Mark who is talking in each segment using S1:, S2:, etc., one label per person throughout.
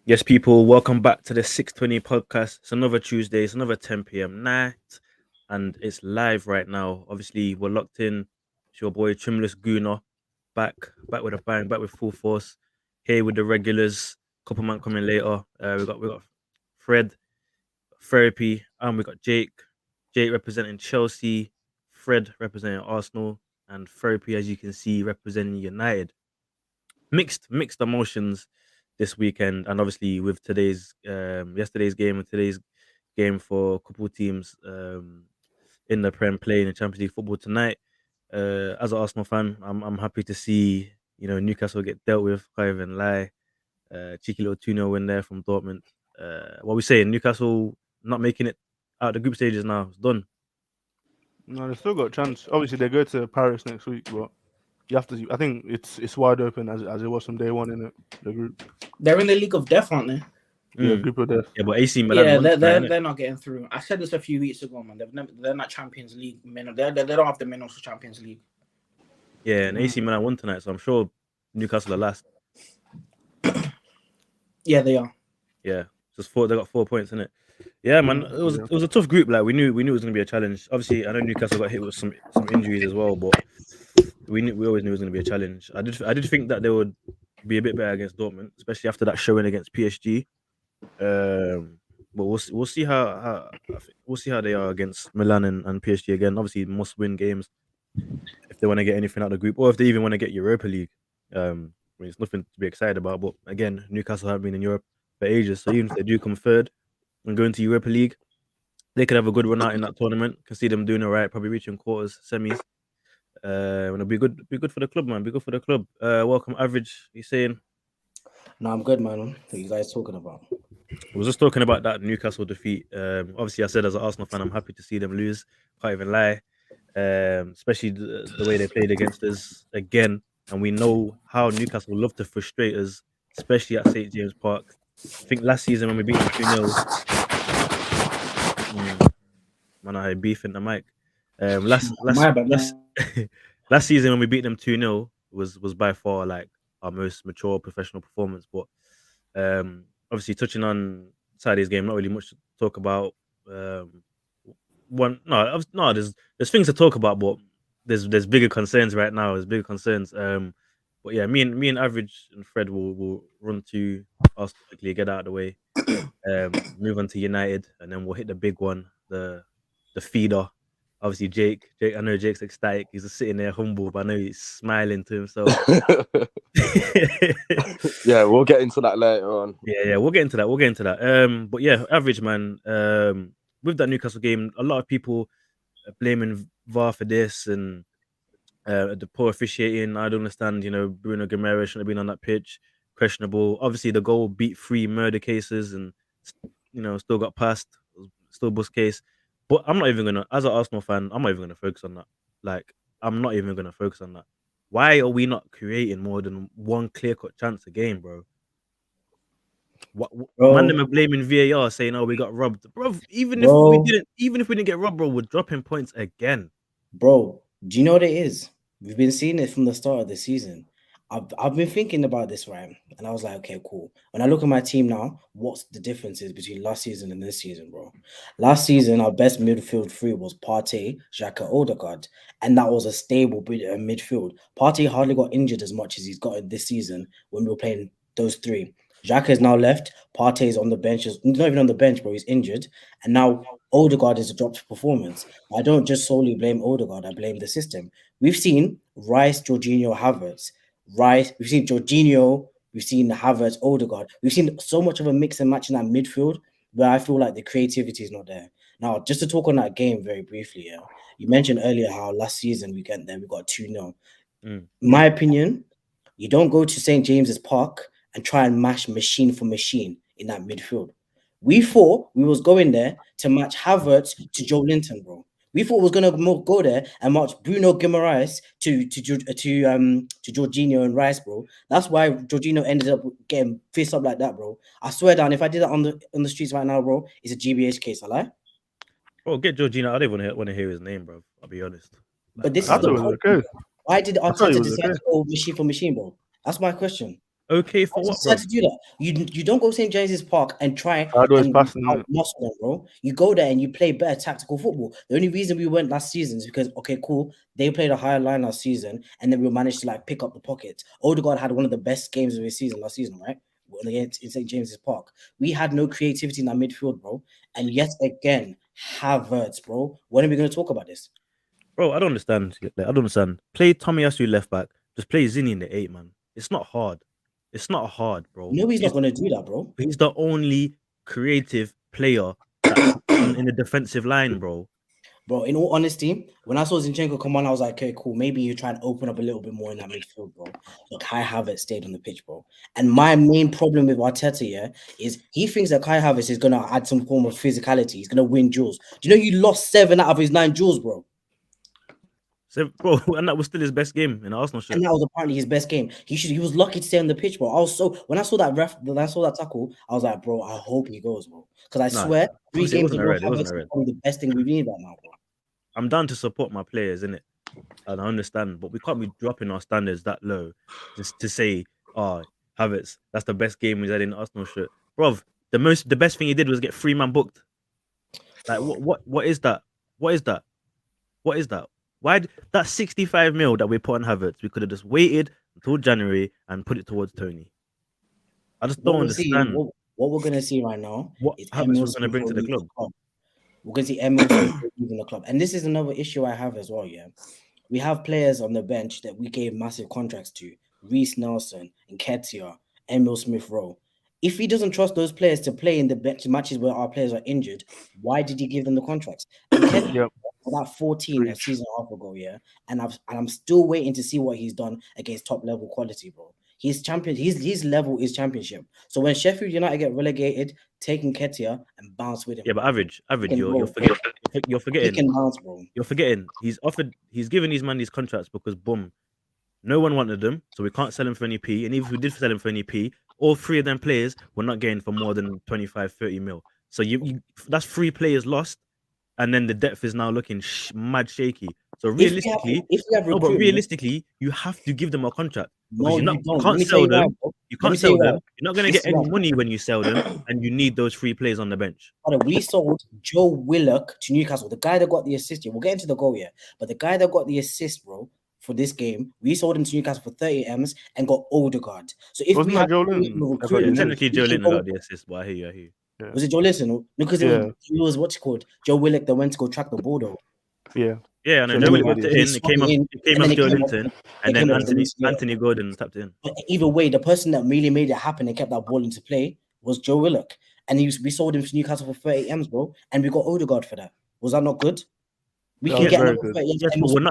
S1: Yes, people, welcome back to the 620 podcast. It's another Tuesday, it's another 10 p.m. night, and it's live right now. Obviously, we're locked in. It's your boy Trimless Gooner, back with a bang, back with full force. Here with the regulars, couple man coming later. We got Fred, Therapy, and we got Jake. Jake representing Chelsea, Fred representing Arsenal, and Therapy, as you can see, representing United. Mixed emotions this weekend, and obviously with today's yesterday's game and today's game for a couple teams in the Prem playing the Champions League football tonight. As an Arsenal fan, I'm happy to see Newcastle get dealt with. Can't even lie. Cheeky little 2-0 win there from Dortmund. What we saying? Newcastle not making it out the group stages now. It's done.
S2: No, they still got a chance. Obviously, they go to Paris next week, but you have to. I think it's wide open as it was from day one in it. The group,
S3: They're in the league of death, aren't they?
S2: yeah,
S1: Mm.
S2: group of death.
S1: Yeah, but AC Milan
S3: Yeah,
S1: won
S3: they're
S1: tonight,
S3: they're,
S1: innit?
S3: they're not getting through. I said this a few weeks ago, man. They're not Champions League men. They don't have the minerals for Champions League.
S1: Yeah, and AC Milan won tonight, so I'm sure Newcastle are last.
S3: Yeah, they are.
S1: Yeah, just four. They got 4 points in it. Yeah, man. It was a tough group. Like we knew it was gonna be a challenge. Obviously, I know Newcastle got hit with some injuries as well, but we always knew it was gonna be a challenge. I did think that they would be a bit better against Dortmund, especially after that showing against PSG. But we'll see we'll see how they are against Milan and PSG again. Obviously, must win games if they want to get anything out of the group, or if they even want to get Europa League. I mean, it's nothing to be excited about. But again, Newcastle haven't been in Europe for ages, so even if they do come third and go into Europa League, they could have a good run out in that tournament. Can see them doing all right, probably reaching quarters, semis. And it'll be good for the club, man. Be good for the club. Welcome, average. You saying?
S3: No, I'm good, man. What are you guys talking about?
S1: I was just talking about that Newcastle defeat. Obviously, I said as an Arsenal fan, I'm happy to see them lose. Can't even lie. Especially the way they played against us again, and we know how Newcastle love to frustrate us, especially at St James Park. I think last season when we beat them 2-0, man, I had beef in the mic.
S3: My bad,
S1: last last season when we beat them 2-0 was by far like our most mature professional performance. But obviously touching on Saturday's game, not really much to talk about. There's things to talk about, but there's bigger concerns right now. There's bigger concerns. But yeah, me and Average and Fred will run to Arsenal quickly, get out of the way. Move on to United, and then we'll hit the big one, the feeder. Obviously, Jake. I know Jake's ecstatic. He's just sitting there humble, but I know he's smiling to himself.
S4: Yeah, we'll get into that later on.
S1: Yeah, we'll get into that. But yeah, average man. With that Newcastle game, a lot of people are blaming VAR for this and the poor officiating. I don't understand. Bruno Guimaraes shouldn't have been on that pitch. Questionable. Obviously, the goal beat 3 murder cases and still got passed. Still bus case. But I'm not even gonna, as an Arsenal fan, I'm not even gonna focus on that. Like, I'm not even gonna focus on that. Why are we not creating more than one clear cut chance a game, bro? Man, them are blaming VAR, saying, "Oh, we got robbed, bro." Even if we didn't get robbed, bro, we're dropping points again,
S5: bro. Do you know what it is? We've been seeing it from the start of the season. I've been thinking about this, right? And I was like, okay, cool. When I look at my team now, what's the differences between last season and this season, bro? Last season, our best midfield three was Partey, Xhaka, Odegaard, and that was a stable midfield. Partey hardly got injured as much as he's gotten this season when we were playing those three. Xhaka is now left. Partey is on the bench. He's not even on the bench, bro. He's injured. And now Odegaard is a dropped performance. I don't just solely blame Odegaard. I blame the system. We've seen Rice, Jorginho, Havertz. We've seen Jorginho, we've seen Havertz, Odegaard. We've seen so much of a mix and match in that midfield where I feel like the creativity is not there. Now, just to talk on that game very briefly, yeah, you mentioned earlier how last season we got 2-0. My opinion, you don't go to St. James's Park and try and mash machine for machine in that midfield. We thought we was going there to match Havertz to Joe Linton, bro. We thought we was gonna go there and match Bruno Guimaraes to Jorginho and Rice, bro. That's why Jorginho ended up getting faced up like that, bro. I swear down, if I did that on the streets right now, bro, it's a GBH case. I lie.
S1: Oh, get Jorginho. I don't even want to hear his name, bro. I'll be honest.
S5: But this
S2: I
S5: is the
S2: thought it was
S5: problem.
S2: okay.
S5: Why did
S2: thought it
S5: Arteta
S2: was
S5: decide
S2: okay.
S5: to go machine for machine, bro? That's my question.
S1: Okay, for
S5: I
S1: what,
S5: just
S1: bro?
S5: had to do that. You don't go St. James's Park and try
S2: I always
S5: and
S2: passing it.
S5: muscle them, bro. You go there and you play better tactical football. The only reason we went last season is because okay, cool, they played a higher line last season, and then we managed to like pick up the pockets. Odegaard had one of the best games of his season last season, right? Against in St. James's Park. We had no creativity in our midfield, bro. And yet again, Havertz, bro. When are we going to talk about this?
S1: Bro, I don't understand. I don't understand. Play Tomiyasu left back. Just play Zinni in the 8, man. It's not hard. It's not hard, bro.
S5: No, he's not going to do that, bro.
S1: He's the only creative player that's in the defensive line, bro.
S5: Bro, in all honesty, when I saw Zinchenko come on, I was like, okay, cool. Maybe you try and open up a little bit more in that midfield, bro. Look, Kai Havertz stayed on the pitch, bro. And my main problem with Arteta, yeah, is he thinks that Kai Havertz is going to add some form of physicality. He's going to win duels. Do you know you lost 7 out of his 9 duels, bro?
S1: So, bro, and that was still his best game in the Arsenal shirt.
S5: And that was apparently his best game. He was lucky to stay on the pitch, bro. When I saw that tackle, I was like, bro, I hope he goes, bro. Because I swear, 3
S1: honestly, it
S5: games
S1: wasn't
S5: in
S1: a
S5: row,
S1: red, it wasn't
S5: Havertz
S1: a
S5: is
S1: red.
S5: probably the best thing we need right now, bro.
S1: I'm down to support my players, innit? And I understand, but we can't be dropping our standards that low just to say, oh, Havertz, that's the best game he's had in the Arsenal shirt. Bro, the best thing he did was get 3-man booked. Like what is that? What is that? What is that? Why that 65 mil that we put on Havertz, we could have just waited until January and put it towards Tony. I just don't understand
S5: What we're gonna see right now
S1: what
S5: is
S1: Havertz was going to bring to the club.
S5: We're gonna see Emil leaving the club, and this is another issue I have as well. Yeah, we have players on the bench that we gave massive contracts to: Reece Nelson, Nketiah, Emil Smith Rowe. If he doesn't trust those players to play in the bench matches where our players are injured, why did he give them the contracts?
S2: Yep.
S5: About 14 a season and a half ago, yeah, and I'm still waiting to see what he's done against top level quality, bro. He's champion. His level is championship. So when Sheffield United get relegated, take Nketiah and bounce with him.
S1: Yeah, but average,
S5: Can
S1: you're
S5: roll.
S1: forgetting. You're
S5: He
S1: forgetting.
S5: can bounce, bro.
S1: You're forgetting. He's given these man these contracts because boom, no one wanted them, so we can't sell him for any P. And even if we did sell him for any P, all 3 of them players were not getting for more than 25, 30 mil. So you that's 3 players lost, and then the depth is now looking mad shaky. So realistically, but realistically, you have to give them a contract.
S5: No,
S1: you
S5: don't.
S1: can't sell them. You can't sell them. You're not going to get any money when you sell them, and you need those 3 players on the bench.
S5: We sold Joe Willock to Newcastle, the guy that got the assist. We'll get into the goal here, but the guy that got the assist, bro, for this game, we sold him to Newcastle for 30 M's and got Odegaard. So if
S2: Wasn't
S5: we had
S2: Joe Linton?
S1: Technically, Joe Linton got the assist, but I hear you.
S2: Yeah.
S5: Was it Joe Linton? No, because it was what's it called? Joe Willock that went to go track the ball though.
S2: Yeah.
S1: Yeah, and then
S2: So
S1: Joe Willock tapped it in. It came up Joe Linton, and then Anthony Gordon tapped it in.
S5: But either way, the person that really made it happen and kept that ball into play was Joe Willock, and we sold him to Newcastle for 30 M's, bro, and we got Odegaard for that. Was that not good? We can get another 30 M's.
S1: Yes, but you're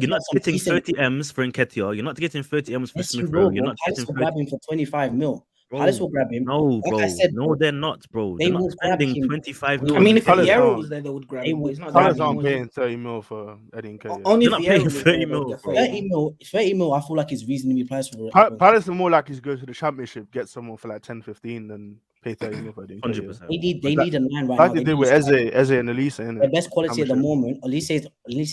S1: not getting 30 M's for Nketiah. You're not getting 30 M's for Smith Rowe. You're not getting 30
S5: grab him for 25 mil.
S1: Bro,
S5: Palace will grab him.
S1: No, bro. No, they're not, bro. They're not spending 25 mil.
S3: I mean, if Vieira was there, they would grab him. But it's not
S2: Palace aren't paying 30 mil for Eddie Nketiah.
S3: Only
S1: they're not paying 30 mil.
S5: 30 mil, I feel like it's reasonably priced for
S2: it. Palace are more likely to go to the Championship, get someone for like 10, 15 than pay 30 mil for Eddie Nketiah.
S1: 100%.
S5: They need a 9 right now.
S2: Like they did with Eze and Elise, innit?
S5: The best quality at the moment. Elise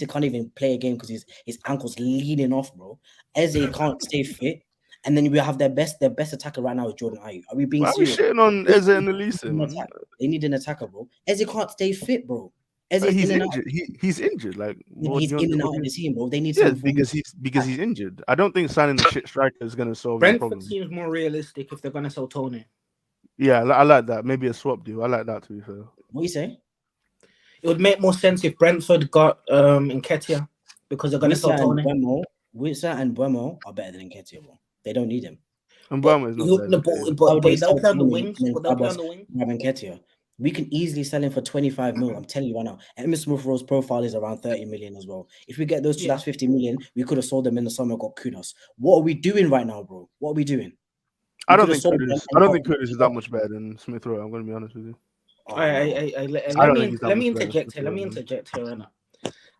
S5: can't even play a game because his ankle's leaning off, bro. Eze can't stay fit. And then we have their best attacker right now is Jordan Ayew. Are we being serious?
S2: Why are we shitting on Eze and Elise?
S5: They need an attacker, bro. Eze can't stay fit, bro.
S2: He's injured. He's injured. Like
S5: he's in and out of the team, bro. They need
S2: because he's injured. I don't think signing the shit striker is gonna solve the problem.
S3: Brentford seems more realistic if they're gonna sell Tony.
S2: Yeah, I like that. Maybe a swap deal. I like that, to be fair.
S5: What you say?
S3: It would make more sense if Brentford got Nketiah because they're gonna sell Tony.
S5: Witsa and Buemo are better than Nketiah, bro. They don't need him.
S2: And Buemo is not
S3: but they'll play on the wings. But they'll play on the wing.
S5: We can easily sell him for 25 mil. I'm telling you right now. Emil Smith Rowe's profile is around 30 million as well. If we get those two, that's 50 million. We could have sold them in the summer, got kudos. What are we doing right now, bro? What are we doing?
S2: I don't think Kudus is that much better than Smith Rowe. I'm going to be honest with you.
S3: Let me interject here right now.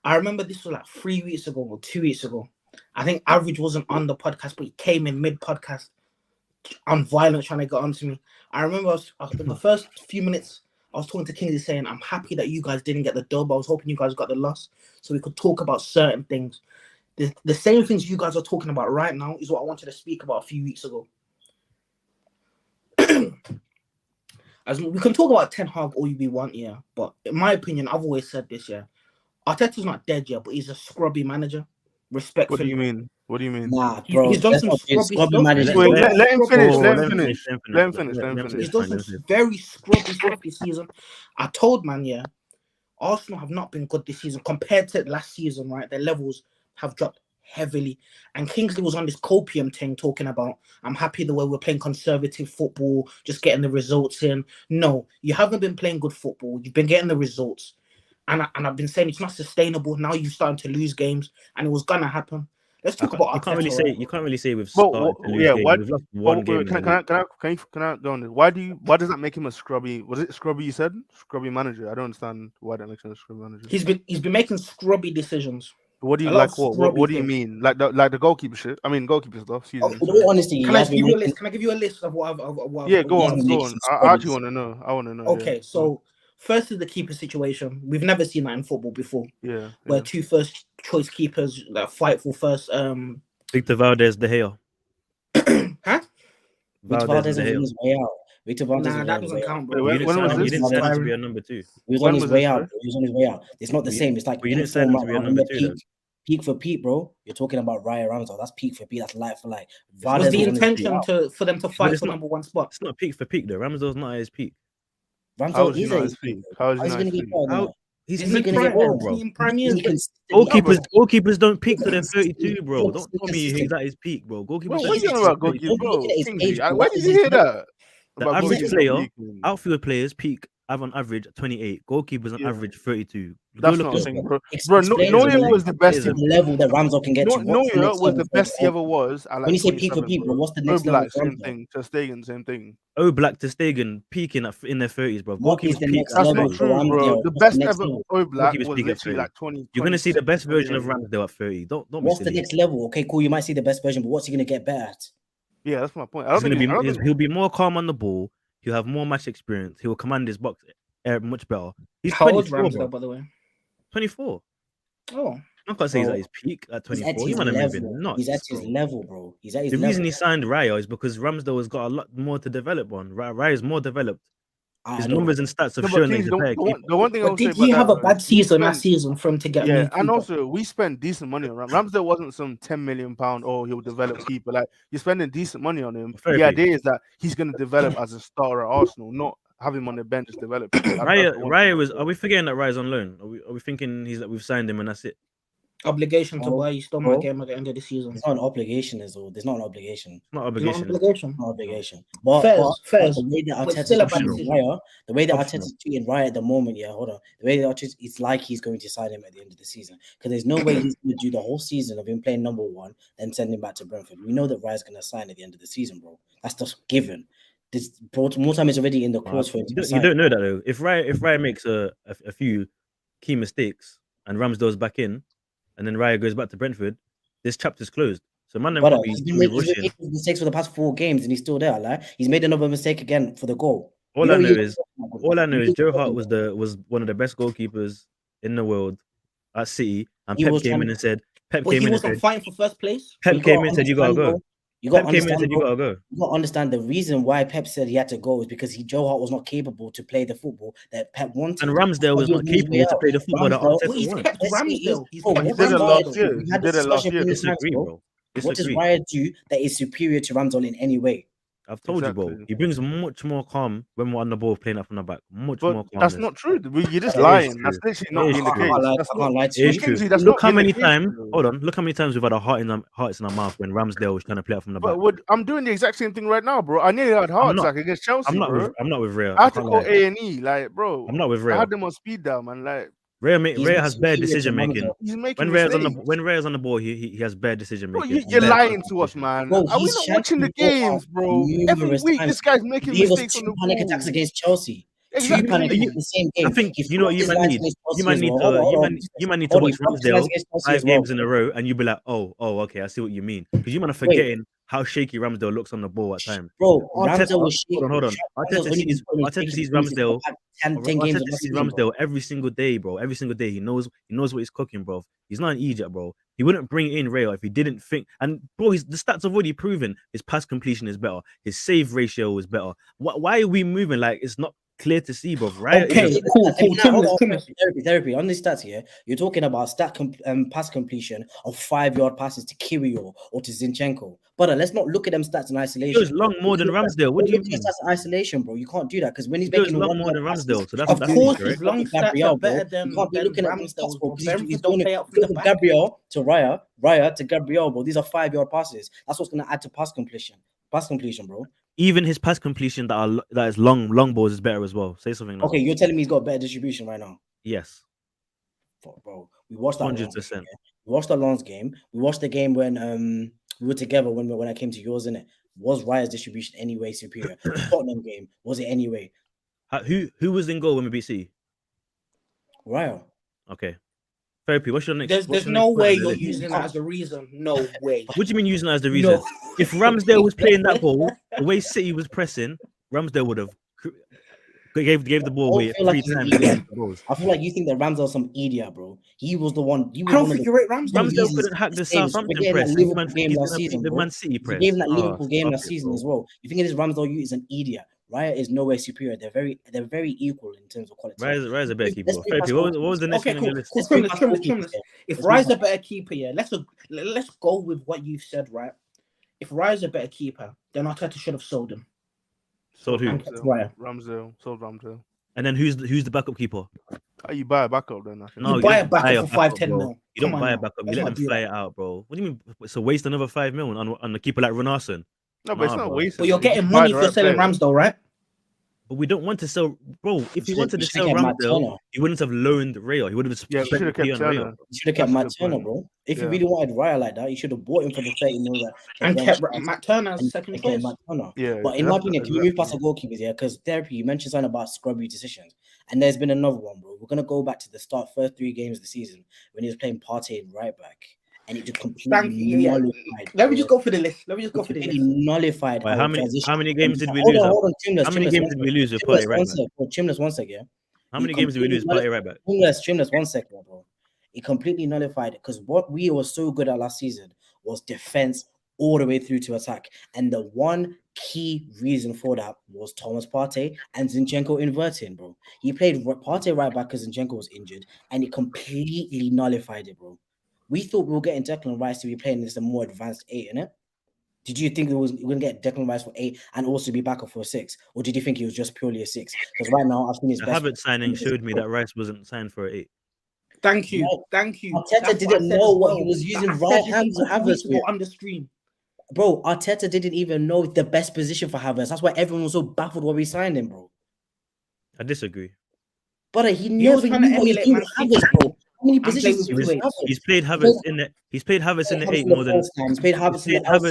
S3: I remember this was like 3 weeks ago or 2 weeks ago. I think Average wasn't on the podcast, but he came in mid-podcast on violent trying to get onto me. I remember in the first few minutes, I was talking to Kingsley saying, I'm happy that you guys didn't get the dub. I was hoping you guys got the loss so we could talk about certain things. The same things you guys are talking about right now is what I wanted to speak about a few weeks ago. as we can talk about Ten Hag all we want, yeah. But in my opinion, I've always said this, yeah. Arteta's not dead yet, but he's a scrubby manager. Respectfully.
S2: What do you mean? What do you mean?
S5: Nah, bro.
S3: He's done
S5: let's
S3: some
S5: not be
S3: scrubby stuff.
S5: managers.
S2: Wait,
S1: Let-
S2: let him finish.
S1: Oh,
S2: Let him finish.
S1: let him
S2: Let him finish.
S1: let
S2: Let him
S1: him
S2: finish.
S3: He's done some very scrubby stuff this season. I told man, yeah, Arsenal have not been good this season compared to last season, right? Their levels have dropped heavily. And Kingsley was on this copium thing talking about, I'm happy the way we're playing conservative football, just getting the results in. No, you haven't been playing good football. You've been getting the results. And I've been saying it's not sustainable. Now you're starting to lose games, and it was going to happen. Let's talk about
S1: you can't really
S3: Arteta,
S1: say
S3: right?
S1: you can't really say we've
S2: Well,
S1: started to lose
S2: yeah,
S1: games.
S2: what-
S1: We've lost one game.
S2: Can I go on this? Why does that make him a scrubby? Was it scrubby you said? Scrubby manager? I don't understand why that makes him a scrubby manager.
S3: He's been making scrubby decisions.
S2: What do you
S3: a lot
S2: like?
S3: of
S2: What
S3: scrubby
S2: do you
S3: things.
S2: mean? Like the goalkeeper shit? I mean goalkeeper stuff. Excuse me.
S5: In all honesty,
S3: Can I give you a list? Can I give you a list of what I've
S2: Yeah, go
S5: Yes,
S2: on,
S5: and
S2: go
S5: make
S2: on.
S5: some
S2: I
S5: scrubby
S2: actually want to know. I want to know.
S3: Okay,
S2: yeah.
S3: so first is the keeper situation. We've never seen that in football before,
S2: yeah,
S3: where
S2: yeah.
S3: two first choice keepers that fight for first.
S1: Victor Valdez, De Gea.
S3: Huh?
S5: Victor
S1: Valdez
S5: Valdez
S1: and
S5: was
S1: De
S5: on
S1: Gea.
S5: his way out. Victor Valdez
S3: Nah,
S5: was
S3: that
S5: on his
S3: doesn't
S5: way out.
S3: count,
S2: Wait,
S3: bro.
S2: when
S1: You didn't
S2: was
S1: sign him.
S2: this?
S1: You didn't
S3: That's
S1: sign him to
S3: firing.
S1: be a number 2.
S5: He was
S2: When
S5: on his
S2: was
S5: way
S2: this,
S5: out,
S2: sorry?
S5: bro. He was on his way out. It's not the
S1: You
S5: same. It's like
S1: but you
S5: in
S1: didn't sign him
S5: format.
S1: to be a
S5: I
S1: number
S5: remember
S1: 2,
S5: peak for peak, bro. You're talking about Raya Ramsdale. That's peak for peak. That's like for like.
S3: Was
S5: Valdez
S3: the
S5: was on his way
S3: intention
S5: out.
S3: for them to
S1: But
S3: fight
S1: it's
S3: for
S1: not-
S3: number one spot?
S1: It's not peak for peak though. Ramsdale's not at his peak.
S2: How
S5: Ramsdale
S2: is he
S5: is
S2: not
S5: at
S2: his
S5: his peak.
S2: peak?
S5: Bro.
S2: How is he
S5: How's
S2: not
S5: he
S2: his
S5: gonna
S2: peak?
S5: get better than
S1: How?
S5: that?
S1: He's
S3: Is he
S5: gonna get
S3: prime?
S5: better,
S3: Is
S1: bro.
S3: he in prime
S5: He's
S3: years?
S5: consistent.
S1: Goalkeepers don't peak till they're
S5: Consistent.
S1: 32, bro. Don't tell me he's
S5: Consistent.
S1: at his peak, bro. Goalkeepers
S2: Bro,
S1: don't
S2: what are
S1: peak
S2: you
S1: till
S2: on about
S1: they're
S2: goalkeeper,
S1: 32.
S5: Don't be looking
S2: bro?
S5: at his
S2: Kingsley,
S5: age, bro.
S2: where
S5: That
S2: did
S5: is
S2: you
S5: his
S2: hear
S5: level.
S2: that?
S1: The
S2: About
S1: average
S2: goalkeepers
S1: player,
S2: peaking?
S1: outfield players peak have on average 28. Goalkeepers on
S2: Yeah.
S1: average 32. Go
S2: That's
S1: look
S2: not
S1: it
S2: a
S1: up,
S2: thing,
S1: bro.
S2: bro. Bro,
S5: Explain
S2: Neuer
S5: to me
S2: was the best.
S5: to the level that Ramsdale can get to. What's the
S2: Neuer
S5: next
S2: was
S5: level
S2: the
S5: for
S2: best he ever was at
S5: when
S2: like
S5: you say peak for
S2: 27,
S5: peak, bro?
S2: bro.
S5: What's the next level
S2: Oblak,
S5: for
S2: same
S5: Ramsdale?
S2: thing. Ter Stegen, same thing.
S1: Black to Stegen peaking in their 30s, bro.
S5: What is
S1: Goalkeepers
S5: the
S1: peak
S5: next
S1: at
S2: That's
S5: level
S2: not
S1: 30.
S5: for
S2: true, bro.
S5: Ramsdale?
S2: The
S5: What's
S2: best
S5: the next
S2: ever
S5: level?
S2: Oblak
S1: Goalkeepers
S2: was
S1: peak at
S2: literally
S1: 30.
S2: like 20.
S1: You're gonna see the best version of
S2: 28.
S1: Ramsdale at 30. Don't be
S5: What's the
S1: silly.
S5: next level? Okay, cool. You might see the best version, but what's he gonna get better at?
S2: Yeah, that's my point. I don't think
S1: He'll be more calm on the ball. He'll have more match experience. He'll command his box much better. He's
S3: How old
S1: 24, bro.
S3: Ramsdale, by the way?
S1: 24.
S3: Oh,
S1: I can't say he's
S5: Bro,
S1: at his peak at
S5: he's at
S1: 24. You
S5: his
S1: man are moving
S5: level. He's
S1: nuts,
S5: at his
S1: bro.
S5: level, bro. He's at his
S1: The
S5: level.
S1: reason he signed Raya is because Ramsdale has got a lot more to develop on. Raya is more developed.
S5: I
S1: His
S5: don't
S1: numbers
S5: know.
S1: and stats have
S2: No, but
S1: shown that he's
S2: Kingsley,
S1: a better keeper.
S2: the one thing I
S3: but
S2: will say
S3: did he
S2: about
S3: have
S2: that,
S3: a bad
S2: we
S3: season last
S2: spent-
S3: season for him to get
S2: Yeah,
S3: moved?
S2: and
S3: deeper?
S2: also we spent decent money on Ramsdale. Wasn't some £10 million, oh, he'll develop keeper. Like, you're spending decent money on him.
S1: Fair
S2: The
S1: play.
S2: idea is that he's going to develop as a starter at Arsenal, not have him on the bench just developing. That's the one thing I'll say.
S1: Are we forgetting that Raya's on loan? Are we thinking we've signed him and that's it?
S3: Obligation to
S5: Bro,
S3: buy. You still
S5: bro.
S3: might get him at the end of the season.
S5: It's not an obligation, is all. There's not an obligation.
S1: It's not
S3: It's not
S1: obligation.
S3: an obligation.
S5: No obligation. But
S3: Fairs.
S5: the way that
S3: But
S5: Arteta's
S3: still a bad
S5: treating
S3: decision.
S5: Raya, the way that
S1: Optional.
S5: Arteta's treating Raya at the moment, yeah, hold on. The way that Arteta, it's like he's going to sign him at the end of the season. Because there's no way he's going to do the whole season of him playing number one, then send him back to Brentford. We know that Raya's going to sign at the end of the season, bro. That's just given. This more time is already in the clause for him to be
S1: You
S5: signed.
S1: don't know that though. If Raya makes a few key mistakes and Ramsdale's back in, and then Raya goes back to Brentford, this chapter's closed. So man,
S5: Brother,
S1: can't be
S5: he's been making
S1: rushing.
S5: mistakes for the past 4 games and he's still there. Like he's made another mistake again for the goal.
S1: All I know is Joe Hart was one of the best goalkeepers in the world at City, and
S5: He
S1: Pep
S5: was
S1: came
S5: trying-
S1: in and said,
S3: But he wasn't fighting for first place.
S1: Pep came in and said, you gotta go.
S5: You got
S1: Pep came in and said, you gotta go.
S5: You got to understand the reason why Pep said he had to go is because Joe Hart was not capable to play the football that Pep wanted.
S1: And Ramsdale was not capable to play the football that
S3: Well,
S1: Arteta
S3: he's
S1: wants.
S3: kept Ramsdale. He's
S5: Bro,
S3: kept
S2: He did it
S3: Ramsdale.
S2: last year.
S5: We
S2: He
S5: had
S2: did
S5: this
S2: it last
S5: discussion
S2: year.
S5: many times,
S1: Disagree,
S5: bro.
S1: bro.
S5: What does
S1: Disagree.
S5: Raya do that is superior to Ramsdale in any way?
S1: I've told you, bro.
S2: Exactly.
S1: He brings much more calm when we're on the ball playing up from the back. Much
S2: But
S1: more calm.
S2: that's not true. You're just
S1: It is
S2: lying.
S1: true.
S2: That's literally
S1: It
S2: not
S1: is
S2: being the
S1: true.
S2: case.
S5: I
S2: That's
S5: can't
S2: not.
S5: lie to
S1: It is
S5: you.
S1: true.
S2: Kingsley, that's
S1: Look
S2: not
S1: how
S2: been the
S1: many
S2: case,
S1: times.
S2: bro.
S1: Hold on. Look how many times we've had our hearts in our mouth when Ramsdale was trying to play up from the back.
S2: But I'm doing the exact same thing right now, bro. I nearly had heart
S1: I'm not-
S2: attack against Chelsea,
S1: I'm not
S2: bro.
S1: with Rhea.
S2: I had to
S1: can't
S2: call
S1: lie.
S2: A&E, like, bro.
S1: I'm not with
S2: I
S1: Rhea.
S2: had them on speed dial, man. Like,
S1: Rhea
S5: He's
S1: has
S5: not
S1: bad
S5: superior to
S1: decision making.
S5: Ramsdale.
S2: he's making
S1: When Rhea's on the ball, he has bad decision
S2: Bro,
S1: making.
S2: you're lying to us, man.
S5: Bro,
S2: Are we
S5: he's
S2: not watching the
S5: shanked the ball
S2: games,
S5: out
S2: bro? Every
S5: numerous
S2: week,
S5: times.
S2: this guy's making
S5: He gave us
S2: mistakes on
S5: 2
S2: the
S5: panic
S2: ball.
S5: attacks against Chelsea. 2
S2: Exactly.
S5: panic attacks in the same game.
S1: I think
S5: He
S1: you know what
S5: fluffed
S1: you
S5: his
S1: might
S5: lines
S1: need.
S5: against Chelsea
S1: You might
S5: as
S1: need
S5: well.
S1: to.
S5: Hold on, hold on.
S1: You might need to
S5: Hold on,
S1: watch
S5: he fluffed his lines
S1: Ramsdale
S5: against Chelsea
S1: 5
S5: as well.
S1: games in a row, and you'll be like, oh, okay, I see what you mean. Because you might have forgetting how shaky Ramsdale looks on the ball at times.
S5: Bro,
S1: Arteta,
S5: Ramsdale was shaky.
S1: hold on. Arteta sees Ramsdale.
S5: 10 games
S1: Arteta sees Ramsdale every single day, bro. Every single day, he knows what he's cooking, bro. He's not an idiot, bro. He wouldn't bring in Rayo if he didn't think. And bro, the stats have already proven his pass completion is better. His save ratio is better. Why are we moving like it's not clear to see, bro? Right?
S3: Okay, cool.
S5: Therapy. On these stats here, you're talking about pass completion of 5-yard passes to Kirill or to Zinchenko. But let's not look at them stats in isolation.
S1: He goes long more than Ramsdale. What do you mean?
S5: Stats in isolation, bro. You can't do that because when he's
S1: He goes
S5: making
S1: long more than Ramsdale. So that's
S3: Of course,
S1: correct.
S3: his long stats are better than
S5: you can't be looking at these
S3: Ramsdale.
S5: stats, bro.
S3: He's going to play out from the back.
S5: Gabriel to Raya to Gabriel, bro. These are 5-yard passes. That's what's going to add to pass completion. Pass completion, bro.
S1: Even his pass completion that is long balls is better as well. Say something now.
S5: Okay, you're telling me he's got better distribution right now?
S1: Yes.
S5: Bro, we watched that
S1: 100%.
S5: We watched the Lens game. We watched the game when we were together when I came to yours, innit? Was Raya's distribution anyway superior? The Tottenham game, was it anyway?
S1: Who was in goal when we beat City?
S5: Raya.
S1: Okay. Therapy, what's your next?
S3: There's no way you're using that as a reason. No way.
S1: What do you mean using that as the reason?
S3: No.
S1: If Ramsdale was playing that ball, the way City was pressing, Ramsdale would have gave the ball away 3 times.
S5: I feel like you think that Ramsdale's some idiot, bro. He was the one.
S3: I don't think you're right, Ramsdale.
S1: Ramsdale couldn't hack the Southampton press. The Man City press.
S5: He gave that Liverpool game last season as well. You think it is Ramsdale? You is an idiot. Raya is nowhere superior. They're very equal in terms of quality.
S1: Raya's a better keeper. What was the next one on your list?
S3: Trimless. If Raya's a better keeper, yeah, let's go with what you've said, right? If Raya's a better keeper, then Arteta should have sold him.
S1: Sold who?
S2: Ramsdale. Sold Ramsdale.
S1: And then who's the backup keeper?
S2: You buy a backup then. I think.
S3: No, you buy a backup for 5-10 mil.
S1: You don't buy a backup. You let them fly it out, bro. What do you mean? So waste another 5 mil on a keeper like Renarson?
S2: No, but it's not wasted.
S3: But you're getting money for selling Ramsdale, right?
S1: But we don't want to sell, bro. If he wanted to sell Ramsdale, he wouldn't have loaned Rayo. He would have
S2: spent
S1: the
S2: kept
S1: on Rayo.
S5: You should have kept Matt Turner, bro. If you really wanted Raya like that, you should have bought him for the 30 mil.
S3: And kept Matt Turner as second choice.
S5: Yeah, but in my opinion, can we move past the goalkeepers here? Because Therapy, you mentioned something about scrubby decisions. And there's been another one, bro. We're going to go back to the first 3 games of the season when he was playing Partey in right back. And it just completely nullified.
S3: Let me just go for the list.
S5: Nullified.
S1: Wait, how many games did we lose? How many games did we lose with Partey right back?
S5: Chimness, 1 second.
S1: How many games did we lose with Partey right back?
S5: Chimness, 1 second, bro. It completely nullified it because what we were so good at last season was defense all the way through to attack. And the one key reason for that was Thomas Partey and Zinchenko inverting, bro. He played Partey right back because Zinchenko was injured, and it completely nullified it, bro. We thought we were getting Declan Rice to be playing this a more advanced 8, innit? Did you think we were going to get Declan Rice for 8 and also be backup for 6? Or did you think he was just purely a 6? Because right now, I've seen his best.
S1: The Havertz signing showed me that Rice wasn't signed for an 8.
S3: Thank you.
S5: Arteta didn't know what he was using right hands to Havertz with.
S3: On the stream.
S5: Bro, Arteta didn't even know the best position for Havertz. That's why everyone was so baffled when we signed him, bro.
S1: I disagree.
S5: But he never knew what he was doing with Havertz, bro. How many positions
S1: he's played Havertz in the 8 more than
S5: he's played Havertz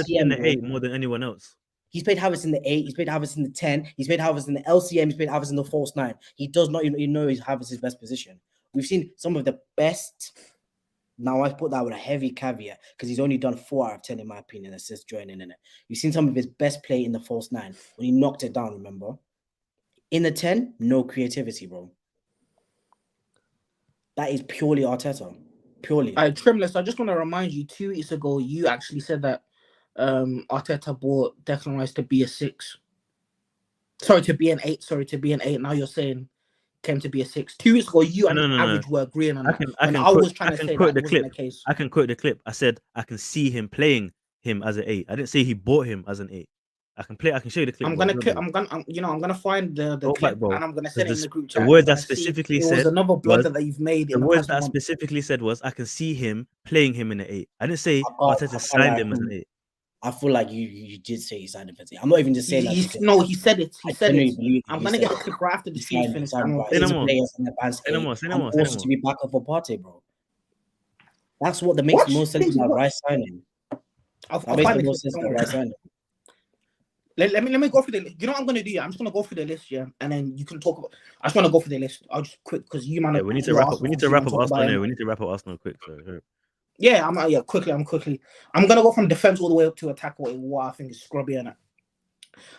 S1: in the 8 more than anyone else.
S5: He's played Havertz in the 8, he's played Havertz in the 10, he's played Havertz in the LCM, he's played Havertz in the false 9. He does not even know his Havertz's best position. We've seen some of the best. Now I put that with a heavy caveat because he's only done 4 out of 10 in my opinion assists joining in it. You've seen some of his best play in the false 9 when he knocked it down, remember? In the 10, no creativity, bro. That is purely Arteta. Purely.
S3: Trimless, I just want to remind you, 2 weeks ago, you actually said that Arteta bought Declan Rice to be a 6. Sorry, to be an 8. Now you're saying came to be a 6. 2 weeks ago, you and Average were agreeing on that.
S1: I can quote the clip. I said I can see him playing him as an 8. I didn't say he bought him as an 8. I can show you the clip.
S3: I'm gonna find the clip and I'm gonna send it in the group chat.
S1: The word that specifically said
S3: was another blunder that you've made.
S1: The word that specifically said was I can see him playing him in an 8. I didn't say Arteta signed him as an 8.
S5: I feel like you did say he signed him as an 8. I'm not even just saying that.
S3: No, he said it. He said it. I'm gonna get the clip right after the stream finished.
S1: Say no more.
S5: To be back up for Partey, bro. That's what makes most sense about Rice signing. That makes the most sense about Rice signing.
S3: Let me go through the list. You know what I'm gonna do? Yeah, I'm just gonna go through the list, yeah, and then you can talk about. I just want to go through the list. I'll just quick because you man.
S1: Yeah, we need to wrap up Arsenal. We need to wrap up Arsenal quick. So.
S3: Yeah, I'm quickly. I'm gonna go from defense all the way up to attack. What I think is scrubby in it.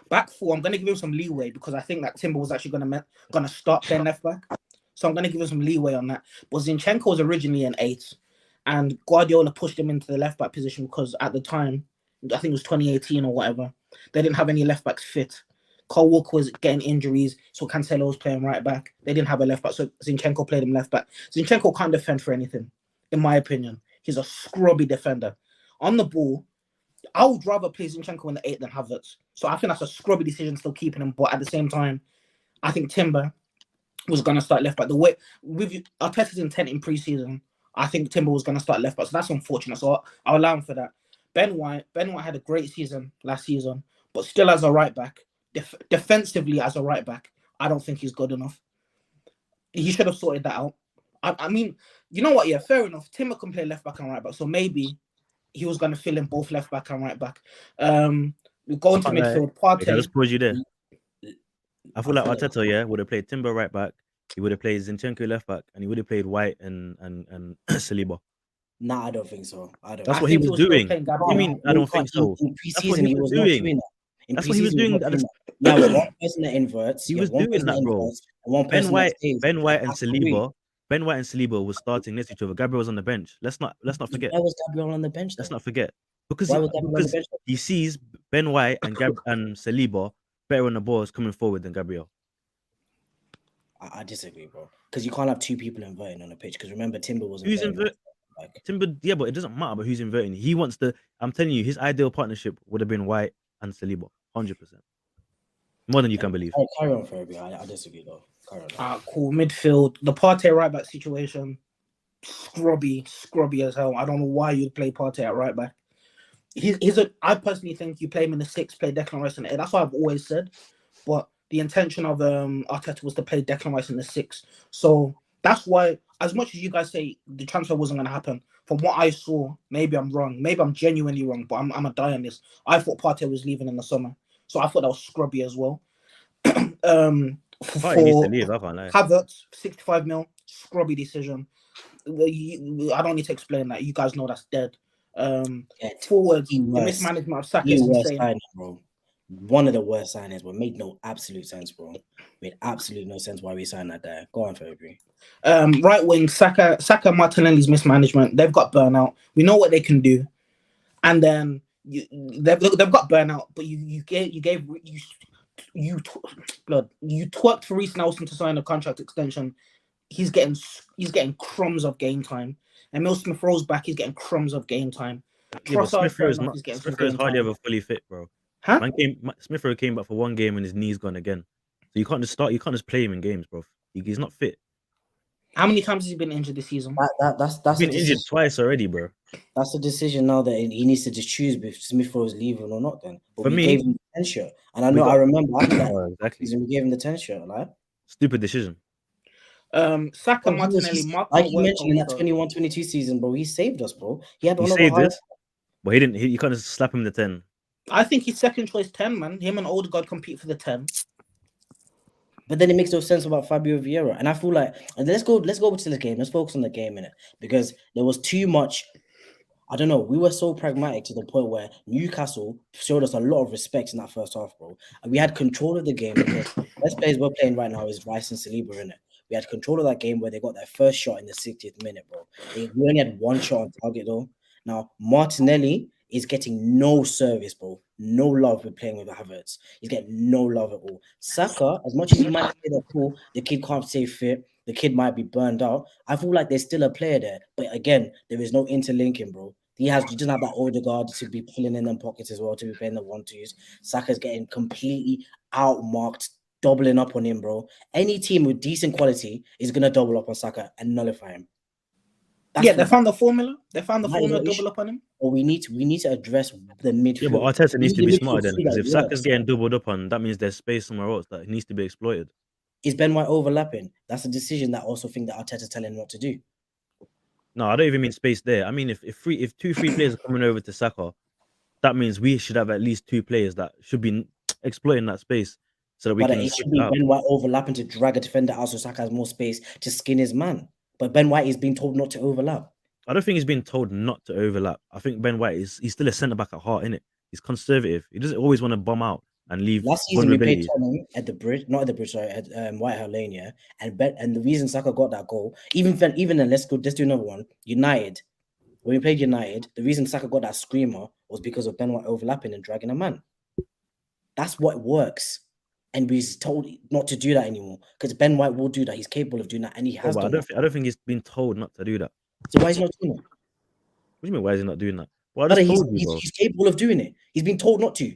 S3: Back four, I'm gonna give him some leeway because I think that Timber was actually gonna start playing left back. So I'm gonna give him some leeway on that. But Zinchenko was originally an 8, and Guardiola pushed him into the left back position because at the time, I think it was 2018 or whatever, they didn't have any left backs fit. Cole Walker was getting injuries, so Cancelo was playing right back. They didn't have a left back, so Zinchenko played him left back. Zinchenko can't defend for anything, in my opinion. He's a scrubby defender. On the ball, I would rather play Zinchenko in the 8 than Havertz. So I think that's a scrubby decision still keeping him. But at the same time, I think Timber was going to start left back. The way with Arteta's intent in pre-season, I think Timber was going to start left back. So that's unfortunate. So I'll allow him for that. Ben White had a great season last season, but still as a right back, defensively as a right back, I don't think he's good enough. He should have sorted that out. I mean, you know what? Yeah, fair enough. Timber can play left back and right back. So maybe he was going to fill in both left back and right back. We go into midfield. Partey.
S1: I just pause you there. I feel like Arteta, would have played Timber right back. He would have played Zinchenko left back, and he would have played White and Saliba.
S5: Nah, I don't think so.
S1: That's what he was doing. I mean, I don't think so.
S5: In pre-season, he was not doing that.
S1: That's what he was doing.
S5: Yeah, but one person that inverts.
S1: He was doing that, bro. Ben White and Saliba. Ben White and Saliba was starting next to each other. Gabriel was on the bench. Let's not forget.
S5: Why was Gabriel on the bench?
S1: Let's not forget because he sees Ben White and and Saliba better on the balls coming forward than Gabriel.
S5: I disagree, bro. Because you can't have two people inverting on the pitch. Because remember, Timber was
S1: inverting. Timber, yeah, but it doesn't matter about who's inverting. He wants the. I'm telling you, his ideal partnership would have been White and Saliba, 100%. More than you can believe.
S5: Carry on, Fergie. I disagree, though. Carry on.
S3: Cool. Midfield, the Partey right back situation, scrubby as hell. I don't know why you'd play Partey at right back. I personally think you play him in the 6, play Declan Rice in the 8. That's what I've always said. But the intention of Arteta was to play Declan Rice in the 6. So that's why, as much as you guys say the transfer wasn't going to happen, from what I saw, maybe I'm wrong. Maybe I'm genuinely wrong, but I'm a die on this. I thought Partey was leaving in the summer. So I thought that was scrubby as well. For Havertz, 65 mil, scrubby decision. I don't need to explain that. You guys know that's dead. Forwards, the mismanagement of Saka is insane.
S5: Bro. One of the worst signings, but made no absolute sense, bro. Made absolutely no sense why we signed that guy. Go on, Fabry.
S3: Right wing, Saka, Martinelli's mismanagement. They've got burnout. We know what they can do, and then they've got burnout. But you twerked for Reece Nelson to sign a contract extension. He's getting crumbs of game time. And Emile Smith-Rowe's back. He's getting crumbs of game time.
S1: Yeah, Smith-Rowe is hardly ever fully fit, bro.
S3: Huh?
S1: Smith-Rowe came back for one game and his knee's gone again. So you can't just play him in games, bro. He's not fit.
S3: How many times has he been injured this season?
S5: That's
S1: he's been injured twice already, bro.
S5: That's the decision now that he needs to just choose if Smith-Rowe is leaving or not. Then, but we gave him the 10 shirt, and I remember after that
S1: exactly.
S5: We gave him the 10 shirt, like
S1: stupid decision.
S3: Saka, Martinelli,
S5: like you mentioned in that 21-22 season, bro. He saved us, bro. He
S1: saved us, but he didn't. You can't just slap him the 10.
S3: I think he's second choice 10, man. Him and Odegaard compete for the 10.
S5: But then it makes no sense about Fabio Vieira. And I feel like, and let's go to the game. Let's focus on the game in it. Because there was too much, I don't know, we were so pragmatic to the point where Newcastle showed us a lot of respect in that first half, bro. And we had control of the game because the best players we're playing right now is Rice and Saliba in it. We had control of that game where they got their first shot in the 60th minute, bro. We only had one shot on target, though. Now, Martinelli is getting no service, bro. No love with playing with Havertz. He's getting no love at all. Saka, as much as you might say that cool, the kid can't stay fit, the kid might be burned out. I feel like there's still a player there. But again, there is no interlinking, bro. He doesn't have that Odegaard to be filling in them pockets as well, to be playing the 1-2s. Saka's getting completely outmarked, doubling up on him, bro. Any team with decent quality is going to double up on Saka and nullify him.
S3: They found the formula. They found the formula, double up on him.
S5: Well, we need to address the midfield.
S1: Yeah, but Arteta needs to be smarter then, because if Saka's getting doubled up on, that means there's space somewhere else that needs to be exploited.
S5: Is Ben White overlapping? That's a decision that I also think that Arteta's telling him what to do.
S1: No, I don't even mean space there. I mean, if 2-3 players are coming over to Saka, that means we should have at least 2 players that should be exploiting that space so that we can.
S5: It should be Ben White overlapping to drag a defender out so Saka has more space to skin his man. But Ben White is being told not to overlap.
S1: I don't think he's been told not to overlap. I think Ben White he's still a centre back at heart, innit? He's conservative. He doesn't always want to bomb out and leave
S5: Last season we played
S1: vulnerabilities.
S5: Tottenham at the bridge, not at the bridge, sorry, at White Hart Lane, yeah. And the reason Saka got that goal, even then, let's do another one. United, when we played United, the reason Saka got that screamer was because of Ben White overlapping and dragging a man. That's what works. And we're told not to do that anymore because Ben White will do that. He's capable of doing that, and he has
S1: But
S5: done that.
S1: I don't think he's been told not to do that.
S5: So why is he not doing it?
S1: What do you mean? Why is he not doing that? Well, I
S5: Brother,
S1: just told you, bro.
S5: he's capable of doing it. He's been told not to.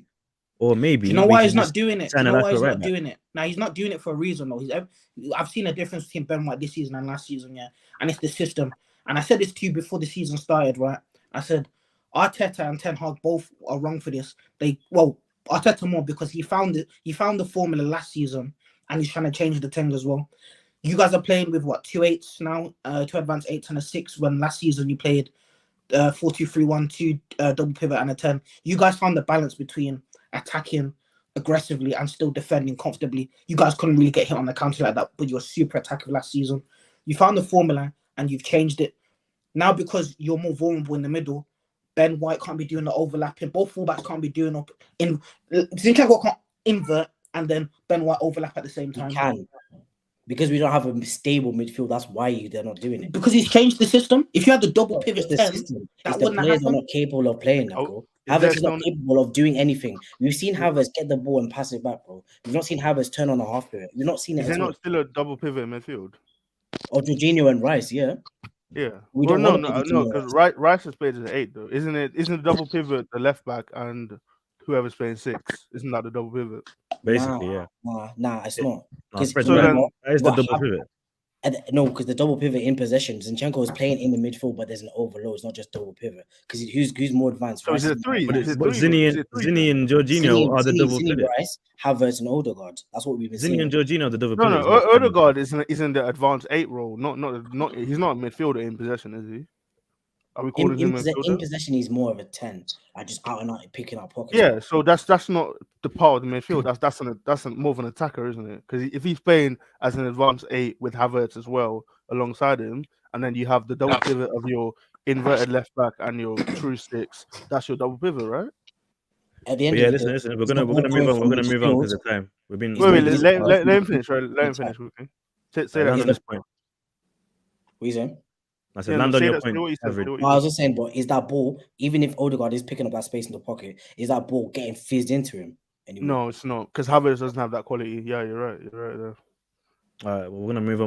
S1: Or maybe.
S3: Do you know why he's not
S1: just
S3: doing it? Do you
S1: signing
S3: know
S1: a
S3: why he's
S1: lateral
S3: not
S1: right
S3: doing it? Now he's not doing it for a reason though. I've seen a difference between Ben White this season and last season, yeah. And it's the system. And I said this to you before the season started, right? I said Arteta and Ten Hag both are wrong for this. Arteta more because he found the formula last season and he's trying to change the thing as well. You guys are playing with what, 2 8s now, 2 advanced 8s and a 6, when last season you played 4-2-3-1, 2 double pivot and a 10. You guys found the balance between attacking aggressively and still defending comfortably. You guys couldn't really get hit on the counter like that, but you were super attacking last season. You found the formula and you've changed it. Now because you're more vulnerable in the middle, Ben White can't be doing the overlapping. Both fullbacks can't be doing up in. Zinchenko can't invert and then Ben White overlap at the same time.
S5: He can. Because we don't have a stable midfield, that's why they're not doing it.
S3: Because he's changed the system. If you had the double pivot 10,
S5: system.
S3: that
S5: The
S3: wouldn't
S5: players
S3: happen.
S5: are not capable of playing that, bro.
S2: Is
S5: Havertz
S2: there
S5: is not
S2: some-
S5: capable of doing anything. We've seen Havertz get the ball and pass it back, bro. We've not seen Havertz turn on a half pivot. We've not seen it
S2: Is
S5: at
S2: there
S5: all.
S2: not still a double pivot in midfield?
S5: Or Jorginho and Rice, yeah.
S2: Yeah.
S5: We
S2: Well,
S5: don't
S2: no,
S5: want to
S2: no,
S5: do
S2: because Rice is played as an 8 though. Isn't the double pivot the left back and whoever's playing 6? Isn't that the double pivot?
S1: Basically, yeah.
S5: Nah, it's not.
S1: Nah, Fred,
S2: So then-
S1: that is the double pivot.
S5: No, because the double pivot in possession, Zinchenko is playing in the midfield, but there's an overload. It's not just double pivot. Because who's more advanced?
S2: So is
S5: Rice
S2: it 3?
S1: But
S2: Is it 3?
S1: Zinny and Jorginho are the double pivot.
S5: Rice, Havertz, and Odegaard. That's what we've been
S1: Zinny
S5: seeing.
S1: and Jorginho are the double
S2: No,
S1: pivot.
S2: no. Odegaard is in the advanced 8 role. Not. He's not a midfielder in possession, is he? Are we calling him a
S5: In
S2: midfielder?
S5: possession, he's more of a 10. Like just out and out picking up pockets.
S2: Yeah, so that's not the part of the midfield. That's more of an attacker, isn't it? Because if he's playing as an advanced 8 with Havertz as well alongside him, and then you have the double pivot of your inverted left back and your true 6, that's your double pivot, right?
S5: At the end
S1: Yeah,
S5: of the
S1: listen.
S5: day,
S1: We're gonna move on. We're gonna move on because of time. We've been.
S2: Wait,
S5: been-
S2: let him finish. Right? Let him finish. Okay. Say
S1: land on
S2: that.
S1: this point.
S5: What you saying?
S1: I said,
S2: Yeah,
S1: land
S2: no,
S1: on
S2: say
S1: your
S2: that- say
S1: point.
S2: what you said,
S1: Average.
S2: say what you
S5: No, I was
S2: said.
S5: just saying, but is that ball, even if Odegaard is picking up that space in the pocket, is that ball getting fizzed into him anymore?
S2: No, it's not, because Havertz doesn't have that quality. Yeah, you're right. You're right there.
S1: All right, well, we're gonna move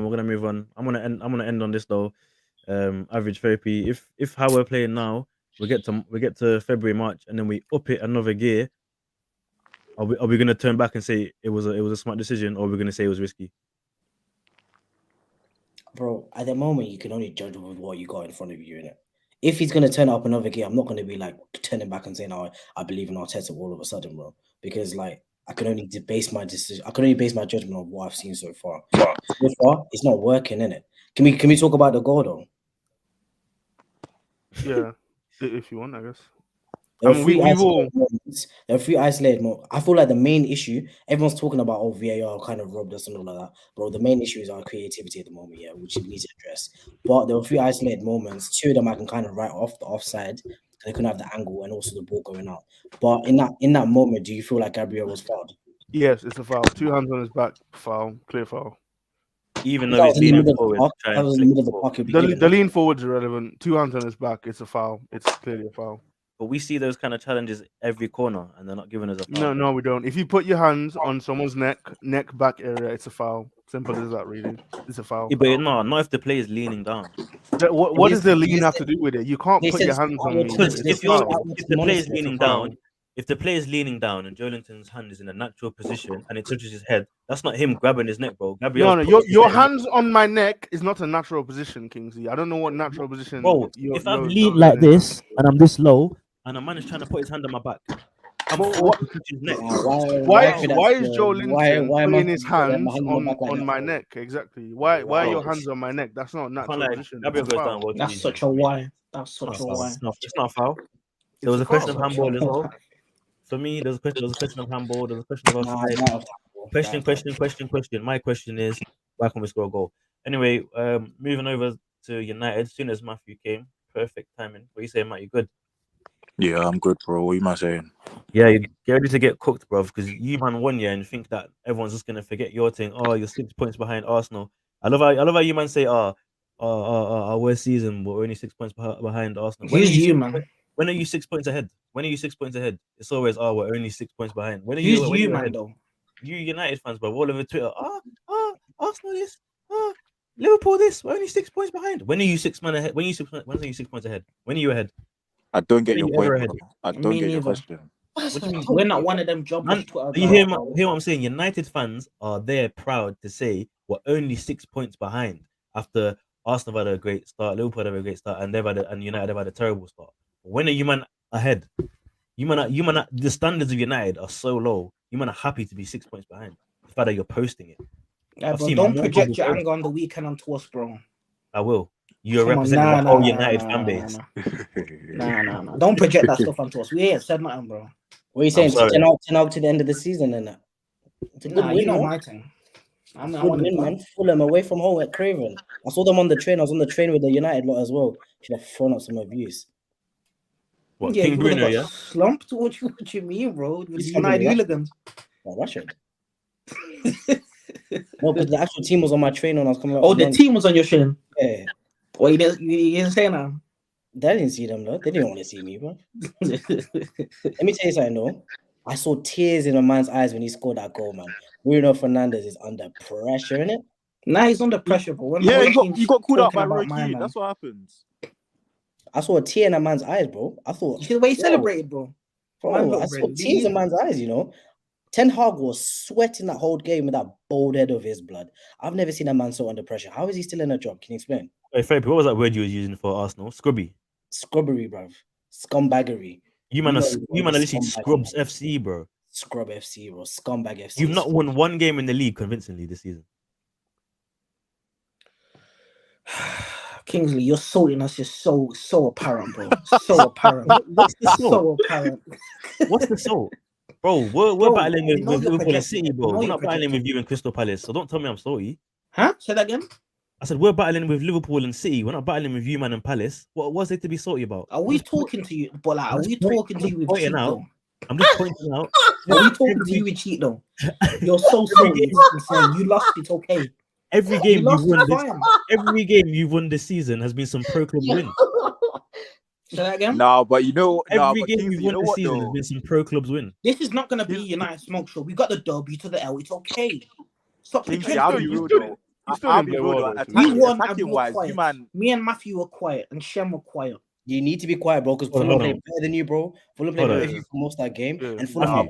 S1: on. I'm gonna end on this though. Average therapy. If how we're playing now, we get to February, March, and then we up it another gear. Are we gonna turn back and say it was a smart decision, or are we gonna say it was risky?
S5: Bro, at the moment, you can only judge with what you got in front of you, innit? If he's going to turn up another gear, I'm not going to be like turning back and saying, oh, I believe in Arteta all of a sudden, bro. Because like I can only base my decision. I can only base my judgment on what I've seen so far. So far, it's not working, innit? Can we talk about the goal though?
S2: Yeah, if you want, I guess.
S5: There
S2: I
S5: are
S2: mean,
S5: three
S2: we
S5: isolated moments. There are 3 isolated moments. I feel like the main issue, everyone's talking about, oh, VAR kind of robbed us and all of that. Bro, the main issue is our creativity at the moment, yeah, which we need to address. But there were 3 isolated moments. 2 of them I can kind of write off the offside. They couldn't have the angle and also the ball going out. But in that moment, do you feel like Gabriel was fouled?
S2: Yes, it's a foul. 2 hands on his back, foul, clear foul.
S1: Even
S5: That
S1: though
S5: was
S1: he's
S5: in the
S1: leaning
S5: middle of the
S1: forward,
S5: park.
S1: try
S5: That
S1: and
S5: was in the
S1: flick
S5: middle of
S1: the
S5: the
S1: ball.
S5: park. It'd be
S2: The
S5: given.
S2: lean forward's irrelevant. 2 hands on his back, it's a foul. It's clearly a foul.
S1: But we see those kind of challenges every corner, and they're not giving us a foul.
S2: No, we don't. If you put your hands on someone's neck back area, it's a foul. Simple as that, really. It's a foul.
S1: Yeah, but no, not if the player is leaning down.
S2: What does the
S5: They
S2: lean have
S5: said-
S2: to do with it? You can't
S5: they
S2: put
S5: said
S2: your hands
S5: it's
S2: on me.
S5: foul.
S1: Because
S5: They
S1: if
S5: said
S1: you're
S5: it's foul.
S1: if the player is
S5: It's a
S1: leaning
S2: foul.
S1: down, if the player is leaning down and Joelinton's hand is in a natural position and it touches his head, that's not him grabbing his neck, bro.
S2: No, your hands on my neck is not a natural position, Kingsley. I don't know what natural position.
S1: Bro,
S2: you're-
S1: if I'm
S2: you're-
S1: lean
S2: you're
S1: like
S2: in.
S1: this and I'm this low and a man is trying to put his hand on my back, I'm
S2: But
S1: forced to touch his neck.
S2: Why is Joe Linton
S5: am I
S2: putting his hands
S5: my hand on my back like
S2: on
S5: that,
S2: my
S5: bro?
S2: neck? Exactly. Why are your
S1: Bro,
S2: hands on my neck? That's not a
S1: Can't
S2: natural
S1: lie,
S2: position.
S1: Gabriel
S2: It's a
S1: goes
S2: foul.
S1: down. Well,
S3: That's
S1: easy.
S3: such a why. That's such a
S1: It's
S3: why.
S1: not a foul. There was
S2: It's
S1: a question of
S2: foul.
S1: handball as well. For me, there was a question of handball. There was a question of
S5: Nah,
S1: offside.
S5: right off that, bro.
S1: Question. My question is, why can't we score a goal? Anyway, moving over to United. As soon as Matthew came, Perfect timing. What you saying, Matt? You good?
S6: Yeah, I'm good, bro. What you man saying?
S1: Yeah, you get ready to get cooked, bro, because you man won, yeah, and think that everyone's just gonna forget your thing. Oh, you're 6 points behind Arsenal. I love how you man say, our worst season, we're only 6 points behind Arsenal. When are
S3: Who's
S1: you
S3: you, man?
S1: When are you 6 points ahead? When are you 6 points ahead? It's always, we're only 6 points behind. When are
S3: Who's
S1: when
S3: you,
S1: are
S3: man?
S1: ahead?
S3: Though.
S1: You United fans, bro, all over Twitter. Arsenal this. Liverpool this. We're only 6 points behind. When are you 6 man ahead? When are you 6 points ahead? When are you ahead?
S6: I don't get
S1: When are
S6: your
S1: you ever
S6: point,
S1: ahead?
S6: bro. I
S3: Me
S6: don't get your
S3: neither.
S6: question.
S1: What do you mean?
S3: We're not one of them jobless
S1: Man,
S3: Twitter
S1: you
S3: guys.
S1: hear what I'm saying? United fans are there proud to say we're only 6 points behind after Arsenal had a great start, Liverpool had a great start, and and United have had a terrible start. When are you man ahead? You man, the standards of United are so low. You man are happy to be 6 points behind. The fact that you're posting it.
S3: Yeah,
S1: I've
S3: bro,
S1: seen
S3: don't
S1: more
S3: project
S1: people
S3: your
S1: post.
S3: anger on the weekend onto us, bro.
S1: I will. You're
S3: Come on,
S1: representing
S3: nah,
S1: the whole
S3: nah,
S1: United
S3: nah,
S1: fan
S3: nah,
S1: base.
S3: Nah. Don't project that stuff onto us. We ain't said nothing, bro.
S5: What are you saying? 10 out to the end of the season and that. It's a good
S3: Nah,
S5: win,
S3: you know
S5: man.
S3: my thing. I
S5: Good
S3: want
S5: win,
S3: to
S5: man. Fulham away from home at Craven. I saw them on the train. I was on the train with the United lot as well. Should have thrown up some abuse.
S1: What,
S3: Yeah,
S1: King
S3: you would have
S1: Bruno,
S3: got
S1: yeah?
S3: slumped. What you mean, bro? With
S5: He's
S3: United
S5: slumping
S3: hooligans.
S5: Rashford. No, because the actual team was on my train when I was coming up.
S3: Oh, the team was on your train.
S5: Yeah.
S3: Well, you didn't say that.
S5: They didn't see them, though. They didn't want to see me, bro. Let me tell you something, though. I saw tears in a man's eyes when he scored that goal, man. Bruno Fernandes is under pressure, innit?
S3: Nah, he's under pressure, but when
S6: Yeah,
S3: the
S6: you got called out
S3: talking
S6: by
S3: about
S6: Roy
S3: my
S6: Keane.
S3: man,
S6: That's what happens.
S5: I saw a tear in a man's eyes, bro. I thought,
S3: you see the way he celebrated, bro.
S5: bro, I saw tears in man's eyes, you know. Ten Hag was sweating that whole game with that bald head of his, blood. I've never seen a man so under pressure. How is he still in a job? Can you explain?
S1: Hey, Felipe, what was that word you was using for Arsenal? Scrubby.
S5: Scrubbery, bruv. Scumbaggery.
S1: You man are literally
S5: scumbag,
S1: Scrubs
S5: man.
S1: FC, bro.
S5: Scrub FC, bro. Scumbag FC.
S1: You've not won one game in the league convincingly this season.
S3: Kingsley, your saltiness is so apparent, bro. So apparent.
S1: What's the salt?
S3: So apparent.
S1: What's the salt? Bro, we're battling with Liverpool and City, bro. We're not battling with you and Crystal Palace, so don't tell me I'm salty.
S3: Huh? Say that again?
S1: I said we're battling with Liverpool and City. We're not battling with you, man, and Palace. What was there to be salty about?
S3: Are we talking to you? But like, are we talking to you with cheat though?
S1: I'm just pointing out.
S3: Are we talking to you with cheat though? You're so salty. It's insane. You lost. It's okay.
S1: Every game
S3: You lost,
S1: you've won
S3: it's
S1: this,
S3: fine.
S1: every game you've won this season has been some pro club win.
S3: Say that again?
S6: No, but you know,
S1: Every
S6: but
S1: game
S6: Kingsley,
S1: you've
S6: you
S1: won
S6: know
S1: this
S6: what
S1: season has
S6: though?
S1: been some pro clubs win.
S3: This is not gonna be United smoke show. We got the dub. You took the L. It's okay. Stop
S6: Kingsley,
S3: pretending.
S6: I'll be real though. I'll be real though.
S3: We won and
S6: Attacking
S3: we were
S6: wise,
S3: quiet.
S6: you man.
S3: Me and Matthew were quiet, and Shem were quiet.
S5: You need to be quiet, bro, because Fulham played better than you, bro. Fulham played better than you for most of that game. And Fulham at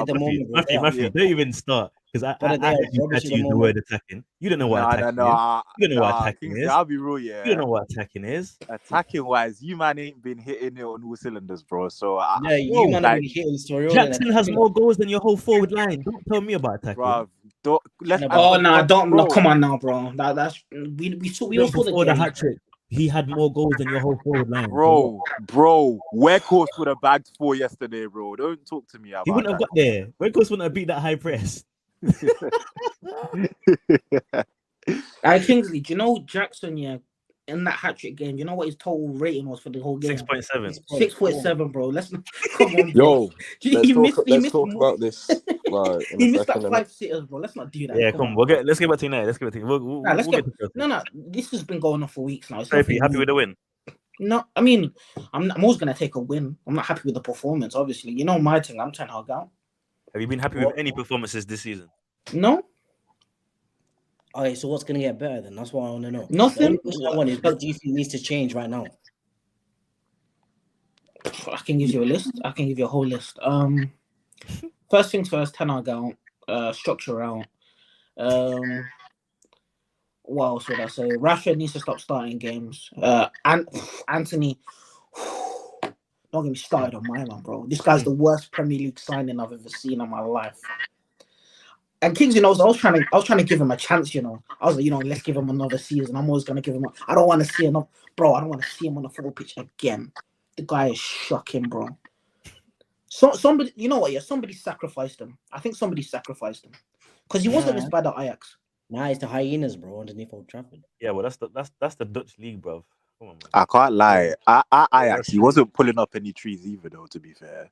S5: the moment, bro.
S1: Matthew, don't even start. Because I had to use the word attacking. You don't know what attacking is. You don't know what attacking
S6: Kingsley,
S1: is.
S6: I'll be real, yeah.
S1: You don't know what attacking is.
S6: Attacking wise, you man ain't been hitting it on all cylinders, bro. So
S5: you man have been hitting the story.
S1: Jackson has more goals than your whole forward line. Don't tell me about attacking.
S6: Bro,
S3: come on now, bro. That's we saw
S1: the hat trick. He had more goals than your whole forward line.
S6: Bro, Weghorst would have bagged 4 yesterday, bro. Don't talk to me about
S1: He wouldn't have got there. Weghorst wouldn't have beat that high press.
S3: Kingsley, do you know Jackson, in that hat-trick game, you know what his total rating was for the whole game?
S1: 6.7.
S3: 6.7, bro. Let's come on,
S4: bro.
S3: Yo,
S4: let's talk about this. Right,
S3: he missed that 5 sitters, bro. Let's not do that.
S1: Yeah, come on. Let's get back to United. Let's get back to
S3: No. This has been going on for weeks now.
S1: Happy with the win?
S3: No, I mean, I'm always gonna take a win. I'm not happy with the performance, obviously. You know my thing. I'm 10 hug out.
S1: Have you been happy with any performances this season?
S3: No.
S5: Okay, so what's gonna get better then? That's what I want to know.
S3: Nothing.
S5: What do you think needs to change right now?
S3: I can give you a list. I can give you a whole list. First things first, 10 hug out. Structure out. What else would I say? Rashford needs to stop starting games. And Anthony, don't get me started on my man, bro. This guy's the worst Premier League signing I've ever seen in my life. And Kingsley knows I was trying to give him a chance, you know. I was like, let's give him another season. I'm always gonna give him. I don't want to see him, bro. I don't want to see him on the football pitch again. The guy is shocking, bro. So somebody, you know what? Yeah, somebody sacrificed him. I think somebody sacrificed him because he wasn't this bad at Ajax.
S5: Nah, it's the hyenas, bro, underneath Old Trafford.
S1: Yeah, well, that's the Dutch league, bro. Come on, man.
S6: I can't lie. I
S2: that's
S6: actually
S2: true.
S6: wasn't pulling up any trees either, though. To be fair,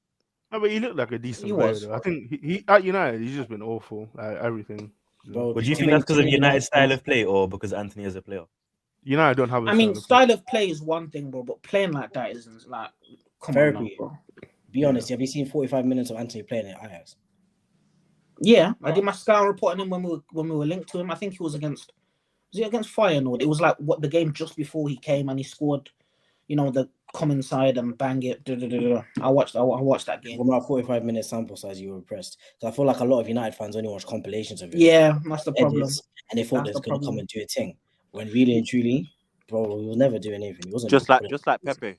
S2: No, but he looked like a decent
S3: He
S2: player.
S3: was.
S2: Though. I think he at United, he's just been awful at everything.
S5: Bro,
S1: But do you
S5: too
S1: think
S5: many-
S1: that's because
S5: too
S1: of
S5: many
S1: United's style
S5: United
S1: of play or because Anthony is a player?
S2: United don't have a
S3: I mean,
S2: style of play.
S3: style of play is one thing, bro, but playing like that isn't like. Come on, now,
S5: Therapy.
S3: bro.
S5: Be honest, have you seen 45 minutes of Anthony playing at Ajax?
S3: Yeah, I did my scout reporting him when we were linked to him. I think he was against. Was it against Feyenoord? It was like what the game just before he came and he scored. You know, the come inside and bang it. I watched that game.
S5: From our 45-minute sample size, you were impressed. So I feel like a lot of United fans only watch compilations of it.
S3: Yeah, that's the problem.
S5: Edits, and they thought they
S3: That's
S5: was
S3: the
S5: going to come
S3: problem.
S5: and do a thing. When really and truly, bro, he was never doing anything. He wasn't
S6: just like Pepe.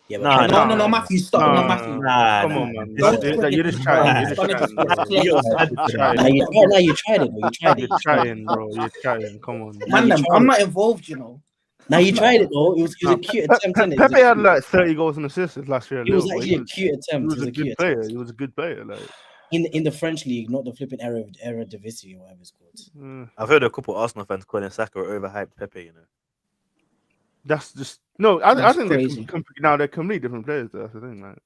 S5: Yeah,
S1: Nah,
S5: but
S3: No, Matthew, stop. No, Matthew.
S2: Come on, man. You're just chatting. You're just chatting, bro. You're chatting.
S5: Now you tried it, bro. You tried it.
S2: You're chatting, bro. You're chatting. Come on.
S5: Now you
S3: Man,
S5: tried
S3: I'm
S5: it.
S3: not involved, you know.
S5: Now you tried it, though. It was a cute attempt. Innit? It was a
S2: Pepe had
S5: cute-
S2: like 30 goals and assists last year.
S5: It was
S2: Liverpool.
S5: actually a cute
S2: He
S5: attempt.
S2: was
S5: It was
S2: a
S5: a cute
S2: good player.
S5: attempt.
S2: He was a good player. Like,
S5: In the French league, not the flipping Eredivisie or whatever it's called.
S1: I've heard a couple Arsenal fans calling Saka overhyped Pepe, you know.
S2: that's just no. I
S3: That's
S2: think
S3: crazy.
S2: now they're completely different players. Though, that's the thing. Like,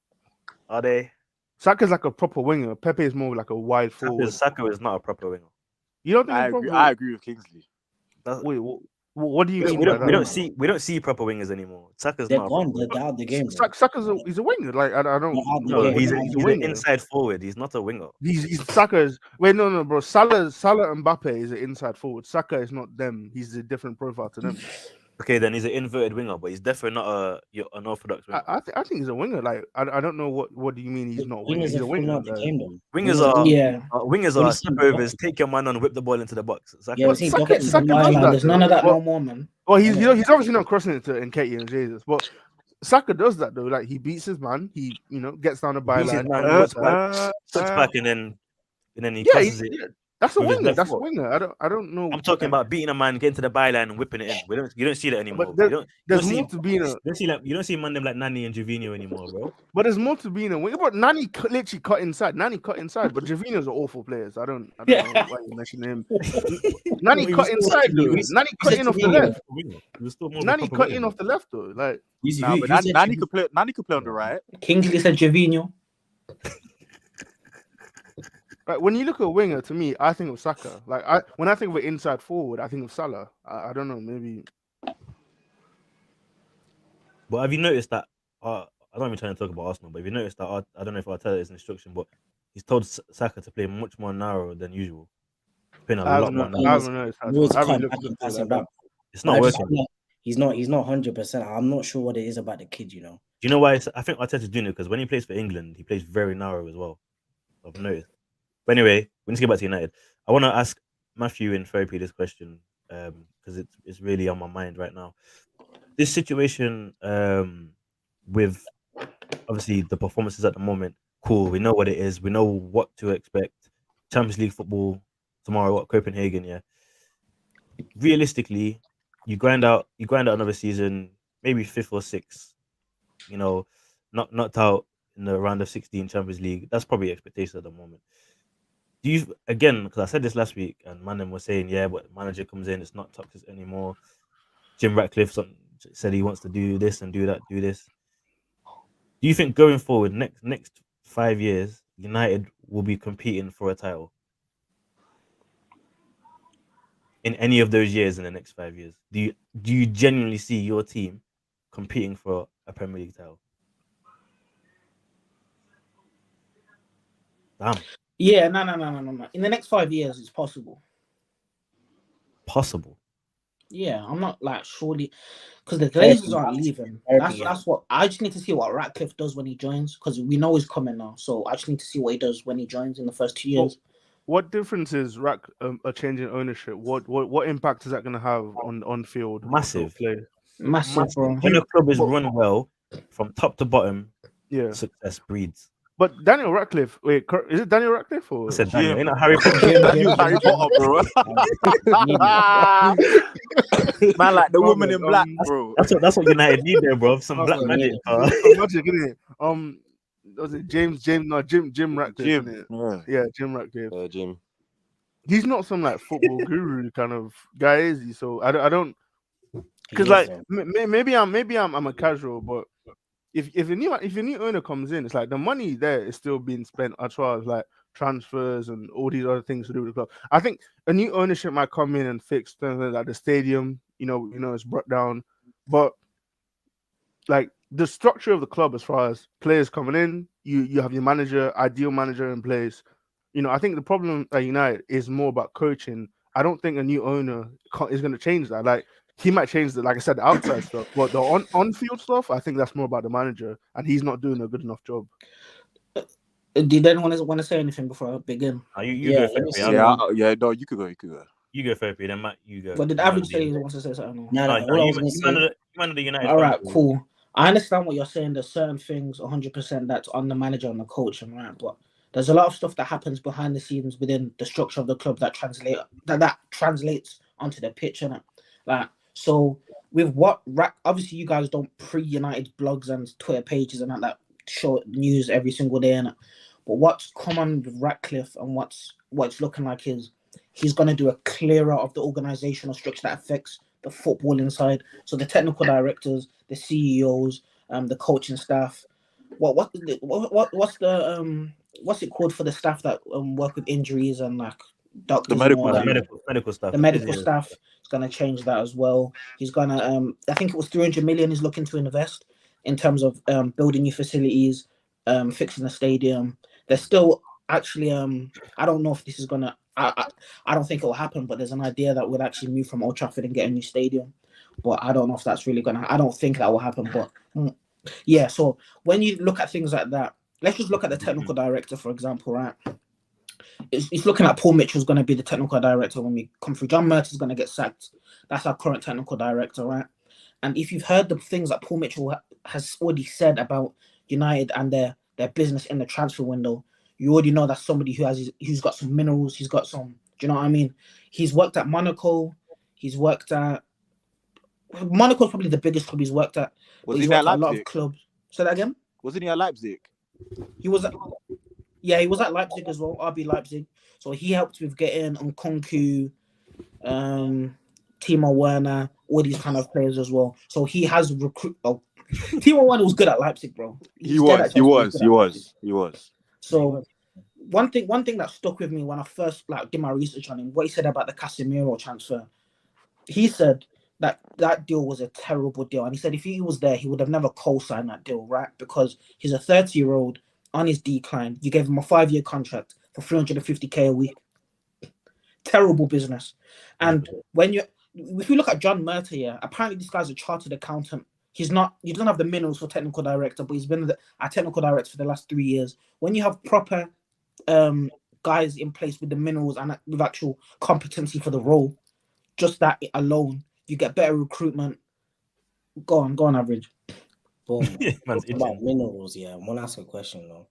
S1: Are they?
S2: Saka's like a proper winger. Pepe is more like a wide forward.
S1: Saka is not a proper winger.
S2: You don't think
S6: I
S2: he's
S6: agree.
S2: proper?
S6: I agree with Kingsley.
S2: Wait, what do you mean?
S1: We
S2: by
S1: don't
S2: that?
S1: we don't see proper wingers anymore. Saka's
S5: They're
S1: not.
S5: gone. They're out of the game. Bro.
S2: Saka's he's a winger. Like I don't.
S5: They're out the
S1: No,
S5: game.
S1: he's
S5: They're out
S1: an
S5: the game.
S1: inside forward. He's not a winger.
S2: He's Saka's. Wait, no, bro. Salah and Mbappe is an inside forward. Saka is not them. He's a different profile to them.
S1: Okay, then he's an inverted winger, but he's definitely not an orthodox winger.
S2: I think he's a winger. Like I don't know what do you mean he's not a winger?
S5: Wingers
S2: He's
S5: are
S2: a
S5: falling
S2: winger.
S5: out the
S2: Like,
S5: game, though.
S1: Wingers are
S3: Yeah.
S1: wingers
S5: When
S1: are
S5: you see
S1: step
S5: Doherty-
S1: overs, take your man on, whip the ball into the box. Saka,
S5: Yeah,
S2: But
S5: I've seen
S2: Saka-
S5: Doherty
S2: Saka
S5: do
S2: does
S5: that.
S2: that,
S3: There's none of that
S2: Well-
S3: no more, man.
S2: well, he's he's obviously not crossing it to Nketiah and Jesus, but Saka does that though. Like he beats his man. He gets down the
S1: Beats his
S2: byline.
S1: man,
S2: and
S1: looks
S2: goes back.
S1: looks back and then he
S2: Yeah,
S1: crosses it.
S2: that's a
S1: with his
S2: winger.
S1: left
S2: That's a
S1: foot.
S2: winger. I don't know.
S1: I'm talking
S2: like,
S1: about beating a man, getting to the byline and whipping it in. You don't see that anymore.
S2: But
S1: You
S2: there's
S1: don't see-
S2: more to being a.
S1: you don't see man them like Nani and Jovino anymore, bro.
S2: But there's more to being a winger. But Nani literally cut inside. But Javino's an awful player. So I don't know why you mentioned him. Nani
S1: He
S2: cut
S1: was still
S2: inside
S1: actually-
S2: though. Nani cut in off the left.
S1: He was still more of a
S2: Nani
S1: proper
S2: cut
S1: winger.
S2: in off the left though. Like
S6: Nah, but Nani could play. Nani could play on the right.
S3: Kingsley said Jovino.
S2: when you look at a winger, to me, I think of Saka. Like when I think of an inside forward, I think of Salah. I don't know, maybe.
S1: But have you noticed that? I don't even trying to talk about Arsenal, but have you noticed that? I don't know if Arteta is an instruction, but he's told Saka to play much more narrow than usual. Playing a
S2: I
S1: lot
S2: haven't
S1: more
S2: know-
S1: narrow.
S2: I haven't noticed that.
S5: Always
S2: I haven't
S5: cut
S2: looked
S5: back
S2: at
S5: and
S2: it
S5: pass
S2: like
S5: him
S2: that.
S5: back.
S1: It's
S5: But
S1: not
S5: I just
S1: working.
S5: feel like he's not 100%. I'm not sure what it is about the kid, you know.
S1: Do you know why? I think Arteta's doing it because when he plays for England, he plays very narrow as well. I've noticed. But anyway, we need to get back to United. I want to ask Matthew in therapy this question because it's really on my mind right now. This situation with obviously the performances at the moment, cool. We know what it is. We know what to expect. Champions League football tomorrow at Copenhagen. Yeah. Realistically, you grind out another season, maybe 5th or 6th. You know, knocked out in the round of 16 Champions League. That's probably expectation at the moment. Do you again? Because I said this last week, and Manem was saying, yeah, but manager comes in, it's not toxic anymore. Jim Ratcliffe said he wants to do this and do that, do this. Do you think going forward, next 5 years, United will be competing for a title in any of those years in the next 5 years? Do you genuinely see your team competing for a Premier League title? Damn,
S3: Yeah, no. In the next 5 years, it's possible.
S1: possible.
S3: Yeah, I'm not like surely because the Glazers aren't leaving. That's what I just need to see what Ratcliffe does when he joins because we know he's coming now. So I just need to see what he does when he joins in the first 2 years.
S2: What difference is a change in ownership? What impact is that going to have on field
S1: Massive.
S2: play?
S3: Massive, bro.
S1: When a club is run well from top to bottom,
S2: Yeah,
S1: success breeds.
S2: but Daniel Radcliffe. Wait, is it Daniel Radcliffe or?
S1: I said
S6: Jim.
S1: Daniel, ain't it Harry Potter?
S3: Jim.
S6: Harry Potter, bro. Man, like the woman in black, bro.
S1: That's what United need there, bro. Some black magic.
S2: Magic, isn't it? Was it Jim Ratcliffe?
S6: Jim.
S2: Isn't it? Yeah, Jim Ratcliffe.
S4: Jim.
S2: He's not some like football guru kind of guy, is he? So I don't.
S5: He
S2: Because
S5: is,
S2: like
S5: though.
S2: maybe I'm a casual, but if a new owner comes in, it's like the money there is still being spent as far as like transfers and all these other things to do with the club. I think a new ownership might come in and fix things like the stadium. It's brought down, but like the structure of the club as far as players coming in, you have your ideal manager in place. I think the problem at United is more about coaching. I don't think a new owner is going to change that. Like he might change the, like I said, the outside stuff, but the on field stuff, I think that's more about the manager, and he's not doing a good enough job.
S3: Did anyone want to say anything before I begin?
S1: You
S5: Yeah,
S1: go
S5: let me
S1: first.
S5: see.
S6: Yeah. No, you could go. You could go.
S1: You go first, then Matt, you go.
S3: But did
S1: You man
S3: Average
S1: of the
S3: say he
S1: United.
S3: wants to say something?
S5: No,
S1: No,
S5: all I was
S1: you
S5: going to say.
S1: man of the United.
S3: All right,
S1: fan,
S3: cool. I understand what you're saying. There's certain things 100% that's on the manager and the coach, and right, but there's a lot of stuff that happens behind the scenes within the structure of the club that translates onto the pitch, and like so with obviously you guys don't pre-United blogs and Twitter pages and that show news every single day, and but what's common with Ratcliffe and what's looking like is he's going to do a clearer of the organizational structure that affects the football inside. So the technical directors, the CEOs, the coaching staff. What's it called for the staff that work with injuries and like doctors and all that?
S1: medical stuff.
S3: The medical staff is going to change that as well. He's going to I think it was 300 million he's looking to invest in terms of building new facilities, fixing the stadium. There's still actually I don't know if this is gonna I don't think it will happen, but there's an idea that we'll actually move from Old Trafford and get a new stadium. But I don't know if that's really gonna. I don't think that will happen. But yeah, so when you look at things like that, let's just look at the technical director, for example, right? It's looking like Paul Mitchell's going to be the technical director when we come through. John Murty's going to get sacked. That's our current technical director, right? And if you've heard the things that Paul Mitchell has already said about United and their business in the transfer window, you already know that's somebody who's got some minerals. He's got some. Do you know what I mean? He's worked at Monaco. He's worked at Monaco's probably the biggest club he's worked at.
S6: Was
S3: he's
S6: he at
S3: worked at a lot of
S6: Leipzig?
S3: clubs. Say that again.
S6: Wasn't he at Leipzig?
S3: He was. Yeah, he was at Leipzig as well. RB Leipzig. So he helped with getting Nkunku, Timo Werner, all these kind of players as well. So he has Timo Werner was good at Leipzig, bro.
S6: He was.
S3: So one thing that stuck with me when I first did my research on him, what he said about the Casemiro transfer, he said that deal was a terrible deal, and he said if he was there, he would have never co-signed that deal, right? Because he's a 30-year-old on his decline. You gave him a 5-year contract for 350k a week. Terrible business. And if you look at John Murty, apparently this guy's a chartered accountant. He doesn't have the minerals for technical director, but he's been a technical director for the last 3 years. When you have proper guys in place with the minerals and with actual competency for the role, just that alone, you get better recruitment. Go on, Average.
S5: Boom.
S1: Man's
S5: About minerals, yeah. I want to ask a question though.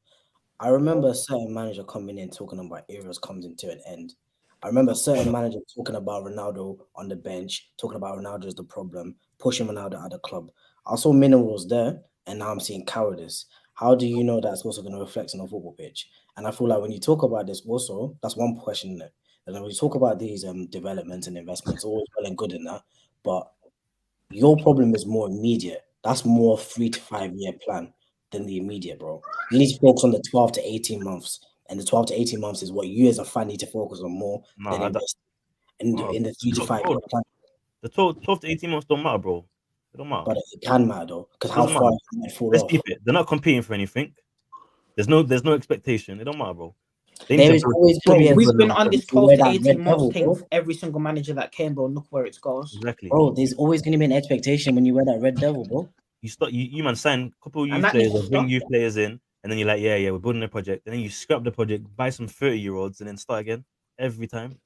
S5: I remember a certain manager coming in talking about eras comes into an end. I remember a certain manager talking about Ronaldo on the bench, talking about Ronaldo as the problem, pushing Ronaldo out of the club. I saw minerals there, and now I'm seeing cowardice. How do you know that's also going to reflect on the football pitch? And I feel like when you talk about this also, that's one question there. And when you talk about these developments and investments, always well and good in that, but your problem is more immediate. That's more 3 to 5 year plan than the immediate, bro. You need to focus on the 12 to 18 months. And the 12 to 18 months is what you as a fan need to focus on more than invest in the 3 to 5 year plan.
S1: The 12 to 18 months don't matter, bro. It don't matter.
S5: But it can matter though, because how far you might fall
S1: Let's
S5: off.
S1: keep it. They're not competing for anything. There's no expectation. It don't matter, bro.
S5: There is always going to be
S3: we've been on this 12 to 18 months thing for every single manager that came, bro. Look where it goes.
S1: Exactly.
S5: Bro, there's always going to be an expectation when you wear that red devil, bro.
S1: You man sign a couple of youth players or bring youth players in, and then you're like, yeah, we're building a project. And then you scrap the project, buy some 30-year-olds, and then start again every time.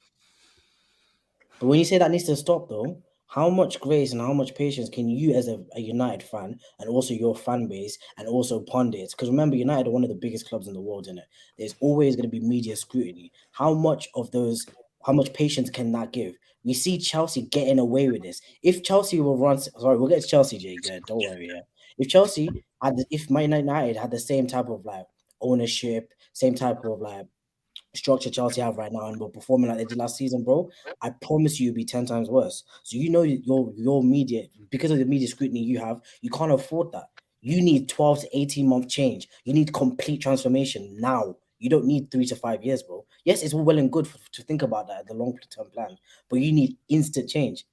S5: But when you say that needs to stop, though, how much grace and how much patience can you as a United fan and also your fan base and also pundits, because remember, United are one of the biggest clubs in the world, isn't it? There's always going to be media scrutiny. How much patience can that give? We see Chelsea getting away with this. If Chelsea will run, sorry, we'll get to Chelsea, Jay. Yeah, don't worry. Yeah. If Man United had the same type of ownership, same type of structure Chelsea have right now and were performing like they did last season, bro, I promise you it'll be 10 times worse. So your media, because of the media scrutiny you have, you can't afford that. You need 12 to 18-month change. You need complete transformation now. You don't need 3 to 5 years, bro. Yes, it's all well and good to think about that, the long-term plan, but you need instant change.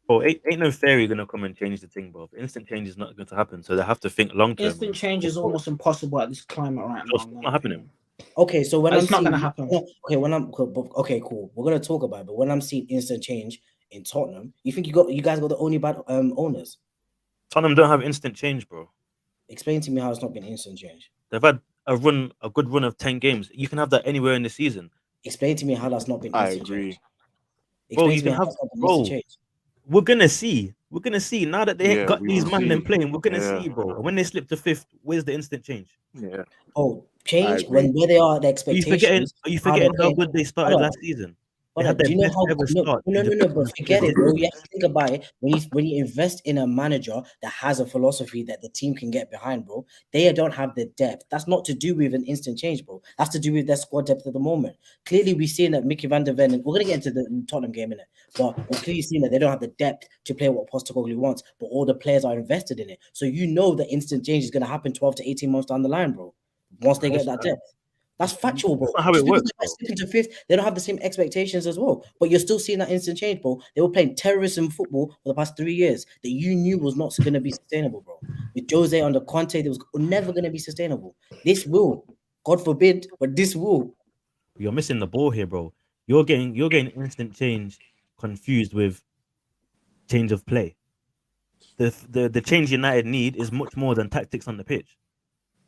S1: Bro, ain't no fairy gonna come and change the thing, bro. Instant change is not going to happen, so they have to think long term.
S3: Instant change is almost impossible at this climate right now.
S1: It's not happening.
S5: Okay, so when
S3: It's
S5: I'm
S3: not gonna
S5: seeing,
S3: happen.
S5: okay, cool. We're gonna talk about it, but when I'm seeing instant change in Tottenham, you think you guys got the only bad owners?
S1: Tottenham don't have instant change, bro.
S5: Explain to me how it's not been instant change.
S1: They've had a good run of 10 games. You can have that anywhere in the season.
S5: Explain to me how that's not been
S6: I
S5: instant
S6: agree.
S5: change.
S1: Bro,
S5: Explain
S1: you
S5: to me
S1: can
S5: how
S1: have
S5: that's not been
S1: bro.
S5: instant change.
S1: We're gonna see. We're gonna see. Now that they
S6: Yeah,
S1: got
S6: we
S1: these
S6: will
S1: man them
S6: see.
S1: playing, we're gonna
S6: Yeah.
S1: see, bro. And when they slip to 5th, where's the instant change?
S6: Yeah.
S5: Oh, change
S6: agree.
S5: where they are, the
S1: Are you
S5: expectations.
S1: forgetting how
S5: playing.
S1: good they started
S5: Hold on.
S1: last season? They
S5: Hold
S1: had
S5: on,
S1: their
S5: do you know
S1: best
S5: how?
S1: ever start.
S5: No, bro. Forget it, bro. You have to think about it. When you invest in a manager that has a philosophy that the team can get behind, bro, they don't have the depth. That's not to do with an instant change, bro. That's to do with their squad depth at the moment. Clearly, we've seen that Mickey van der Ven, and we're gonna get into the Tottenham game in it, but we've clearly seen that they don't have the depth to play what Postecoglou wants. But all the players are invested in it, so you know that instant change is gonna happen 12 to 18 months down the line, bro. Once they get that depth. That's factual, bro.
S1: That's not how it
S5: Just because
S1: works,
S5: they're
S1: bro.
S5: slipping to 5th, they don't have the same expectations as well. But you're still seeing that instant change, bro. They were playing terrorism football for the past 3 years that you knew was not going to be sustainable, bro. With Jose under Conte, it was never going to be sustainable. This will, God forbid, but this will.
S1: You're missing the ball here, bro. You're getting instant change confused with change of play. The change United need is much more than tactics on the pitch.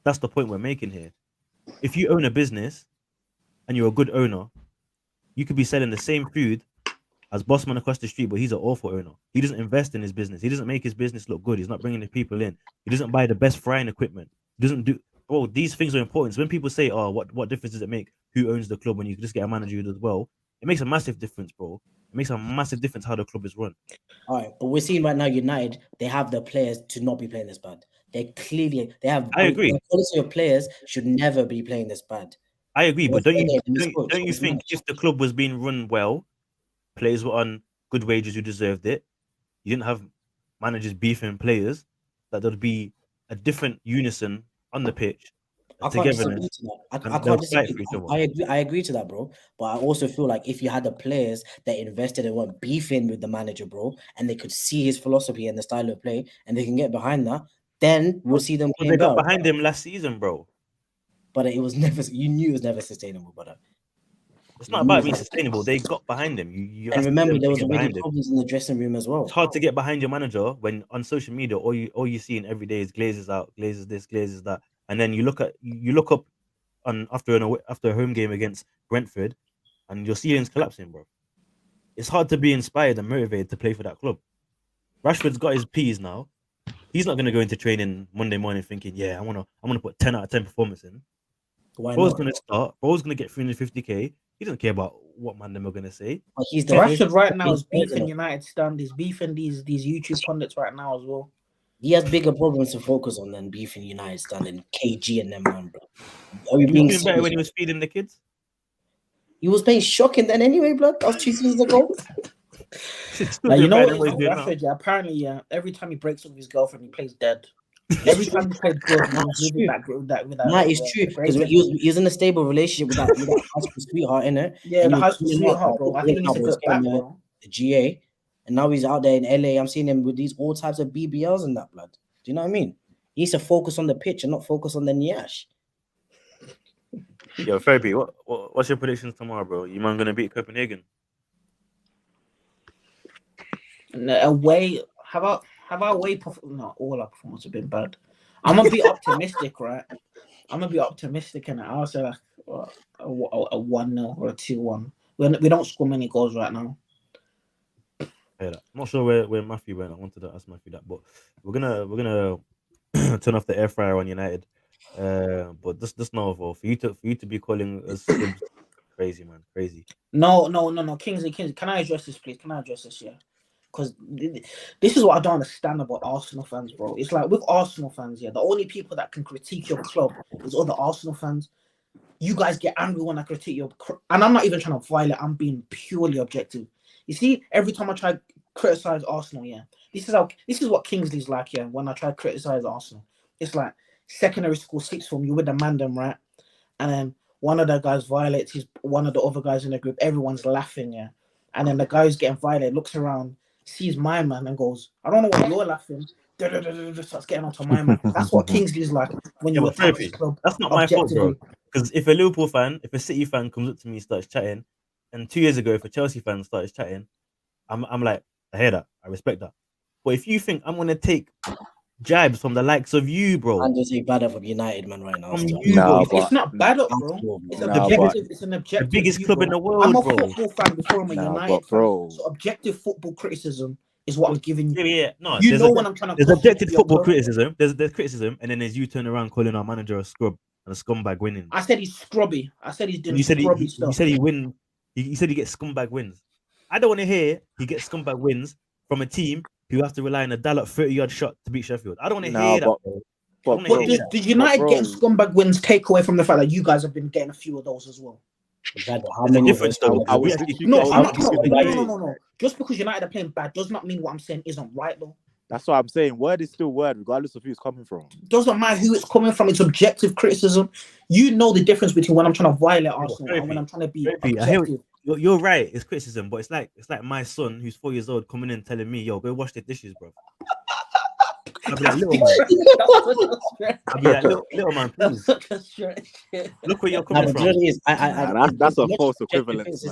S1: That's the point we're making here. If you own a business and you're a good owner, you could be selling the same food as Bossman across the street, but he's an awful owner. He doesn't invest in his business. He doesn't make his business look good. He's not bringing the people in. He doesn't buy the best frying equipment. He doesn't do. Bro, these things are important. So when people say, "Oh, what difference does it make who owns the club when you can just get a manager who does well?" It makes a massive difference, bro. It makes a massive difference how the club is run.
S5: All right, but we're seeing right now United, they have the players to not be playing this bad. They have.
S1: I agree.
S5: The quality of players should never be playing this bad.
S1: I agree, but don't you
S5: It's
S1: think if the club was being run well, players were on good wages who deserved it, you didn't have managers beefing players, that there'd be a different unison on the pitch,
S5: I can't disagree
S1: togetherness,
S5: to that.
S1: and
S5: I
S1: they'll
S5: can't
S1: fight
S5: disagree.
S1: for each other.
S5: I agree to that, bro. But I also feel like if you had the players that invested and weren't beefing with the manager, bro, and they could see his philosophy and the style of play, and they can get behind that, then we'll see them
S1: Well,
S5: playing
S1: they got
S5: better.
S1: behind him last season, bro.
S5: But it was never. You knew it was never sustainable, brother.
S1: It's not about being sustainable. They got behind him. You
S5: And
S1: asked
S5: remember,
S1: them
S5: there
S1: to
S5: was
S1: get
S5: already
S1: behind him.
S5: problems in the dressing room as well.
S1: It's hard to get behind your manager when on social media all you see every day is Glazers out, Glazers this, Glazers that, and then you look up on after a home game against Brentford, and your ceiling's collapsing, bro. It's hard to be inspired and motivated to play for that club. Rashford's got his P's now. He's not gonna go into training Monday morning thinking, yeah, I'm gonna put 10 out of 10 performance in.
S5: Why
S1: Bro's
S5: not?
S1: gonna start. Bro's gonna get 350k. He doesn't care about what man them are gonna say.
S5: But he's the
S3: Rashford right now
S5: he's
S3: is beefing
S5: better.
S3: United stand. He's beefing these YouTube pundits right now as well.
S5: He has bigger problems to focus on than beefing United standing KG and them, man, bro. Are we
S1: He was
S5: being
S1: doing better
S5: serious?
S1: when he was feeding the kids.
S5: He was playing shocking then anyway, blood. That was 2 seasons ago.
S3: Like, you know what?
S1: What he's doing now.
S3: Rashford, yeah, apparently, yeah. Every time he breaks up with his girlfriend, he plays dead. Every time he plays good, he gives it back with that.
S5: Nah, it's true because he was in a stable relationship with that high school sweetheart, innit?
S3: Yeah,
S5: And
S3: the
S5: he
S3: high
S5: was
S3: school
S5: chilling out,
S3: sweetheart, bro. I think he needs to
S5: was
S3: get back,
S5: getting
S3: bro.
S5: the GA, and now he's out there in LA. I'm seeing him with these all types of BBLs and that, blood. Do you know what I mean? He needs to focus on the pitch and not focus on the nyash.
S1: Yo, Fabi, what's your predictions tomorrow, bro? You man gonna beat Copenhagen?
S3: Away, have our away not all our performance have been bad. I'm gonna be optimistic, right? I'm gonna be optimistic, and I'll say like a 1-0 or a 2-1. We don't score many goals right now.
S1: I'm not sure where Matthew went. I wanted to ask Matthew that, but we're gonna turn off the air fryer on United. But this no for you to be calling us crazy, man, crazy.
S3: No. Kingsley. Can I address this, please? Can I address this? Yeah. because this is what I don't understand about Arsenal fans, bro. It's like with Arsenal fans, yeah, the only people that can critique your club is other Arsenal fans. You guys get angry when I critique your, and I'm not even trying to violate. I'm being purely objective. You see, every time I try to criticize Arsenal, yeah, this is what Kingsley's like, yeah. When I try to criticize Arsenal, it's like secondary school sixth form. You with the mandem, right? And then one of the guys violates one of the other guys in the group. Everyone's laughing, yeah. And then the guy who's getting violated looks around, sees my man, and goes, "I don't know why you're laughing." Starts getting onto my man. That's what Kingsley's like when you attack his club.
S1: That's not my fault, bro. Because if a Liverpool fan, if a City fan comes up to me and starts chatting, and 2 years ago, if a Chelsea fan starts chatting, I'm like, I hear that, I respect that. But if you think I'm gonna take jibes from the likes of you, bro,
S5: I'm just bad up of United, man, right now.
S3: It's not bad up, bro. It's objective. It's an objective.
S1: The biggest club in the world,
S3: I'm a
S1: bro.
S3: football fan before I'm a United fan. So objective football criticism is what I'm giving you.
S1: Yeah. No,
S3: you know when I'm trying to.
S1: There's objective football criticism. There's criticism, and then there's you turn around calling our manager a scrub and a scumbag winning.
S3: I said he's scrubby. I said he's doing scrubby stuff.
S1: You said he win. You said he gets scumbag wins. I don't want to hear he gets scumbag wins from a team who have to rely on a Dalot 30-yard shot to beat Sheffield. I don't want to hear that.
S3: But did United getting scumbag wins take away from the fact that you guys have been getting a few of those as well?
S5: How many difference though?
S3: No. Just because United are playing bad does not mean what I'm saying isn't right, though.
S6: That's what I'm saying. Word is still word, regardless of who it's coming from.
S3: Doesn't matter who it's coming from. It's objective criticism. You know the difference between when I'm trying to violate Arsenal and when I'm trying to be objective.
S1: You're right. It's criticism, but it's like my son who's 4 years old coming in telling me, "Yo, go wash the dishes, bro." I'll be like, little man. I'll be like, little man, please. Look where you're coming from.
S6: That's a false equivalence,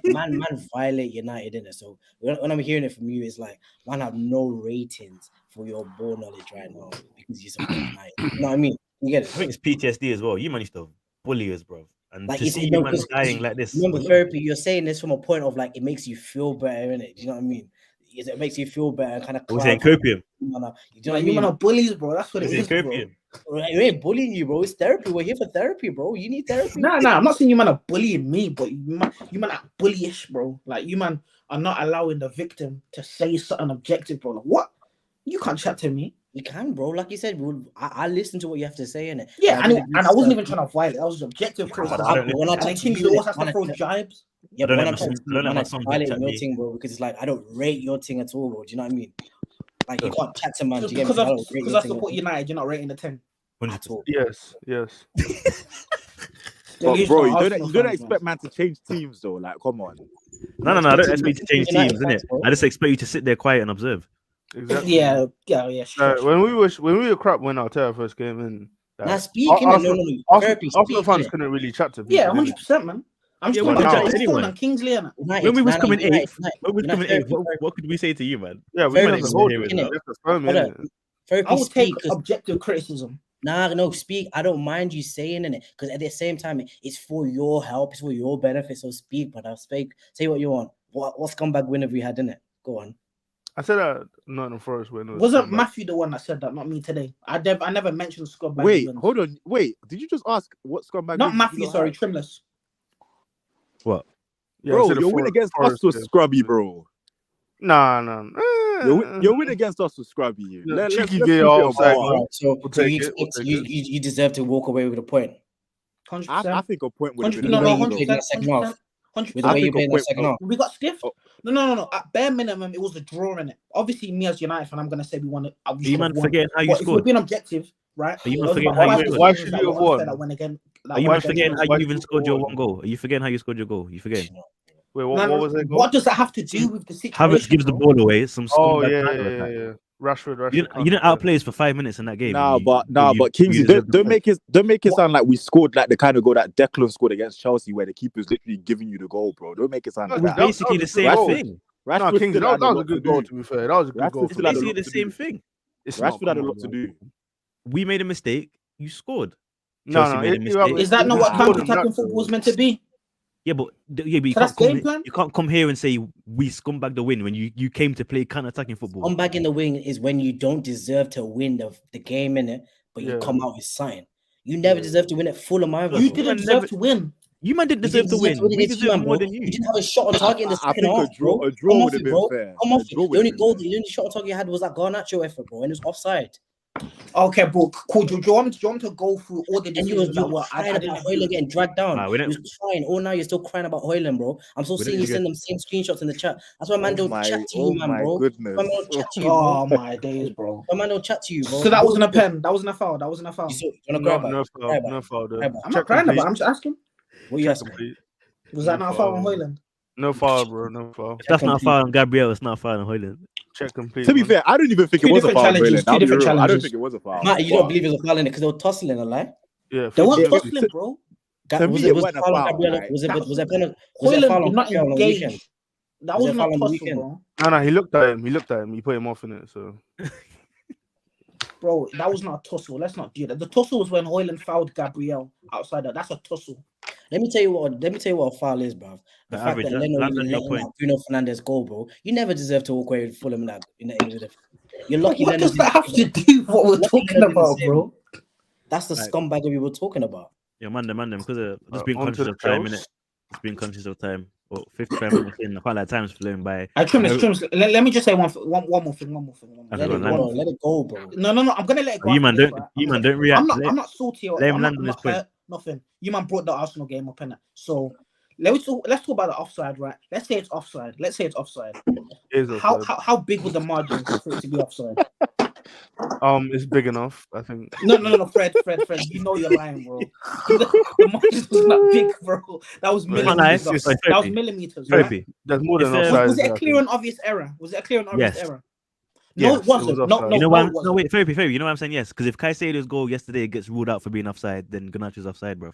S5: man. Man violate United, innit? So when I'm hearing it from you, it's like, man, have no ratings for your ball knowledge right now because you support United. You know what I mean? You get it?
S1: I think it's PTSD as well. You managed to bully us, bro. And like, to see you man dying like this.
S5: Remember, therapy, you're saying this from a point of like, it makes you feel better, innit? Do you know what I mean? It makes you feel better and kind of.
S1: We're saying copium.
S3: You know what I mean? You're bullies, bro. That's what it is,
S1: copium.
S5: Bro. We ain't bullying you, bro. It's therapy. We're here for therapy, bro. You need therapy.
S3: Nah. I'm not saying you man are bullying me, but you man are bullyish, bro. Like you man are not allowing the victim to say something objective, bro. Like what? You can't chat to me.
S5: You can, bro. Like you said, I listen to what you have to say, innit?
S3: Yeah, and I wasn't even trying to violate. That was objective criticism.
S5: When I talk to you,
S3: always have to throw jibes.
S5: Yeah, but when I'm violating your thing, bro, because it's like I don't rate your thing at all, bro. Do you know what I mean? Like you can't chat to man.
S3: Because I support United, you're not rating the 10
S5: at all.
S2: Yes.
S6: But bro, you don't expect man to change teams though. Like, come on.
S1: No. I don't expect you to change teams, innit? I just expect you to sit there quiet and observe.
S2: Exactly.
S3: Yeah.
S2: When we were crap when Arteta first came in.
S5: Now speaking,
S2: Arsenal fans couldn't really chat to people.
S3: Yeah, 100%, man. I'm just talking on Kingsley.
S1: When we was coming eighth, what could we say to you, man?
S2: Yeah, we managed to hold it.
S3: I would take objective criticism.
S5: No, speak. I don't mind you saying it because at the same time, it's for your help, it's for your benefit. So speak, but I'll speak. Say what you want. What scumbag win have we had in it? Go on.
S2: I said that Nottingham Forest win.
S3: Wasn't Matthew the one that said that? Not me today. I never mentioned scumbag.
S6: Wait, hold on. Wait, did you just ask what scumbag?
S3: Not Matthew. Sorry, Trimless.
S1: What?
S2: Yeah,
S6: bro, your win against us was scrubby, bro.
S2: Nah.
S6: Your win against us was scrubby.
S2: Cheeky VAR.
S5: So you deserve to walk away with a point.
S3: 100%.
S6: I think a point would have been
S3: 100%.
S5: With the way you played in the second half.
S3: We got stiffed. No. At bare minimum, it was a draw in it. Obviously, me as United fan, I'm gonna say we won it.
S1: Are you man forgetting how you scored?
S3: If we're being objective, right?
S1: Are you man forgetting how you scored?
S2: Why should you have won?
S1: Are you man forgetting how you even scored your one goal? Are you forgetting how you scored your goal? You forgetting?
S2: Wait, what was it?
S3: What does that have to do with the situation?
S1: Havertz gives the ball away.
S2: Yeah. Rashford.
S1: You didn't outplay us for 5 minutes in that game.
S6: But Kingsley, don't make it sound like we scored like the kind of goal that Declan scored against Chelsea, where the keeper's literally giving you the goal, bro. Don't make it sound like that.
S1: Basically the same thing.
S2: Kingsley, that was a good goal. To be fair, that was a good goal.
S1: It's basically the same thing.
S6: Rashford had a lot to do.
S1: We made a mistake. You scored.
S2: No.
S3: Is that not what counter-attacking football was meant to be?
S1: Yeah, but you can't come here and say we scumbag the win when you came to play counter-attacking football.
S5: Scumbag in the win is when you don't deserve to win the game in it, but you come out with sign. You never deserve to win it full amount.
S3: You didn't deserve to win.
S1: You man didn't
S5: You
S1: deserve
S5: didn't
S1: to
S5: deserve
S1: win.
S5: win
S1: We
S5: against you,
S1: deserve
S5: man,
S1: more
S5: bro.
S1: than
S5: You
S1: you.
S5: didn't have a shot on target in the
S6: I
S5: second
S6: think
S5: half,
S6: a draw
S5: bro.
S6: would
S5: Come
S6: have
S5: off it,
S6: been
S5: bro.
S6: fair.
S5: Come off
S6: A
S5: it.
S6: draw
S5: The
S6: would
S5: only
S6: have been
S5: goal,
S6: fair.
S5: the only shot on target you had was that Garnacho effort, bro, and it was offside.
S3: Okay, bro. Cool. Do you want me to go through all the
S5: And you were
S3: decisions that were I
S5: crying
S3: didn't
S5: about
S3: agree
S5: Hoyland
S3: with?
S5: getting dragged down.
S1: Nah, we
S5: You
S1: didn't.
S5: was crying. All now you're still crying about Hoyland, bro. I'm still
S1: We
S5: seeing
S1: didn't
S5: you
S1: get.
S5: send them same screenshots in the chat. That's why man don't chat to you, man, bro.
S6: Goodness.
S5: Man don't chat to you, bro.
S3: Oh my days, bro.
S5: Man don't chat to you, bro.
S3: So that wasn't a pen. That wasn't a foul. That wasn't a foul.
S5: You still wanna cry about
S2: No
S5: it?
S2: foul.
S5: Cry about
S2: No
S5: it.
S2: foul
S5: Cry
S2: there.
S5: about it.
S3: I'm not crying about it. I'm just asking.
S5: What you
S2: Check
S5: asking?
S2: complete.
S3: Was that
S2: No
S3: not a foul on
S2: foul.
S3: Hoyland?
S2: No foul, bro. No foul.
S1: If that's not a
S5: complete.
S1: foul on Gabriel, it's not a foul on Hoyland.
S2: Check complete.
S6: To be
S2: man.
S6: fair, I don't even think
S3: Two
S6: it was a
S3: different
S6: foul.
S3: challenges,
S6: Really. I'll
S3: two
S6: be
S3: different
S6: real. I don't
S3: challenges.
S6: think it was a foul.
S5: Matt, you don't believe it was a foul in it because they were tussling, a lie.
S2: Yeah,
S3: They weren't
S2: 50-50.
S3: tussling, bro.
S6: To
S5: Was
S6: me,
S5: it
S6: it
S5: was
S6: wasn't a
S5: foul on
S6: foul.
S5: Gabriel?
S6: Like,
S5: Was it a foul on
S3: Hoyland did not
S5: Gabriel on the weekend?
S3: engage. That
S5: Was it a
S3: wasn't a
S5: foul on the
S3: tussle,
S5: weekend?
S3: bro.
S2: No, he looked at him. He looked at him. He put him off in it. So
S3: Bro, that was not a tussle. Let's not do that. The tussle was when Hoyland fouled Gabriel outside that. That's a tussle.
S5: Let me tell you what a foul is, bruv. The fact
S1: Average,
S5: that Leno
S1: land
S5: even
S1: on your
S5: letting
S1: point.
S5: that Bruno Fernandes goal, bro. You never deserve to walk away with Fulham in the end of the. You're
S3: But
S5: lucky.
S3: what
S5: Leno
S3: does that
S5: didn't
S3: have
S5: save
S3: to
S5: it.
S3: do with what we're
S5: Lucky
S3: talking
S5: Leno didn't
S3: about,
S5: save
S3: bro?
S5: That's the
S1: Right.
S5: scumbag we were talking about.
S1: Yeah, man, because of just being
S2: onto
S1: conscious
S2: the
S1: of time,
S2: Chelsea.
S1: innit? Just being conscious of time. Well, 55 minutes in, I felt like time's flown by.
S3: I trim
S1: No-
S3: this. Let me just say one more thing.
S1: Okay,
S5: Let
S1: go
S5: it
S1: on,
S5: go,
S1: land.
S5: bro. Let it go, bro.
S3: No. I'm gonna let it go.
S1: You
S3: after
S1: man
S3: this,
S1: don't.
S3: right?
S1: You man don't react.
S3: I'm not salty or
S1: let him
S3: I'm
S1: land
S3: not,
S1: on
S3: I'm
S1: his
S3: not
S1: point.
S3: hurt. Nothing. You man brought the Arsenal game up, innit? So let's talk about the offside, right? Let's say it's offside.
S2: Is offside.
S3: How big was the margin for it to be offside?
S2: It's big enough. I think.
S3: No, Fred. You know you're lying, bro. The margin was not big, bro. That was
S2: Right.
S3: millimeters.
S2: It's-
S1: Sorry,
S3: That was
S1: Sophie.
S3: millimeters, right?
S1: Sophie.
S2: There's more than
S1: If,
S2: offside.
S3: Was it
S2: there,
S3: a
S2: I
S3: clear
S2: think.
S3: and obvious error?
S2: Yes,
S3: No,
S2: it
S3: it wasn't.
S2: was
S3: No,
S2: offside.
S3: no,
S1: You know
S3: no,
S1: why?
S3: it
S1: No,
S3: wasn't.
S1: wait, Sophie. You know why I'm saying yes? Because if Caicedo's goal yesterday gets ruled out for being offside, then Garnacho's offside, bro.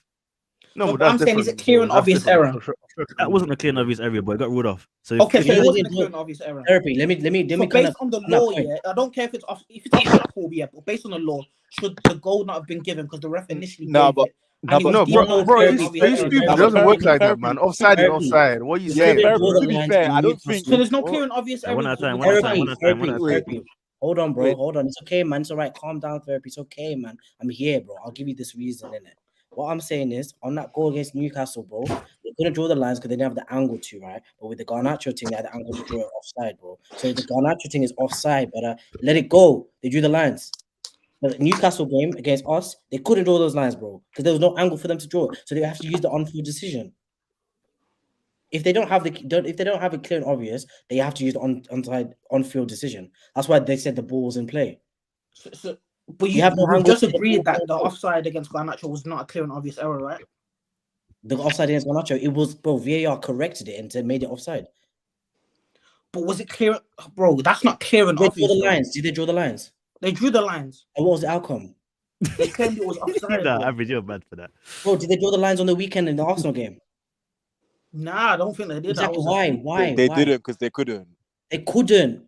S2: No,
S3: No,
S2: but
S3: but I'm
S2: that's
S3: saying, is
S2: different,
S3: it clear
S2: bro.
S3: and
S2: That's
S3: obvious
S2: different.
S3: error?
S1: That wasn't a clear and obvious area, but it got ruled off. So
S3: Okay, so
S5: you
S3: it
S5: know,
S3: wasn't a
S5: they
S3: clear
S5: do-
S3: and obvious error.
S5: Therapy. Let me
S3: So
S5: kind
S3: based
S5: of
S3: on the
S5: on that
S3: law,
S5: point.
S3: yeah, I don't care if it's Liverpool, yeah, but based on the law, should the goal not have been given because the ref initially
S6: Nah,
S3: gave
S6: but-
S3: it, and it was
S2: No,
S3: deemed
S2: bro,
S3: not a
S2: bro,
S3: clear
S2: are
S3: and
S2: you
S3: obvious
S2: stupid?
S3: error.
S2: It doesn't work like that,
S6: Therapy.
S2: man. Offside is
S5: Therapy.
S2: offside. What are you
S5: You
S2: saying,
S5: couldn't
S6: Therapy,
S5: draw
S2: bro?
S5: the
S6: to be
S5: lines
S6: fair,
S5: in
S6: I don't
S5: Newcastle.
S6: think-
S3: So there's no
S2: What?
S3: clear and obvious
S1: Yeah,
S3: error.
S1: one at a time,
S5: Therapy. Hold on, bro.
S6: Wait.
S5: Hold on. It's okay, man. It's all right. Calm down, Therapy. It's okay, man. I'm here, bro. I'll give you this reason, innit? What I'm saying is, on that goal against Newcastle, bro, they couldn't draw the lines because they didn't have the angle to, right? But with the Garnacho thing, they had the angle to draw it offside, bro. So the Garnacho thing is offside, but let it go. They drew the lines. But the Newcastle game against us, they couldn't draw those lines, bro, because there was no angle for them to draw. So they have to use the on-field decision. If they don't have it clear and obvious, they have to use the on-field decision. That's why they said the ball was in play.
S3: But
S5: You have no
S3: we've
S5: angle
S3: just
S5: to the
S3: agreed
S5: ball.
S3: that the offside against Garnacho was not a clear and obvious error, right?
S5: The offside against Garnacho, it was, bro. VAR corrected it and made it offside.
S3: But was it clear, bro? That's not clear and
S5: Did they
S3: obvious.
S5: draw the
S3: though.
S5: lines? Did they draw the lines?
S3: They drew the lines.
S5: And what was the outcome?
S3: They claimed it was offside.
S1: Nah,
S3: bro.
S1: average, you're bad for that.
S5: Bro, did they draw the lines on the weekend in the Arsenal game?
S3: Nah, I don't think they did.
S5: Exactly.
S3: That
S5: Why?
S6: They
S5: Why?
S6: didn't because they couldn't.
S5: They couldn't.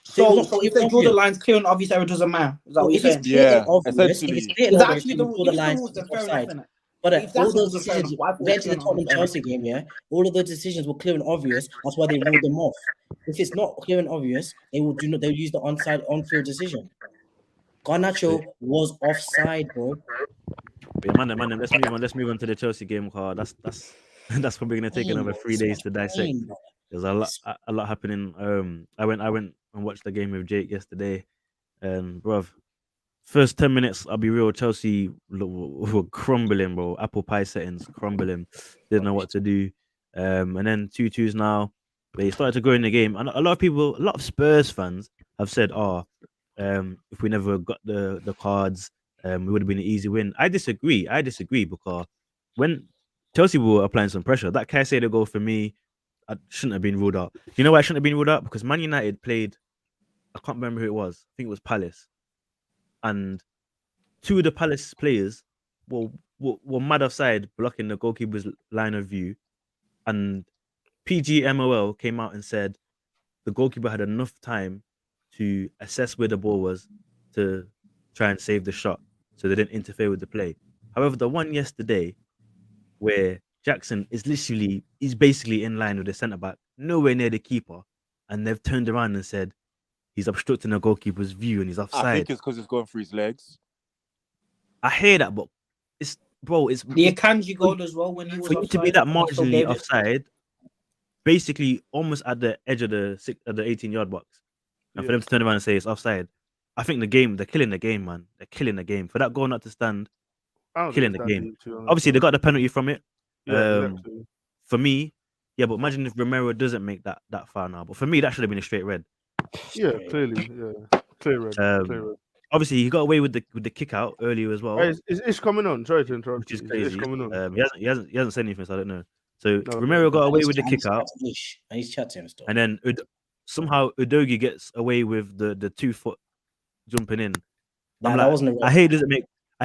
S3: So
S5: not
S3: if
S5: clear
S3: they
S5: and
S3: draw the
S5: obvious.
S3: lines, clear and obvious error doesn't matter. Is that
S5: Well,
S3: what you're
S5: if it's
S3: saying?
S5: clear
S6: Yeah,
S5: and obvious,
S6: essentially.
S5: if it's clear and
S3: It's
S5: obvious,
S3: actually
S5: they
S3: the
S5: will draw the lines.
S3: rules. Then
S5: It's
S3: fair enough,
S5: offside.
S3: innit?
S5: But
S3: If that's
S5: all
S3: the
S5: those
S3: rules, then fair
S5: decisions,
S3: enough. Why
S5: we went to the
S3: clear and
S5: Tottenham
S3: obvious error?
S5: Chelsea game, yeah. All of the decisions were clear and obvious. That's why they ruled them off. If it's not clear and obvious, they will they'll use the on-field decision. Garnacho was offside, bro.
S1: But yeah, man, let's move on to the Chelsea game, car. That's that's probably gonna take another 3 days to dissect. There's a lot happening. I went and watched the game with Jake yesterday, and bruv, first 10 minutes, I'll be real, Chelsea were crumbling, bro. Apple pie settings crumbling. Didn't know what to do. And then 2-2s now. They started to go in the game, and a lot of Spurs fans have said, if we never got the cards, it would have been an easy win. I disagree because when Chelsea were applying some pressure, that Caicedo goal for me, I shouldn't have been ruled out. You know why I shouldn't have been ruled out? Because Man United played, I can't remember who it was. I think it was Palace. And two of the Palace players were mad offside, blocking the goalkeeper's line of view. And PGMOL came out and said the goalkeeper had enough time to assess where the ball was to try and save the shot, so they didn't interfere with the play. However, the one yesterday where Jackson is he's basically in line with the centre back, nowhere near the keeper, and they've turned around and said he's obstructing the goalkeeper's view and he's offside.
S6: I think it's because it's going through his legs.
S1: I hear that, but bro, it's
S3: The Akanji goal as well when he was
S1: for you to be
S3: offside,
S1: that
S3: and he still
S1: marginally
S3: gave it.
S1: offside, basically almost at the edge of the 18-yard box, and for them to turn around and say it's offside. I think they're killing the game, man. They're killing the game for that goal not to stand.
S2: I don't
S1: Killing
S2: think
S1: the
S2: it's that
S1: game.
S2: deep, to be honest,
S1: Obviously, they
S2: bro.
S1: got the penalty from it.
S2: Yeah, exactly.
S1: For me, yeah, but imagine if Romero doesn't make that foul now. But for me, that should have been a straight red.
S2: Yeah, clearly. Yeah, clear red. Clear red.
S1: Obviously, he got away with the kick out earlier as well,
S2: Is Ish coming on? Sorry to interrupt.
S1: which is
S2: you.
S1: crazy.
S2: Ish coming on?
S1: He hasn't said anything, so I don't know. So
S2: No,
S1: Romero got away
S5: I
S1: with the
S5: need to
S1: kick out,
S5: chat to him still.
S1: and then somehow Udogie gets away with the 2-foot jumping in.
S5: Nah, that wasn't a red.
S1: I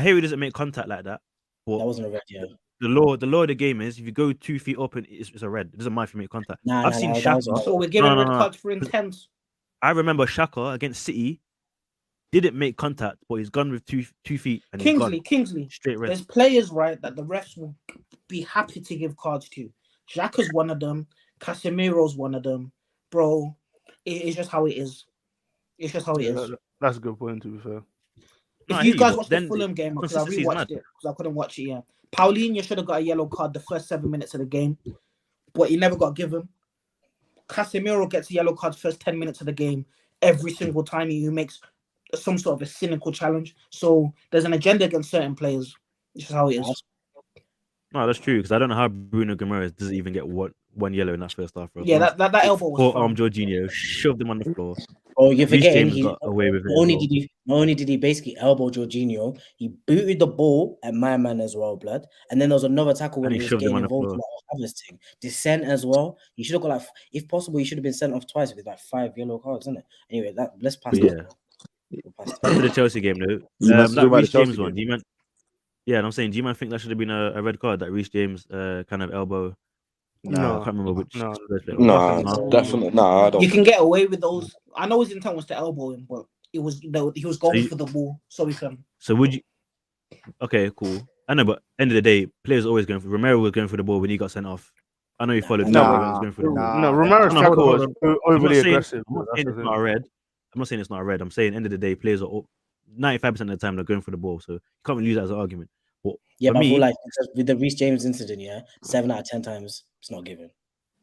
S1: hear he doesn't make contact like that. But
S5: That wasn't a red, yeah.
S1: the law of the game is if you go 2 feet up and it's a red. It doesn't mind if you make contact. I've seen Shaka.
S3: So we're giving red cards for intent.
S1: I remember Shaka against City didn't make contact, but he's gone with 2 feet and
S3: Kingsley,
S1: straight red.
S3: there's players, right, that the refs will be happy to give cards to. Xhaka's one of them. Casemiro's one of them. Bro, it's just how it is. It's just how it is.
S2: That's a good point, to be fair.
S3: If you guys watched the Fulham game, because I rewatched it, because I couldn't watch it yet. Paulinho should have got a yellow card the first 7 minutes of the game, but he never got given. Casemiro gets a yellow card first 10 minutes of the game every single time he makes some sort of a cynical challenge. So there's an agenda against certain players. This is how it is.
S1: No, that's true, because I don't know how Bruno Guimaraes doesn't even get one yellow in that first half.
S3: Yeah, that elbow was
S1: poor arm Jorginho shoved him on the floor.
S5: Oh, you're forgetting
S1: James got away with it.
S5: Not only did he basically elbow Jorginho, he booted the ball at my man as well, blood. And then there was another tackle when he was getting involved in that other thing. Dissent as well. He should have got if possible, he should have been sent off twice with 5 yellow cards, isn't it? Anyway, let's pass it.
S1: Back to the Chelsea game though. That Reece James one. Do you man? Yeah, and I'm saying, do you man think that should have been a red card? That Reece James kind of elbow.
S2: No,
S1: I can't remember which.
S4: No, definitely. No, I don't.
S3: You can get away with those. I know his intent was to elbow him, but he was going for the ball, so he can.
S1: So would you? Okay, cool. I know, but end of the day, players are always going for. Romero was going for the ball when he got sent off. I know he followed.
S2: No, Romero's tackle was overly aggressive.
S1: I'm not saying it's not a red. I'm not saying it's not a red. I'm saying end of the day, players are 95% of the time they're going for the ball, so you can't really use that as an argument. But
S5: yeah, but
S1: me,
S5: I feel like with the Reece James incident, 7 out of 10 times it's not given.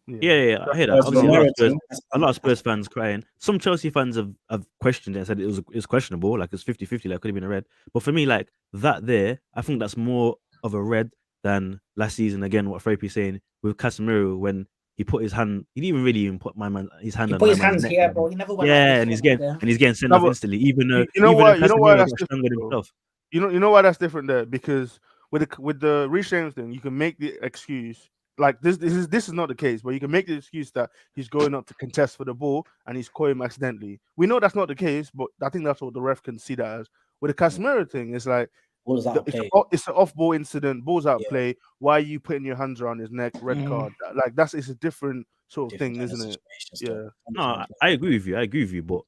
S1: Yeah, I hear that. Obviously, a lot of Spurs fans crying. Some Chelsea fans have questioned it and said it was questionable, like it's 50-50, like could have been a red. But for me, like that there, I think that's more of a red than last season. Again, what Frappy's saying with Casemiro when he put his hand, he didn't really even put his hand. He
S3: put his hands here, bro. He never went.
S1: Yeah, and he's getting sent off instantly, even though
S2: you know why that's
S1: different. Himself.
S2: You know why that's different there, because with the Reece James thing, you can make the excuse. Like this is not the case, but you can make the excuse that he's going up to contest for the ball and he's caught him accidentally. We know that's not the case, but I think that's what the ref can see that as. With the Casemiro thing, it's like it's an off-ball incident, ball's out of play. Why are you putting your hands around his neck? Red card. Like it's a different sort of thing, isn't it? Yeah.
S1: No, I agree with you. But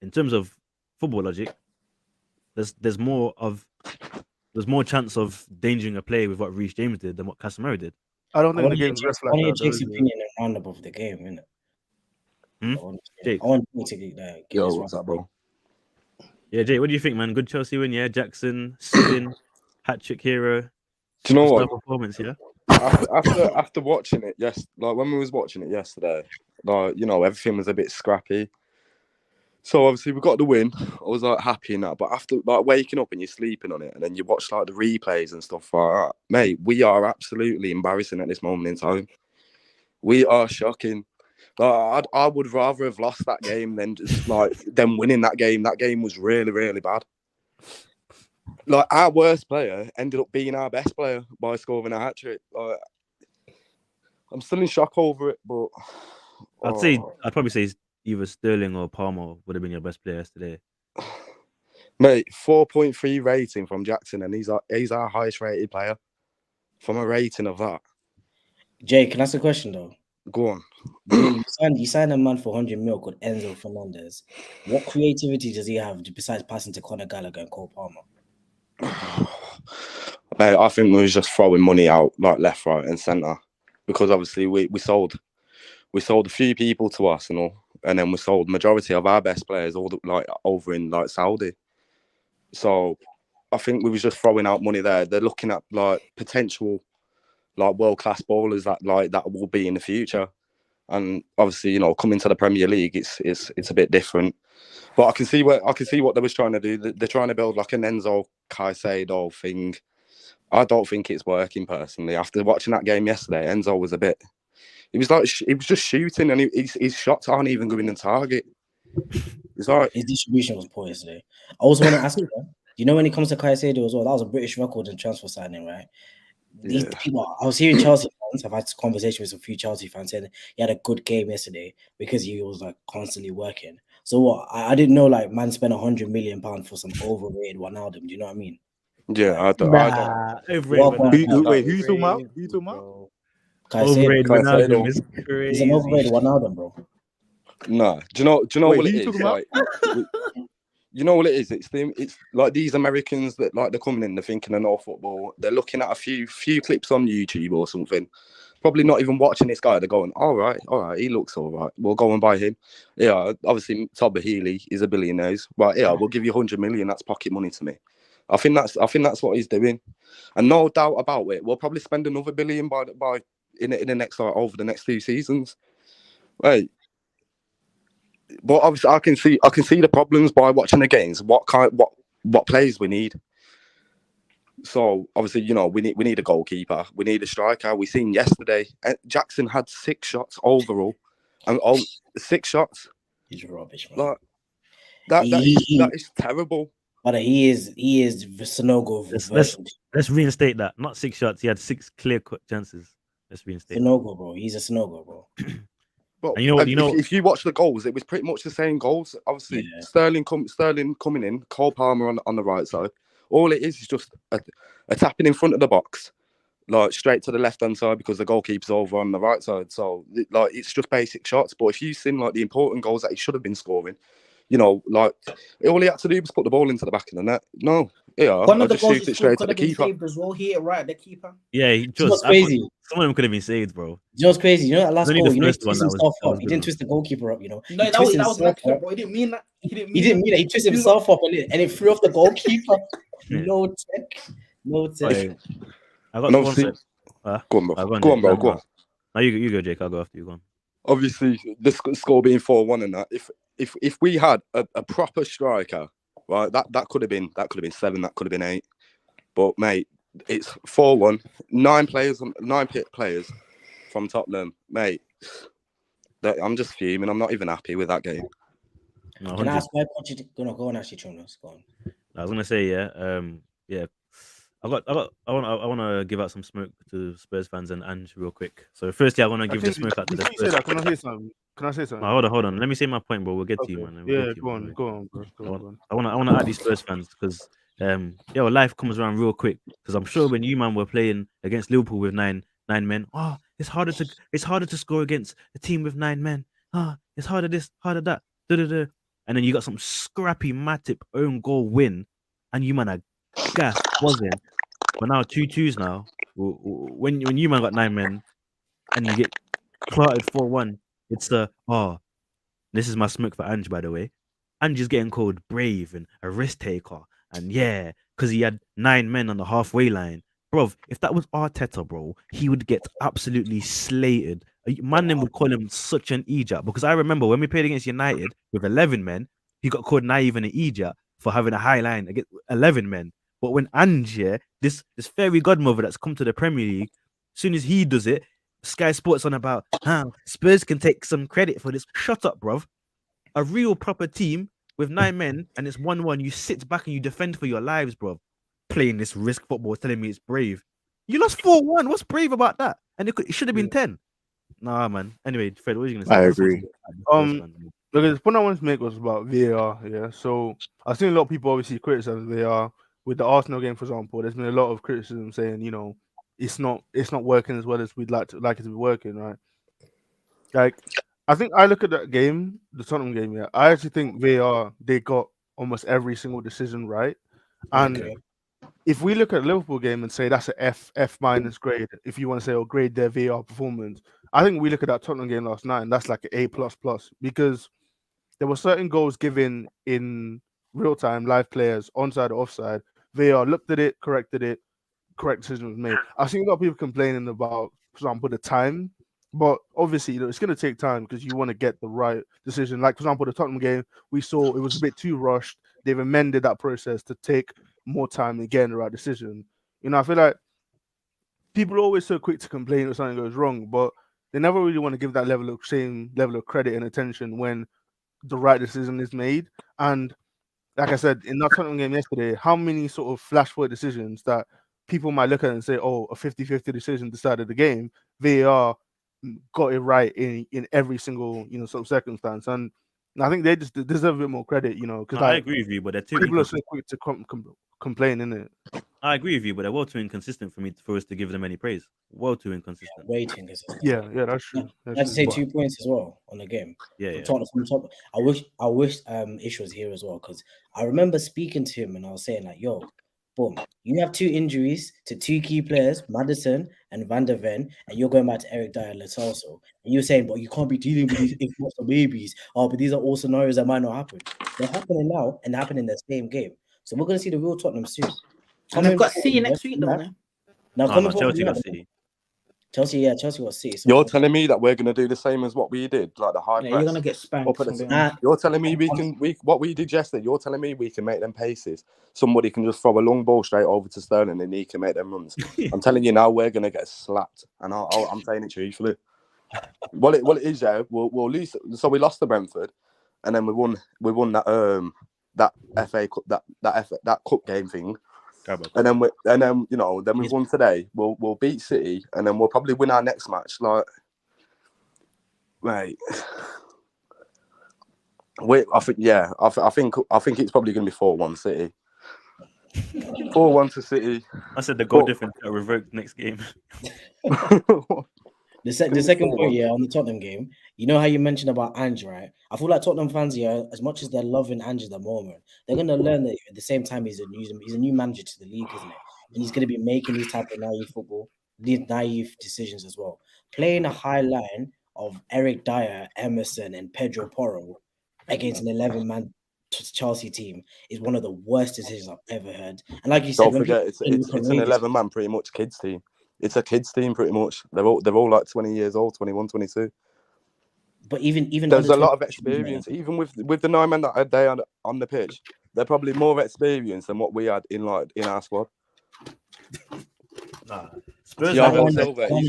S1: in terms of football logic, there's more chance of endangering a player with what Reece James did than what Casemiro did.
S2: I don't think the game's ref like that.
S5: Jake's opinion and roundup of the game, innit?
S1: Jake.
S5: I want to get
S4: Yo, what's up, bro?
S1: Yeah, Jake, what do you think, man? Good Chelsea win, yeah? Jackson, Sutton, hat-trick hero.
S4: Do you know what?
S1: Performance, yeah?
S4: After watching it, like when we was watching it yesterday, like, everything was a bit scrappy. So obviously we got the win. I was like happy in that. But after like waking up and you're sleeping on it, and then you watch like the replays and stuff like that, mate, we are absolutely embarrassing at this moment in time. We are shocking. Like, I would rather have lost that game than just them winning that game. That game was really, really bad. Like our worst player ended up being our best player by scoring a hat trick. Like, I'm still in shock over it, but
S1: I'd probably say either Sterling or Palmer would have been your best player yesterday.
S4: Mate, 4.3 rating from Jackson, and he's our highest rated player from a rating of that.
S5: Jay, can I ask a question though?
S4: Go on.
S5: You signed a man for 100 mil called Enzo Fernandez. What creativity does he have besides passing to Conor Gallagher and Cole Palmer?
S4: Mate, I think we was just throwing money out like left, right, and centre, because obviously we sold a few people to us and all, and then we sold majority of our best players over in like Saudi. So I think we was just throwing out money there. They're looking at like potential, like world-class ballers that will be in the future. And obviously, you know, coming to the Premier League, it's a bit different. But I can see what they was trying to do. They're trying to build like an Enzo Caicedo thing. I don't think it's working personally. After watching that game yesterday, Enzo was a bit. It was like he was just shooting, and his shots aren't even going in target. It's like
S5: his distribution was poor yesterday. I also want to ask you, you know, when it comes to Caicedo as well, that was a British record in transfer signing, right? These people, I was hearing Chelsea fans. I've had this conversation with a few Chelsea fans saying he had a good game yesterday because he was like constantly working. So what? I didn't know like man spent £100 million for some overrated Wijnaldum. Do you know what I mean?
S4: yeah, I don't.
S6: Wait, who you talking about? Who you talking about?
S1: Overrated
S5: Caicedo.
S1: Ronaldo is
S5: He's
S1: crazy.
S5: an overrated Wijnaldum, bro.
S4: No, do you know
S6: Wait,
S4: what
S6: who
S4: it
S6: you
S4: is?
S6: talking about?
S4: Like, you know what it is? It's like these Americans that like they're coming in, they're thinking they know football. They're looking at a few clips on YouTube or something. Probably not even watching this guy. They're going, all right, he looks all right. We'll go and buy him. Yeah, obviously Todd Healy is a billionaire. Right, yeah, we'll give you 100 million. That's pocket money to me. I think that's what he's doing, and no doubt about it. We'll probably spend another $1 billion in the next over the next 2 seasons. Right. But obviously, I can see the problems by watching the games. What players we need. So obviously, you know, we need a goalkeeper. We need a striker. We seen yesterday Jackson had 6 shots overall, and 6 shots.
S5: He's rubbish, man.
S4: Like that is terrible.
S5: But he is Sonogo.
S1: Let's reinstate that. Not 6 shots. He had 6 clear-cut chances. Let's reinstate.
S5: Sonogo, bro. He's a Sonogo, bro.
S4: But
S1: and you know,
S4: if you watch the goals, it was pretty much the same goals. Obviously, yeah. Sterling coming in, Cole Palmer on the right side. All it is just a tapping in front of the box, like straight to the left-hand side because the goalkeeper's over on the right side. So like it's just basic shots. But if you've seen like the important goals that he should have been scoring, you know, like all he had to do was put the ball into the back of the net. No, yeah,
S3: one of the
S4: just
S3: goals
S4: shoot it straight to the keeper.
S3: Saved as well. He hit right at the keeper.
S1: Yeah, he just
S5: crazy.
S1: Some of them could have been saved, bro.
S5: You know what's crazy? You know that last goal, you know, he twisted himself up. He didn't twist the goalkeeper up, you know.
S3: No, that was an accident, bro. He didn't mean that. He didn't mean that.
S5: He twisted himself up and it threw off the goalkeeper. No tech.
S1: I got one set.
S4: Go on, bro. Go on.
S1: Now you go, Jake. I'll go after you. Go on.
S4: Obviously, the score being 4-1 and that. If we had a proper striker, right, that could have been 7, that could have been 8. But mate, it's 4-1. 9 players from Tottenham, mate. I'm just fuming. I'm not even happy with that game.
S5: No, can I ask why go on actually, Jonas? Go on.
S1: I was gonna say, yeah. I want to give out some smoke to Spurs fans and Ange real quick. So firstly, I want to give the smoke out to the Spurs.
S2: Can I say something?
S1: Hold on. Let me say my point, bro. We'll get to you, man.
S2: Go on, bro.
S1: I want to add these Spurs fans because life comes around real quick. Because I'm sure when you man were playing against Liverpool with nine men, it's harder to score against a team with 9 men. It's harder this, harder that. And then you got some scrappy Matip own goal win, and you man are gas wasn't. But now 2-2s now. When you man got 9 men, and you get clotted 4-1, it's this is my smoke for Ange, by the way. Ange is getting called brave and a risk taker, and yeah, because he had 9 men on the halfway line. Bro, if that was Arteta, bro, he would get absolutely slated. Man, then would call him such an idiot. Because I remember when we played against United with 11 men, he got called naive and an idiot for having a high line against 11 men. But when Ange, this fairy godmother that's come to the Premier League, as soon as he does it, Sky Sports on about Spurs can take some credit for this. Shut up, bruv. A real proper team with 9 men and it's 1-1. You sit back and you defend for your lives, bruv. Playing this risk football, telling me it's brave. You lost 4-1. What's brave about that? And it should have been 10. Nah, man. Anyway, Fred, what are you gonna say?
S6: I agree.
S2: Because the point I wanted to make was about VAR. Yeah, so I've seen a lot of people obviously criticize VAR with the Arsenal game, for example. There's been a lot of criticism saying, you know, it's not working as well as we'd like it to be working, right? Like, I think I look at that game, the Tottenham game. Yeah, I actually think VAR they got almost every single decision right, and if we look at the Liverpool game and say that's a F minus grade, if you want to say or grade their VAR performance, I think we look at that Tottenham game last night and that's like an A++, because there were certain goals given in real time, live players, onside or offside. VAR looked at it, corrected it, correct decision was made. I've seen a lot of people complaining about, for example, the time, but obviously it's going to take time because you want to get the right decision. Like, for example, the Tottenham game, we saw it was a bit too rushed. They've amended that process to take more time and get the right decision. I feel like people are always so quick to complain if something goes wrong, but they never really want to give that same level of credit and attention when the right decision is made. And like I said, in that Tottenham game yesterday, how many sort of flash forward decisions that people might look at and say, oh, a 50-50 decision decided the game, VAR got it right in every single, sort of circumstance. And I think they just deserve a bit more credit, because
S1: I agree with you, but they're too
S2: people are so quick to complain, innit?
S1: I agree with you, but they're well too inconsistent for us to give them any praise. Well too inconsistent.
S5: Way too inconsistent.
S2: Yeah, that's true.
S5: I have to say 2 points as well on the game.
S1: Yeah.
S5: From top. I wish Ish was here as well, because I remember speaking to him and I was saying like, yo, boom, you have 2 injuries to 2 key players, Maddison and Van der Ven, and you're going back to Eric Dyer and Lasalso. And you're saying, but you can't be dealing with these impossible babies. Oh, but these are all scenarios that might not happen. They're happening now and they're happening in the same game. So we're going to see the real Tottenham soon.
S3: And they've got City next week, don't they?
S5: Now,
S1: Chelsea got City.
S5: Chelsea got City. So
S4: You're telling me that we're going to do the same as what we did, like the high press?
S3: You're going to get spanked.
S4: You're telling me what we did yesterday, you're telling me we can make them paces. Somebody can just throw a long ball straight over to Sterling and he can make them runs. I'm telling you now, we're going to get slapped. And I'm saying it truthfully. Well, it is, yeah. We'll lose. So we lost to Brentford and then we won that FA Cup, that cup game thing. And then we've won today. We'll beat City, and then we'll probably win our next match. Like, mate, I think it's probably going to be 4-1 City. 4-1 to City.
S1: I said the goal difference got revoked next game.
S5: The second point, on the Tottenham game, you know how you mentioned about Ange, right? I feel like Tottenham fans here, as much as they're loving Ange at the moment, they're going to learn that at the same time he's a new manager to the league, isn't it? And he's going to be making these type of naive decisions as well. Playing a high line of Eric Dyer, Emerson, and Pedro Porro against an 11-man Chelsea team is one of the worst decisions I've ever heard. And like you said,
S4: don't forget, it's an 11-man pretty much kids team. It's a kids team pretty much. They're all like 20 years old, 21, 22.
S5: But even
S4: there's a lot of experience. Even with the 9 men that they had on the pitch, they're probably more experience than what we had in our squad.
S1: Nah,
S4: Spurs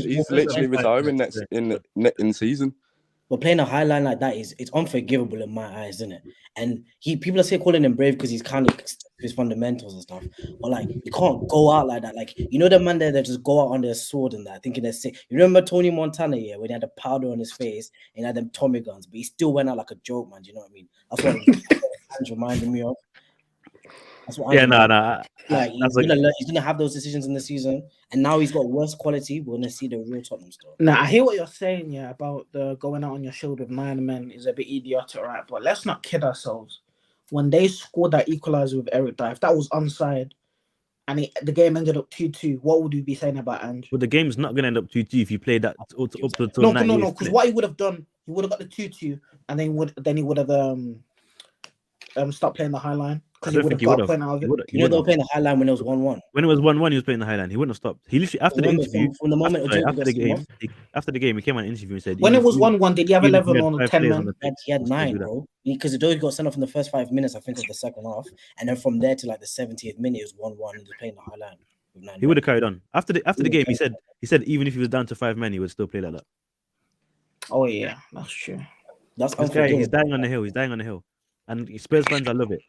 S4: he's literally retiring in season.
S5: But playing a high line like that it's unforgivable in my eyes, isn't it? And people are still calling him brave because he's kind of his fundamentals and stuff. But like, you can't go out like that. Like, you know the man there that just go out on their sword and that, thinking they're sick. You remember Tony Montana, when he had the powder on his face and he had them Tommy guns, but he still went out like a joke, man. Do you know what I mean? That's what Ange reminded me of. That's what like he's gonna have those decisions in the season, and now he's got worse quality. We're gonna see the real Tottenham stuff.
S3: Nah, I hear what you're saying, about the going out on your shoulder with 9 men is a bit idiotic, right? But let's not kid ourselves. When they scored that equalizer with Eric Dyer, if that was onside and the game ended up 2-2, what would we be saying about Ange?
S1: Well, the game's not gonna end up 2-2 if you play that up to
S3: no. Because what he would have done, he would have got the 2-2, and then he would have stopped playing the high line. Because he would have got a point out of it.
S5: They were playing the high line when it was 1-1.
S1: When it was 1-1, he was playing the high line. He wouldn't have stopped. He literally after the interview,
S5: from the moment
S1: after the game, he came on an interview and said,
S3: when it was 1-1, did he have 11 or 10 men?
S5: He had 9, bro. Because the got sent off in the first 5 minutes, I think, of the second half, and then from there to like the 70th minute, it was 1-1, and he was playing the high line with 9
S1: he would have carried on after the game. He said even if he was down to 5 men, he would still play like that.
S3: Oh yeah, that's true.
S5: That's
S1: this guy, he's dying on the hill. And Spurs fans, I love it.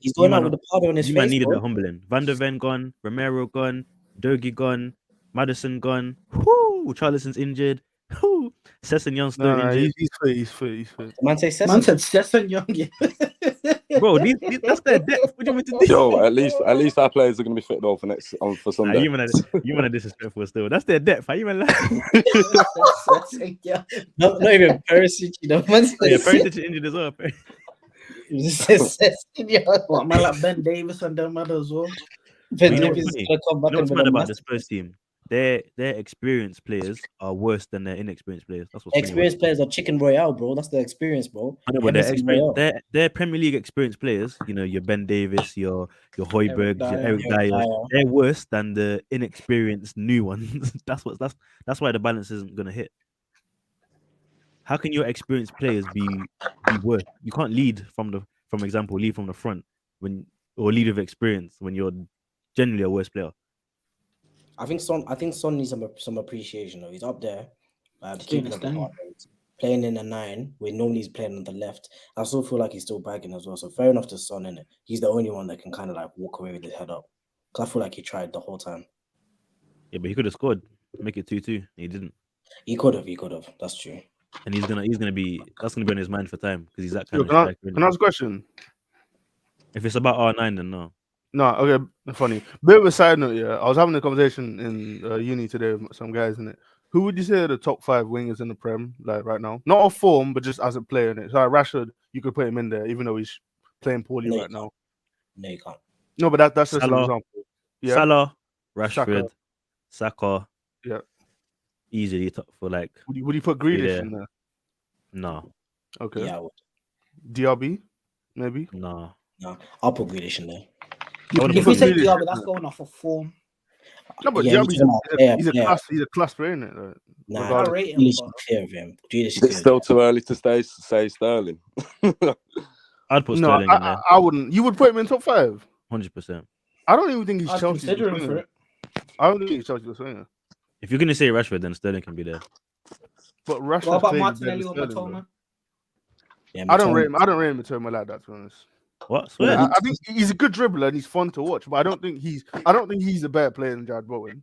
S5: He's going out with the powder on his face.
S1: Man needed that humbling. Van der Ven gone, Romero gone, Dogi gone, Maddison gone. Whoo, Charlison's injured. Whoo, Sessegnon still injured.
S2: He's fit.
S5: Man said
S3: Sessegnon.
S1: Bro, that's their depth. What do you want me to do?
S4: Yo, at least our players are going to be fit though for Sunday.
S1: You man are disrespectful still. That's their depth. How you man?
S5: Not even Perisic.
S1: Perisic injured as well.
S3: What, man like Ben Davis and them others as well?
S1: Ben Davis is gonna come back. What's mad about the Spurs team? their experienced players are worse than their inexperienced players. That's what's funny about it.
S5: Experienced players are chicken royale, bro. That's the experience, bro.
S1: I know, but
S5: Emerson Royale.
S1: they're Premier League experienced players. You know, your Ben Davis, your Højbjergs, your Eric
S5: Eric
S1: Dyers.
S5: Dyer.
S1: They're worse than the inexperienced new ones. that's why the balance isn't gonna hit. How can your experienced players be worse? You can't lead from the front or lead with experience when you're generally a worse player.
S5: I think Son needs some appreciation though. He's up there, keeping up the
S3: understand.
S5: heart rate, playing in the 9 where normally he's playing on the left. I still feel like he's still bagging as well. So fair enough to Son, innit? He's the only one that can kind of like walk away with his head up. Because I feel like he tried the whole time.
S1: Yeah, but he could have scored, make it 2-2. He didn't,
S5: He could have. That's true.
S1: and that's gonna be on his mind for time because he's that kind
S2: Yo,
S1: of
S2: can I
S1: striker.
S2: ask a question?
S1: If it's about R9, then no.
S2: No, okay, funny. Bit of a side note, yeah. I was having a conversation in uni today with some guys in it. Who would you say are the top 5 wingers in the Prem, like right now? Not off form, but just as a player in it. So like Rashford, you could put him in there, even though he's playing poorly
S5: No,
S2: right now.
S5: No, you can't.
S2: No, but that's just an
S1: Salah.
S2: example. Yeah,
S1: Salah, Rashford, Saka.
S2: Yeah.
S1: Easily top for like
S2: would you put Grealish
S1: Yeah.
S2: in there?
S1: no.
S2: Okay.
S5: Yeah, I would.
S2: DRB, maybe.
S1: No.
S5: I'll put Grealish in there.
S1: I wouldn't
S3: If
S1: put
S3: we say
S2: Grealish
S3: Diaby,
S2: in
S3: that's
S2: there.
S3: going off of form.
S2: No, but
S5: Yeah,
S2: DRB's
S5: you're talking about player.
S2: he's a class player in it. Like,
S5: Nah,
S2: regardless.
S3: I rate him,
S5: Grealish is
S3: but-
S5: clear of him. Grealish is
S4: Is it
S5: good.
S4: still too early to say Sterling?
S1: I'd put
S2: No,
S1: Sterling in there.
S2: I wouldn't. You would put him in top 5.
S1: 100%.
S2: I don't even think he's
S3: I was
S2: Chelsea.
S3: considering for it.
S2: I don't think he's Chelsea winger.
S1: If you're gonna say Rashford, then Sterling can be there.
S2: But Rashford's
S3: What about
S2: playing
S3: Martinelli
S2: better
S3: or
S2: than Sterling,
S3: Matoma?
S5: Yeah,
S2: though. I don't
S5: Matoma.
S2: rate him. I don't rate him in terms like that, to be honest.
S1: What? Swear.
S2: Yeah, I think he's a good dribbler and he's fun to watch, but I don't think he's a better player than Jared Bowen.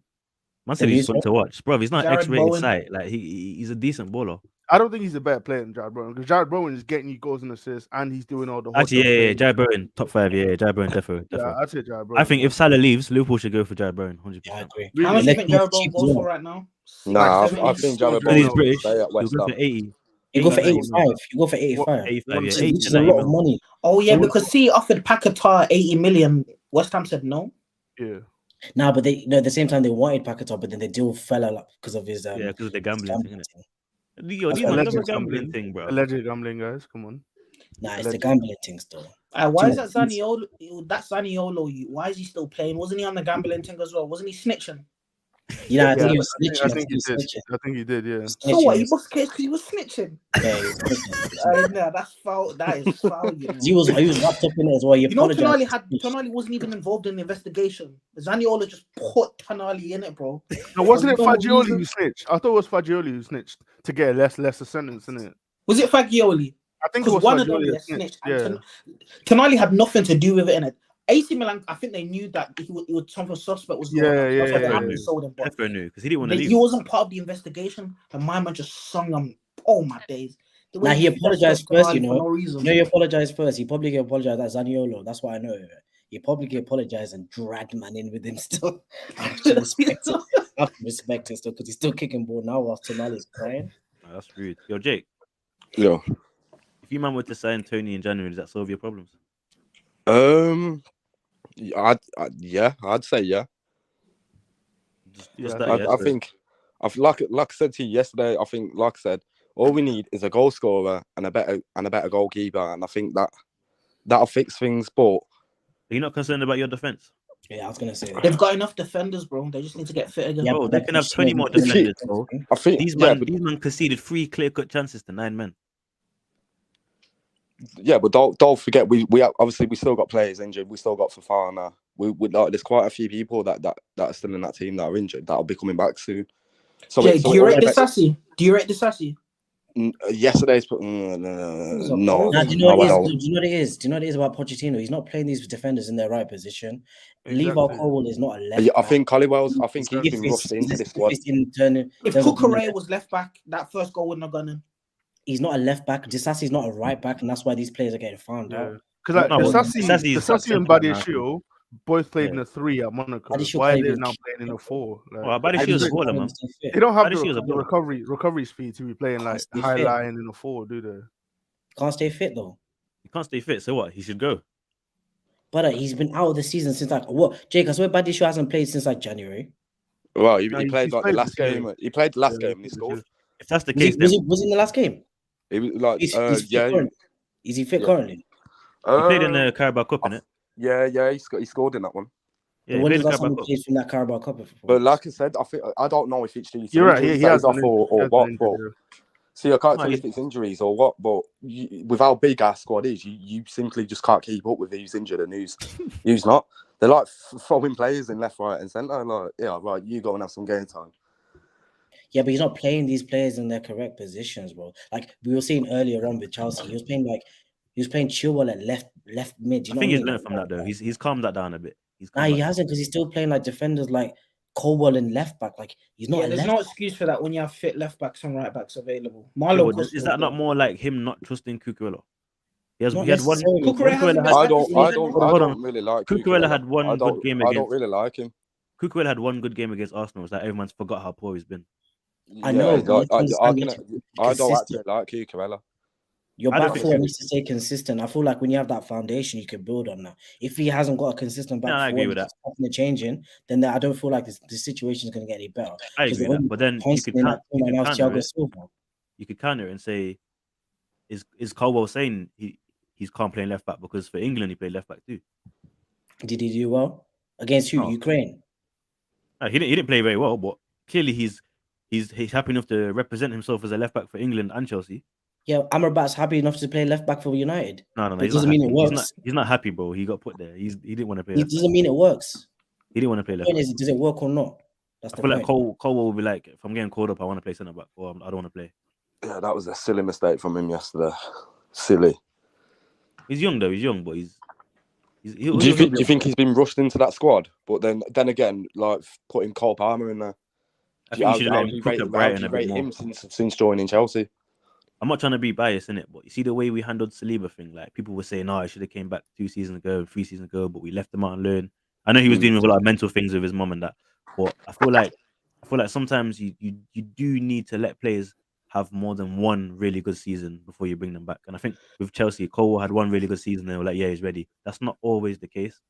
S1: Man said
S5: Then
S1: he's
S5: you
S1: fun to watch, bro. He's not
S3: Jared
S1: X-rated
S3: Bowen.
S1: site. Like he's a decent baller.
S2: I don't think he's a better player than Jared Bowen because Jared Bowen is getting you goals and assists and he's doing all the hot
S1: Actually,
S2: stuff
S1: yeah,
S2: things.
S1: Jared Bowen, top 5. Yeah, Jared Bowen, definitely.
S2: Yeah, I'd say Jared Bowen.
S1: I think if Salah leaves, Liverpool should go for Jared Bowen, 100%.
S5: Yeah, I agree.
S2: Really?
S3: How much do you
S5: Unless
S3: think
S5: he's
S3: Jared Bowen
S5: cheap as
S3: goes
S5: well.
S3: for right now?
S4: Nah,
S3: Like
S4: I think Jared
S2: Because
S1: Because he's
S4: Bowen will
S1: British,
S4: stay at
S1: he'll
S4: West
S1: go
S4: Ham.
S1: for 80.
S5: You go for
S1: 80,
S5: 85. You go for 85.
S1: 85, yeah.
S2: Which
S1: 80
S5: Which
S1: to
S5: is a
S1: 90
S5: lot of
S1: mil.
S5: money.
S3: Oh yeah,
S2: So-
S3: because see, offered Paquetá 80 million. West Ham said no.
S2: Yeah.
S5: Nah, but at the same time they wanted Paquetá, but then the deal fell out because of his
S1: Yeah, because of the gambling thing,
S5: gambling
S1: innit?
S5: thing.
S1: Yo,
S5: That's
S1: these
S5: why
S1: man
S5: I
S1: love
S5: like
S1: a gambling
S2: gambling.
S1: thing, bro.
S2: Alleged gambling, guys. Come on.
S5: Nah, it's the
S2: Alleged.
S5: gambling thing still.
S3: Why is
S5: Too
S3: that
S5: much.
S3: Zaniolo? That Zaniolo, why is he still playing? Wasn't he on the gambling thing as well? Wasn't he snitching?
S5: You know, I think
S2: Yeah,
S5: he was snitching.
S2: I think he did. I think he did. Yeah.
S3: So what? He
S5: Snitching.
S3: must case because he was snitching.
S5: Yeah, he was snitching.
S3: No, that's foul. That is foul. You know.
S5: He was wrapped up in it as well. He
S3: You know,
S5: apologized.
S3: Tonali wasn't even involved in the investigation. Zaniola just put Tonali in it, bro.
S2: No, wasn't it
S3: For no
S2: Fagioli
S3: reason.
S2: who snitched? I thought it was Fagioli who snitched to get a lesser sentence, innit?
S3: Was it Fagioli?
S2: I think it
S3: Because
S2: was
S3: one of them
S2: Fagioli
S3: yeah,
S2: that snitched.
S3: snitched.
S2: Yeah.
S3: Tonali had nothing to do with it, innit? AC Milan, I think they knew that he was something suspect was going on.
S2: Yeah,
S3: That's why they
S2: yeah,
S3: hadn't
S1: yeah.
S3: sold him. But
S1: Defo knew because he didn't want to leave.
S3: he wasn't part of the investigation. And my man just sung him. Oh my days. The way
S5: Nah, he apologized
S3: messed up
S5: first, you
S3: Tonali
S5: know.
S3: for no reason.
S5: You know, he apologized first. He publicly apologized. That's Zaniolo. That's what I know. He publicly apologized and dragged man in with him still. I have to respect it. I have to respect it still because he's still kicking ball now while Tonali's crying.
S1: Nah, that's rude. Yo, Jake,
S4: Yo.
S1: if you man were to sign Tony in January, does that solve your problems?
S4: I'd say yeah.
S1: Just
S2: Yeah,
S1: that,
S4: I think, like I said to you yesterday, I think, like I said, all we need is a goal scorer and a better goalkeeper, and I think that'll fix things. But
S1: Are you not concerned about your defense?
S5: Yeah, I was gonna say that.
S3: They've got enough defenders, bro. They just need to get fit again.
S5: Yeah,
S1: Bro,
S5: but
S1: they
S5: that
S1: can have
S5: keeps
S1: 20
S5: showing
S1: more
S5: that-
S1: defenders, bro.
S4: I think
S1: These
S4: yeah,
S1: man conceded 3 clear-cut chances to 9 men.
S4: but don't forget we obviously we still got players injured. We still got Fofana. We like there's quite a few people that are still in that team that are injured that'll be coming back soon. So
S3: Jay, do you rate
S4: it-
S3: Disasi? Do you rate Disasi?
S4: Yesterday's no.
S5: Nah, do you know
S4: No,
S5: what
S4: I
S5: it
S4: don't.
S5: is? Do you know what it is? Do you know what it is about Pochettino? He's not playing these defenders in their right position. Levi
S2: Exactly.
S5: Cole is not a left.
S4: Yeah, I
S5: back.
S4: think Collywell's. I think
S5: If
S4: he's been
S5: it's-
S4: rushed into
S5: if
S4: this squad.
S5: it's in turn-
S3: If
S5: terms of being a-
S3: Kukurea was left back, that first goal wouldn't have gone in.
S5: he's not a left back. Disasi's not a right back, and that's why these players are getting found out.
S2: Because like
S1: No, but
S2: Disasi
S1: Disasi
S2: and
S1: is
S2: Badiashile both played in
S1: Yeah.
S2: a 3 at Monaco.
S5: Badiashile
S2: Why are
S5: can't
S2: they
S5: even
S2: now
S5: kick.
S2: playing in a 4? Like,
S1: Well, Badiashile was a baller, man.
S2: they don't have
S1: Badiashile was a
S2: the
S1: baller.
S2: recovery speed to be playing like
S5: Can't stay
S2: high
S5: fit.
S2: line in a 4, do they?
S5: Can't stay fit though.
S1: He can't stay fit, so what? He should go.
S5: But he's been out of the season since like what? Jake, I swear Badiashile hasn't played since like January.
S4: Well, he
S2: No,
S4: played
S2: he's
S4: like the
S2: played
S4: last
S2: this year.
S4: game. He played the last
S2: Yeah,
S4: game and he
S2: this
S4: scored.
S2: year.
S1: If that's the
S5: Was he,
S1: case, then
S5: was he in the last game?
S4: He was like,
S5: He's fit
S4: yeah,
S5: currently. Is he fit
S4: Yeah.
S5: currently?
S1: he played in the Carabao Cup, innit?
S4: yeah, he scored in that one.
S1: Yeah,
S5: So
S1: he
S5: when
S1: played
S5: does
S1: in
S5: that
S1: Carabao
S5: someone
S1: Cup.
S5: plays from that Carabao Cup?
S4: But like I said, I don't know if it's due to
S2: You're right.
S4: injuries
S2: He
S4: that
S2: has
S4: he's off
S2: been injured.
S4: or what.
S2: He has been
S4: But
S2: injured,
S4: see, I can't
S1: No,
S4: tell if it's injuries or what. But with how big our squad is, you simply just can't keep up with who's injured and who's not. They're like throwing players in left, right, and centre. Like, yeah, right, you go and have some game time.
S5: Yeah, but he's not playing these players in their correct positions, bro. Like we were saying earlier on with Chelsea, he was playing Chilwell at left mid. Do you
S1: I
S5: know
S1: think
S5: what I
S1: he's
S5: mean?
S1: learned from that though. He's calmed that down a bit. He's
S5: Nah,
S1: calmed
S5: he
S1: that down.
S5: hasn't because he's still playing like defenders like Colwell and left back. Like he's not
S3: Yeah,
S5: a
S3: there's
S5: left
S3: no
S5: back.
S3: excuse for that when you have fit left backs and right backs available.
S1: Yeah,
S3: Marlon
S1: but
S3: Costa
S1: is
S3: was
S1: that not
S3: good.
S1: more like him not trusting Cucurella?
S5: Not
S1: He had one.
S5: necessarily.
S3: Cucurella hasn't been
S4: I
S3: bad this season.
S1: Hold on.
S4: don't really like
S1: Cucurella had one
S4: I
S1: good game
S4: I
S1: against.
S4: don't really like him.
S1: Cucurella had one good game against Arsenal. It's like everyone's forgot how poor he's been.
S5: I know, but you have to
S4: I
S5: understand you have to be
S4: don't actually
S5: consistent.
S4: like Cucurella.
S5: Your
S1: I don't
S5: back
S1: think
S5: four
S1: so.
S5: needs to stay consistent. I feel like when you have that foundation, you can build on that. If he hasn't got a consistent back
S1: Yeah, I
S5: four,
S1: agree
S5: and
S1: with
S5: he
S1: that.
S5: keeps chopping and changing, then I don't feel like the situation is going to get any better.
S1: I
S5: Because
S1: agree
S5: the
S1: with that.
S5: only
S1: But then
S5: constant in that team right now is
S1: counter
S5: Thiago
S1: it.
S5: Silva.
S1: You could counter it and say, is Colwell saying he's can't play left back because for England he played left back too?
S5: Did he do well against who?
S1: No.
S5: Ukraine.
S1: No, he didn't play very well, but clearly he's happy enough to represent himself as a left back for England and Chelsea.
S5: Yeah, Amrabat's happy enough to play left back for United.
S1: No,
S5: But
S1: he's
S5: doesn't
S1: not
S5: mean
S1: happy.
S5: it works.
S1: He's not happy, bro. He got put there. He didn't want to play
S5: It
S1: left back.
S5: doesn't mean it works.
S1: He didn't want to play
S5: The
S1: left
S5: point
S1: back.
S5: is, does it work or not? That's
S1: I
S5: the
S1: feel
S5: point.
S1: like Colwell will be like, if I'm getting called up, I want to play centre back, or I don't want to play.
S4: Yeah, that was a silly mistake from him yesterday. Silly.
S1: He's young though. He's young, but do
S4: Do you think he's been rushed into that squad? But then again, like putting Cole Palmer in there.
S1: I think you should let him cook at Brighton a bit more.
S4: Him since joining Chelsea?
S1: I'm not trying to be biased in it, but you see the way we handled Saliba thing. Like people were saying, "No, I should have came back 2 seasons ago, 3 seasons ago," but we left him out on loan. I know he was dealing with a lot of mental things with his mum and that, but I feel like sometimes you do need to let players have more than one really good season before you bring them back. And I think with Chelsea, Cole had one really good season, and they were like, "Yeah, he's ready." That's not always the case.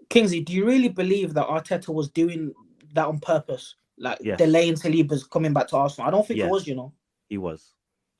S3: Kingsley, do you really believe that Arteta was doing that on purpose? Like
S1: Yes.
S3: delaying Saliba's coming back to Arsenal? I don't think it
S1: Yes.
S3: was, you know.
S1: He was.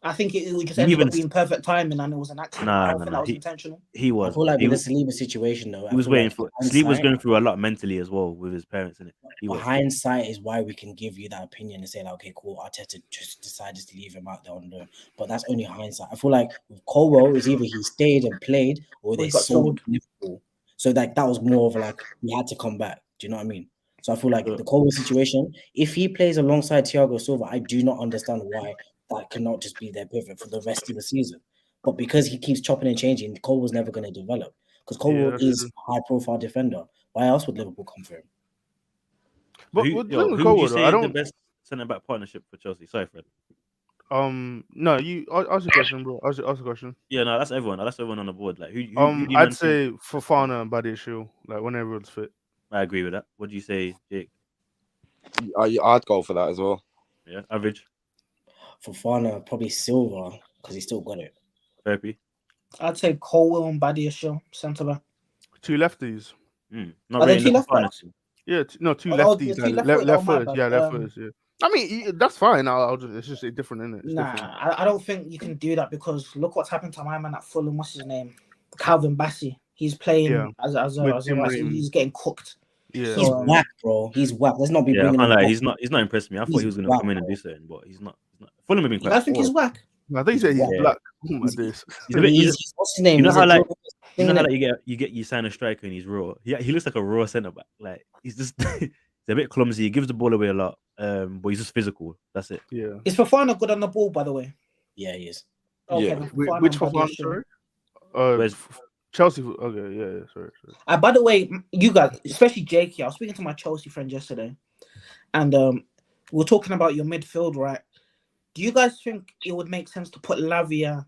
S3: I think it just
S1: He
S3: ended
S1: even
S3: up being perfect timing and it was an accident. I don't think that was intentional.
S1: He
S5: I
S1: was.
S5: feel like
S1: He
S5: with
S1: was.
S5: the Saliba situation, though,
S1: He was waiting for. Sleep was going through a lot mentally as well with his parents, innit? He was.
S5: Hindsight is why we can give you that opinion and say, like, okay, cool, Arteta just decided to leave him out there on loan. But that's only hindsight. I feel like with Colwell, it's either he stayed and played or they
S3: got
S5: sold Liverpool. So like that was more of like he had to come back. Do you know what I mean? So I feel like the Colwell situation, if he plays alongside Thiago Silva, I do not understand why that cannot just be their pivot for the rest of the season. But because he keeps chopping and changing, Colwell's never going to develop. Because Colwell is a high-profile defender. Why else would Liverpool come for him?
S2: But
S1: who would you say is the best centre-back partnership for Chelsea? Sorry, Fred.
S2: No, you ask a question, bro. Ask a question.
S1: Yeah, no, that's everyone. That's everyone on the board. Like, who
S2: I'd say Fofana and Badiashile, like when everyone's fit.
S1: I agree with that. What do you say, Jake?
S4: I'd go for that as well.
S1: Yeah, average.
S5: Fofana, probably Silva, because he still got it.
S1: Therapy.
S3: I'd say Colwell and Badiashile, centre back.
S2: 2 lefties.
S1: Not
S3: Are
S1: really
S3: they 2 left backs?
S2: Yeah, 2 lefties.
S3: left
S2: foots. Yeah, left foots. Yeah. I mean, that's fine. It's just different, isn't it? It's different.
S3: I don't think you can do that because look what's happened to my man at Fulham. What's his name? Calvin Bassey. He's playing as a he's getting cooked.
S2: Yeah.
S5: He's whack, bro. He's whack. Let's not be bringing him.
S1: He's not impressed me. I thought he was going to come in and do something, but he's not. Fulham have been quite.
S3: I think he's whack.
S2: I think he said he's black.
S5: What's his name?
S1: You know how you sign a striker and he's raw. Yeah, he looks like a raw centre back. Like he's just he's a bit clumsy. He gives the ball away a lot. But he's just physical. That's it.
S2: Yeah.
S3: Is Fofana good on the ball, by the way?
S5: Yeah, he is.
S3: Okay,
S4: Yeah.
S2: Which Fofana? Sorry. Chelsea. Okay, yeah. Sorry.
S3: By the way, you guys, especially Jakey, I was speaking to my Chelsea friend yesterday, and we were talking about your midfield, right? Do you guys think it would make sense to put Lavia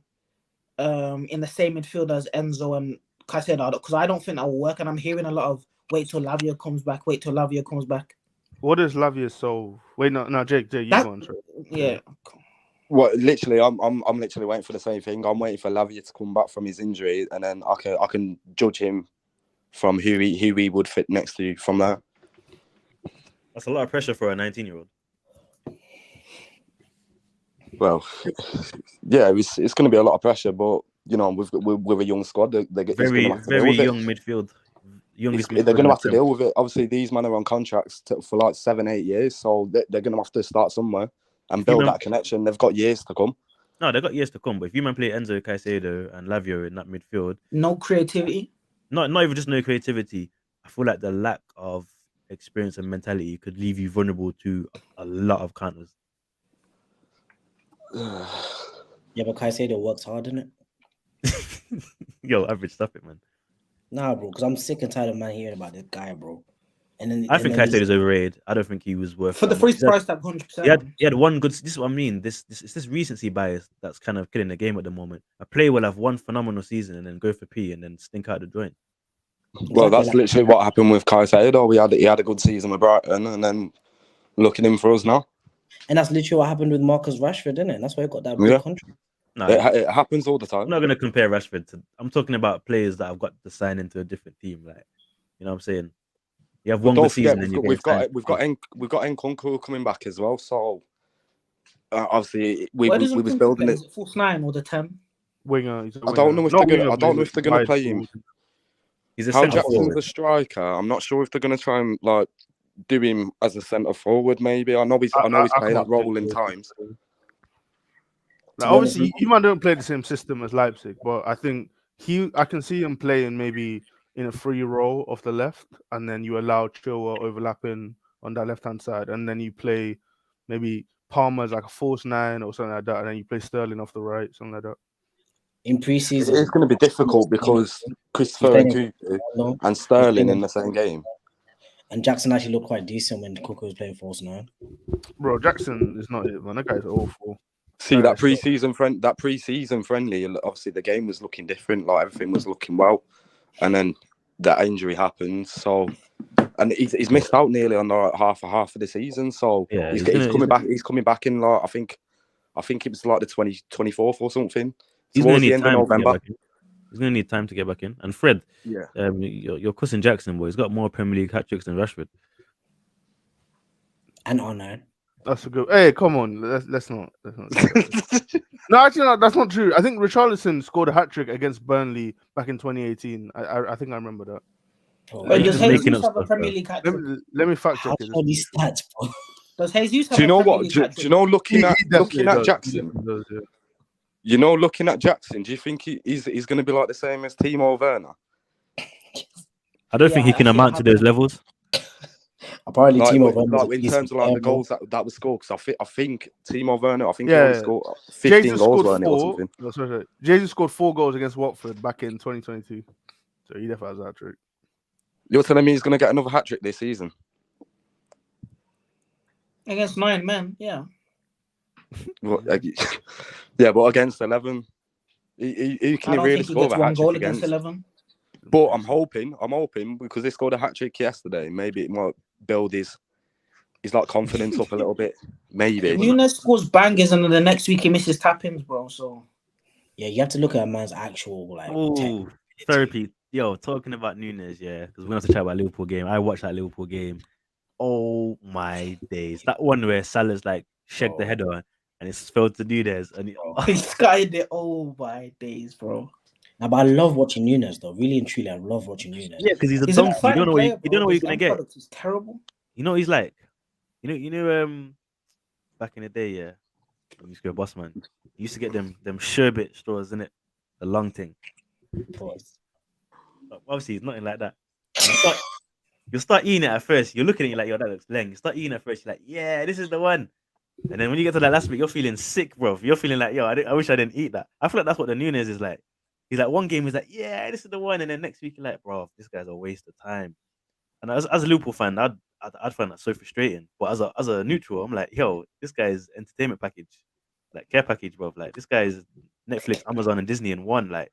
S3: in the same midfield as Enzo and Caicedo? Because I don't think that will work, and I'm hearing a lot of wait till Lavia comes back.
S2: What does Lavia solve? Wait, no, Jake, you go on. Sorry.
S3: Yeah.
S4: Well, literally, I'm literally waiting for the same thing. I'm waiting for Lavia to come back from his injury, and then I can judge him from who he would fit next to from there.
S1: That's a lot of pressure for a 19-year-old.
S4: Well, yeah, it's going to be a lot of pressure, but you know, with a young squad, they're going to
S1: Very,
S4: have to deal
S1: very
S4: with it.
S1: young midfield. Youngest
S4: They're
S1: midfield.
S4: going to have to deal with it. Obviously, these men are on contracts for like 7-8 years, so they're going to have to start somewhere and build that connection. They've got years to come.
S1: No, they've got years to come. But if you man play Enzo Caicedo and Lavio in that midfield,
S3: No creativity.
S1: not even just no creativity. I feel like the lack of experience and mentality could leave you vulnerable to a lot of counters.
S5: Yeah, but Caicedo works hard, innit?
S1: Yo, average, stop it, man.
S5: Nah, bro, because I'm sick and tired of man hearing about this guy, bro. And then
S1: I think Caicedo is overrated. I don't think he was worth
S3: For the
S1: that
S3: free
S1: much.
S3: price tag, 100%.
S1: He had one good. This is what I mean. This recency bias that's kind of killing the game at the moment. A player will have one phenomenal season and then go for P and then stink out the joint.
S4: Well, that's literally what happened with Caicedo. He had a good season with Brighton, and then look at him for us now.
S5: And that's literally what happened with Marcus Rashford, isn't it? That's why he got that big contract.
S1: No,
S4: it happens all the time.
S1: I'm not going to compare Rashford to. I'm talking about players that have got to sign into a different team. Like, you know what I'm saying? You have one good season, and we've got
S4: Nkunku coming back as well. So obviously we was building it.
S3: Is it false 9 or the 10?
S2: Winger.
S4: I don't know if they're gonna play him.
S1: He's a
S4: Hal
S1: centre
S4: Jackson's
S1: forward.
S4: a striker. I'm not sure if they're gonna try and like do him as a centre forward. Maybe I know he's played that role in times.
S2: Like, obviously, you might don't play the same system as Leipzig, but I think I can see him playing maybe in a free role off the left, and then you allow Chilwell overlapping on that left-hand side, and then you play maybe Palmer as like a false 9 or something like that, and then you play Sterling off the right, something like that.
S5: In pre-season,
S4: it's going to be difficult because Christopher Nkunku and Sterling in the same game.
S5: And Jackson actually looked quite decent when Nkunku was playing false 9.
S2: Bro, Jackson is not it, man. That guy's awful.
S4: See that pre-season friendly. Obviously, the game was looking different. Like everything was looking well, and then that injury happened. So, and he's missed out nearly on the half of the season. So yeah, he's coming back. He's coming back in like I think it was like the 24th or something.
S1: He's going to need time to get back in. He's going to need time to get back in. And Fred, your cousin Jackson, boy, he's got more Premier League hat-tricks than Rashford.
S5: And R9.
S2: That's a good. Hey, come on, let's not. No, actually, no, that's not true. I think Richarlison scored a hat trick against Burnley back in 2018. I think I remember that.
S3: Does Jesus have a Premier League hat trick?
S2: Let me fact check
S5: all these stats, bro.
S3: Does Jesus have
S4: do you know what? Do you know looking at Jackson?
S2: Does, yeah.
S4: You know, looking at Jackson, do you think he's going to be like the same as Timo Werner?
S1: I don't think he can amount to those levels.
S5: Apparently, Timo
S4: Werner in terms of like the goals that was scored. Because I think Timo Werner, he only scored 15 goals or something.
S2: No, sorry. Jesus scored 4 goals against Watford back in 2022. So he definitely has a hat trick.
S4: You're telling me he's going to get another hat trick this season?
S3: Against 9 men, yeah.
S4: Yeah, but against 11, he can really score a hat trick
S3: against 11.
S4: But I'm hoping because they scored a hat trick yesterday. Maybe it might build his like confidence up a little bit. Maybe
S3: Nunes scores bangers and then the next week he misses tap-ins, bro. So
S5: yeah, you have to look at a man's actual like
S1: therapy. Yo, talking about Nunes, yeah, because we're gonna have to chat about Liverpool game. I watched that Liverpool game. Oh my days! That one where Salah's like shagged the header and it's failed to do this, and
S3: he skied it. Oh my days, bro.
S5: Now, but I love watching Nunes though. Really and truly, I love watching Nunes.
S1: Yeah, because he's a donkey. You don't know what you're gonna get.
S3: He's terrible.
S1: You know what he's like. You know. Back in the day, yeah, when you used to go boss man, you used to get them sherbet straws, innit? The long thing. Obviously, it's nothing like that. You'll start eating it at first. You're looking at it like, yo, that looks leng. You start eating it at first. You're like, yeah, this is the one. And then when you get to that last bit, you're feeling sick, bro. You're feeling like, yo, I wish I didn't eat that. I feel like that's what the Nunes is like. He's like, one game he's like, yeah, this is the one. And then next week, you're like, bro, this guy's a waste of time. And as a Liverpool fan, I'd find that so frustrating. But as a neutral, I'm like, yo, this guy's entertainment package, like care package, bro. Like this guy's Netflix, Amazon, and Disney in one. Like,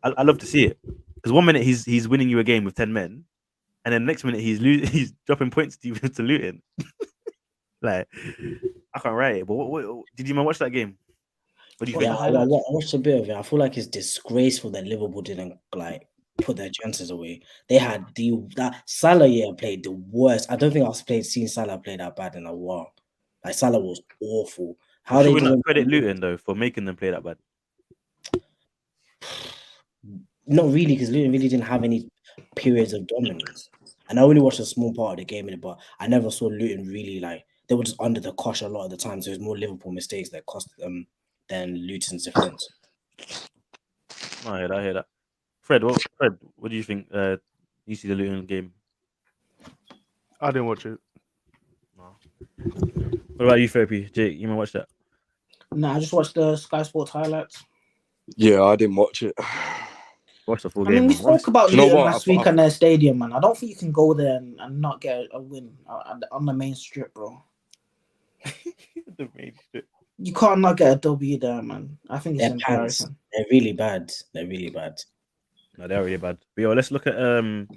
S1: I love to see it because 1 minute he's winning you a game with 10 men, and then the next minute he's dropping points to Luton. Like, I can't write it. But what did you man watch that game? What do you think?
S5: I watched a bit of it. I feel like it's disgraceful that Liverpool didn't like put their chances away. They had that Salah played the worst. I don't think I've seen Salah play that bad in a while. Like Salah was awful. How
S1: Should
S5: they
S1: we not
S5: didn't
S1: credit Luton though for making them play that bad?
S5: not really, because Luton really didn't have any periods of dominance. And I only watched a small part of the game in it, but I never saw Luton really like they were just under the cosh a lot of the time. So it was more Liverpool mistakes that cost them than Luton's defense.
S1: I hear that. Fred, what do you think? You see the Luton game?
S2: I didn't watch it.
S1: No. What about you, Therapy? Jake, you might watch that?
S3: No, I just watched the Sky Sports highlights.
S4: Yeah, I didn't watch it.
S1: Watch the full
S3: I
S1: game.
S3: mean, we
S1: man.
S3: spoke about
S4: Do you know
S3: Luton
S4: what?
S3: last week on their stadium, man. I don't think you can go there and not get a win on the main strip, bro.
S1: The main strip.
S3: You can't not get a W there, man. I think it's
S5: They're pants.
S3: embarrassing.
S5: They're really bad. They're really bad.
S1: No, they're really bad. But yo, let's look at the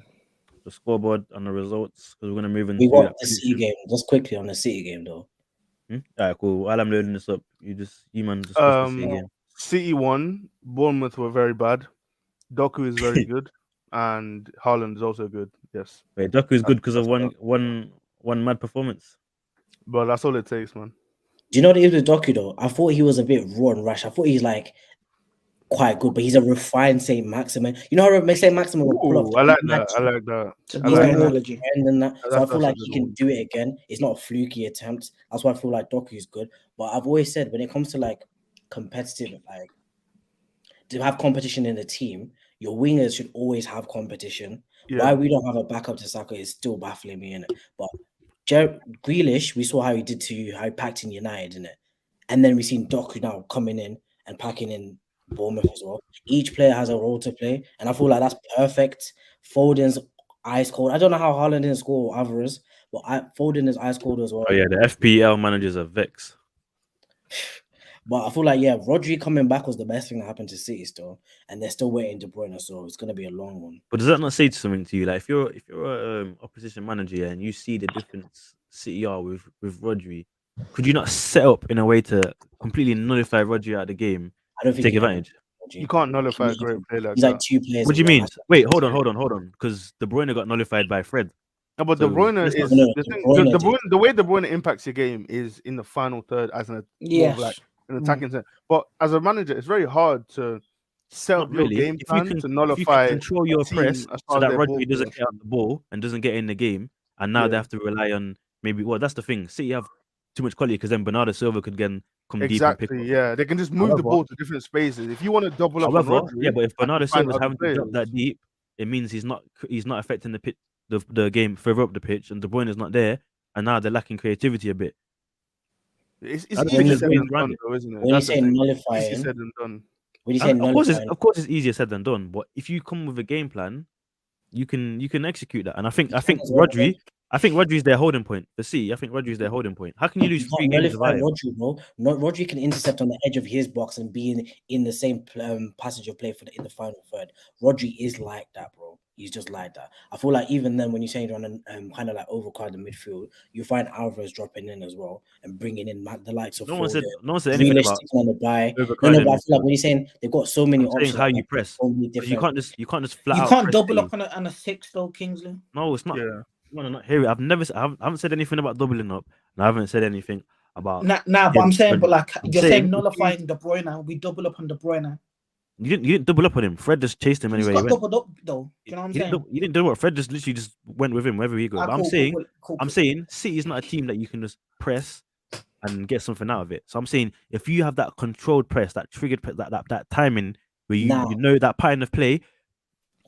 S1: scoreboard and the results because we're gonna move into
S5: We got
S1: that
S5: the City game. Just quickly on the City game though.
S1: Alright, cool. While I'm loading this up, you man discuss the City game.
S2: City won. Bournemouth were very bad. Doku is very good, and Haaland is also good. Yes,
S1: Wait, Doku is good because of
S2: that's
S1: one mad performance.
S2: but that's all it takes, man.
S5: Do you know what it is with Doku though? I thought he was a bit raw and rash. I thought he's like quite good, but he's a refined Saint Maximin. You know how Saint Maximin would pull off.
S2: I like that. I like that.
S3: It's a
S2: I
S3: good
S2: like that.
S3: analogy.
S5: Than that. So I
S2: That's
S5: feel like
S2: a
S5: he
S2: good
S5: can
S2: one.
S5: do it again. It's not a fluky attempt. That's why I feel like Doku is good. But I've always said when it comes to like competitive, like to have competition in the team, your wingers should always have competition.
S2: Yeah.
S5: Why we don't have a backup to Saka is still baffling me in it. But Grealish, we saw how he did to you, how he packed in United, in it, and then we've seen Doku now coming in and packing in Bournemouth as well. Each player has a role to play, and I feel like that's perfect. Foden's ice cold. I don't know how Haaland didn't score Alvarez, but Foden is ice cold as well.
S1: Oh yeah, the FPL managers are vexed.
S5: But I feel like Rodri coming back was the best thing that happened to City still, and they're still waiting De Bruyne, so it's gonna be a long one.
S1: But does that not say something to you? Like if you're a opposition manager and you see the difference City are with Rodri, could you not set up in a way to completely nullify Rodri out of the game?
S5: I don't think
S1: Take
S5: you can
S1: advantage.
S2: You can't nullify a great play like
S5: He's
S2: that.
S5: like two players.
S1: What do you
S5: in one.
S1: mean? Wait, hold on. Because De Bruyne got nullified by Fred.
S2: No, but
S1: So,
S2: De Bruyne
S1: let's
S2: is
S5: not-
S2: the
S5: De
S2: thing.
S5: Bruyne
S2: The
S5: did.
S2: the way De Bruyne impacts your game is in the final third as more
S3: Yes.
S2: of like an attacking sense. But as a manager, it's very hard to set
S1: Not
S2: up your
S1: really.
S2: game
S1: If
S2: plan
S1: you can,
S2: to
S1: if you
S2: nullify
S1: can control your
S2: a team
S1: press
S2: as
S1: so
S2: far
S1: that
S2: as their ball
S1: Rodri doesn't
S2: players.
S1: get out the ball and doesn't get in the game, and now they
S2: Yeah.
S1: have to rely on maybe. Well, that's the thing. City have too much quality because then Bernardo Silva could again come deep and pick
S2: Exactly.
S1: up.
S2: Yeah, they can just move the
S1: However-
S2: ball to different spaces. If you want to double up on
S1: However,
S2: Rodri,
S1: yeah, but if Bernardo
S2: and find
S1: Silva's
S2: other
S1: having to drop
S2: players.
S1: that deep, it means he's not affecting the game further up the pitch, and De Bruyne is not there, and now they're lacking creativity a bit.
S2: It's
S1: I don't
S2: easier
S1: think
S2: said
S1: there's ways
S2: than
S1: around
S2: done,
S1: it.
S2: though, isn't it?
S5: When you
S2: That's the
S5: say
S2: thing. Easier
S5: nullifying,
S2: said than done.
S5: when you say
S1: And
S5: nullifying,
S1: of course, it's easier said than done. But if you come with a game plan, you can execute that. And I think Rodri's their holding point. The C, I think Rodri's their holding point. How can you lose
S5: you
S1: 3
S5: can't
S1: games
S5: nullify
S1: without him?
S5: Rodri, bro. Rodri can intercept on the edge of his box and be in the same passage of play in the final third. Rodri is like that, bro. He's just like that. I feel like even then, when you're saying you're on a kind of like overcrowded midfield, you find Alvarez dropping in as well and bringing in the likes of
S1: No one said
S5: Foden,
S1: anything
S5: Grealish
S1: about
S5: sticking on the buy. No,
S1: overcrowded
S5: but I feel like
S1: midfield.
S5: when you're saying they've got so many
S1: I'm saying
S5: options,
S1: how
S5: like,
S1: you press.
S5: so many
S1: 'Cause you
S5: different.
S1: can't just flat
S3: You
S1: out
S3: can't
S1: press
S3: double
S1: City.
S3: up on a 6 though, Kingsley.
S1: No, it's not.
S2: Yeah.
S1: No, not here. I haven't said anything about doubling up, and I haven't said anything about.
S3: Nah, but
S1: him
S3: I'm saying, but
S1: running.
S3: like
S1: I'm
S3: you're
S1: saying
S3: saying
S1: if
S3: nullifying De Bruyne. We double up on De Bruyne.
S1: you didn't double up on him. Fred just chased him
S3: He's
S1: anywhere he
S3: got
S1: went.
S3: doubled up though. Do you know what I'm
S1: He
S3: saying?
S1: didn't do what Fred just literally just went with him wherever he goes.
S3: Ah,
S1: But I'm
S3: cool,
S1: saying
S3: cool.
S1: I'm saying City is not a team that you can just press and get something out of it. So I'm saying if you have that controlled press, that triggered press, that timing where you know that pattern of play,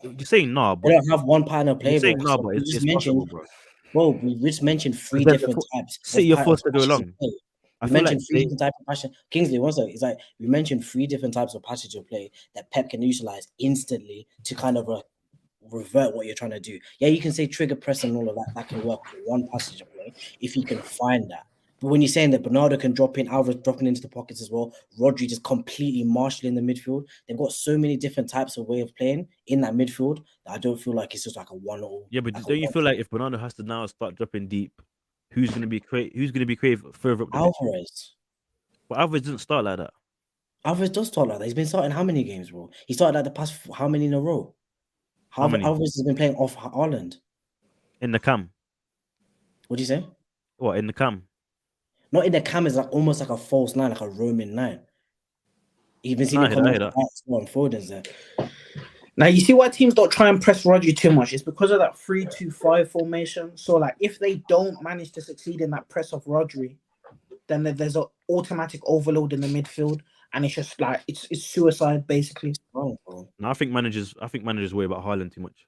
S1: you're saying nah,
S5: They
S1: but
S5: don't have one pattern play,
S1: you're
S5: bro.
S1: saying nah, but
S5: We
S1: it's
S5: just mentioned,
S1: possible, bro.
S5: bro. We just mentioned 3
S1: Then
S5: different types.
S1: City are forced to go
S5: passages of
S1: long.
S5: play.
S1: I
S5: We
S1: feel like
S5: mentioned 3 different types of passion. Kingsley, one second. It's like we mentioned 3 different types of passage of play that Pep can utilize instantly to kind of revert what you're trying to do. Yeah, you can say trigger press and all of that. That can work with one passage of play if you can find that. But when you're saying that Bernardo can drop in, Alvarez dropping into the pockets as well, Rodri just completely marshalling the midfield. They've got so many different types of way of playing in that midfield that I don't feel like it's just like a one-all.
S1: Yeah, but
S5: like
S1: don't you feel like if Bernardo has to now start dropping deep, who's gonna be creative further up the pitch?
S5: Alvarez?
S1: But Alvarez doesn't start like that.
S5: Alvarez does start like that. He's been starting how many games, bro? He started like the past how many in a row?
S1: How many?
S5: Alvarez has been playing off Haaland.
S1: In the cam.
S5: What do you say?
S1: What, in the cam?
S5: Not in the cam, it's like almost like a false nine, like a Roman nine. You've been seeing
S1: Nah,
S5: the
S1: I hear
S5: comments on Foden's there.
S3: Now you see why teams don't try and press Rodri too much. It's because of that 3-2-5 formation. So like if they don't manage to succeed in that press of Rodri, then there's an automatic overload in the midfield, and it's just like it's suicide basically.
S5: Oh,
S1: No, I think managers worry about Haaland too much.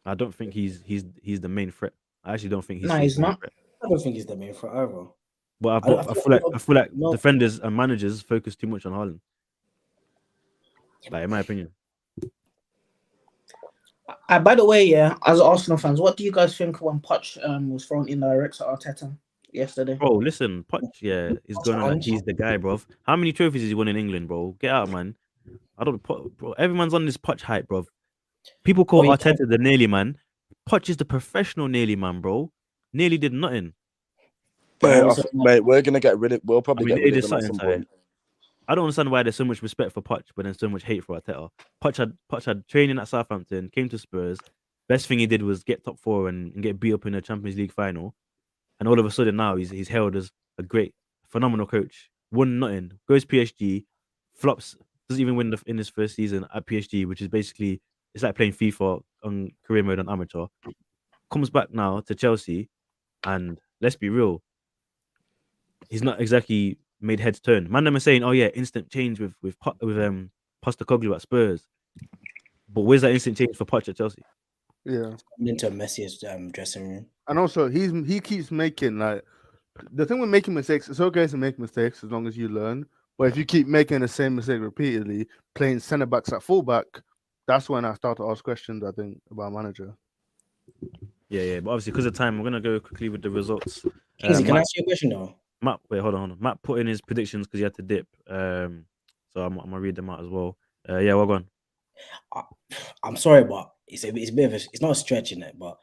S1: I don't think he's the main threat. I actually don't think he's.
S3: No, he's
S1: the main
S3: not.
S1: threat.
S5: I don't think he's the main threat either.
S1: But I feel like defenders and managers focus too much on Haaland. Like in my opinion.
S3: By the way, yeah, as Arsenal fans, what do you guys think when Poch was thrown indirect at Arteta yesterday?
S1: Bro, listen, Poch, is going on like he's the guy, bro. How many trophies has he won in England, bro? Get out, man. Bro, everyone's on this Poch hype, bro. People call Arteta the nearly man. Poch is the professional nearly man, bro. Nearly did nothing.
S4: Mate, we're gonna get rid of. We'll probably get rid of him at some point.
S1: I don't understand why there's so much respect for Poch, but then so much hate for Arteta. Poch had training at Southampton, came to Spurs. Best thing he did was get top 4 and get beat up in a Champions League final. And all of a sudden now he's hailed as a great, phenomenal coach. Won nothing, goes PSG, flops, doesn't even win in his first season at PSG, which is basically it's like playing FIFA on career mode on amateur. Comes back now to Chelsea, and let's be real, he's not exactly made heads turn. Man, them are saying, "Oh yeah, instant change with Postecoglou at Spurs," but where's that instant change for Poch at Chelsea?
S2: Yeah,
S5: into Messi's dressing room,
S2: and also he keeps making like the thing with making mistakes. It's okay to make mistakes as long as you learn. But if you keep making the same mistake repeatedly, playing centre backs at fullback, that's when I start to ask questions. I think about manager.
S1: Yeah, but obviously because of time, we're gonna go quickly with the results.
S5: Kingsley, can I ask you a question though?
S1: Matt, wait, hold on. Matt put in his predictions because he had to dip. So I'm gonna read them out as well. Yeah, we're going.
S5: I'm sorry, but it's a bit of it's not a stretch in it, but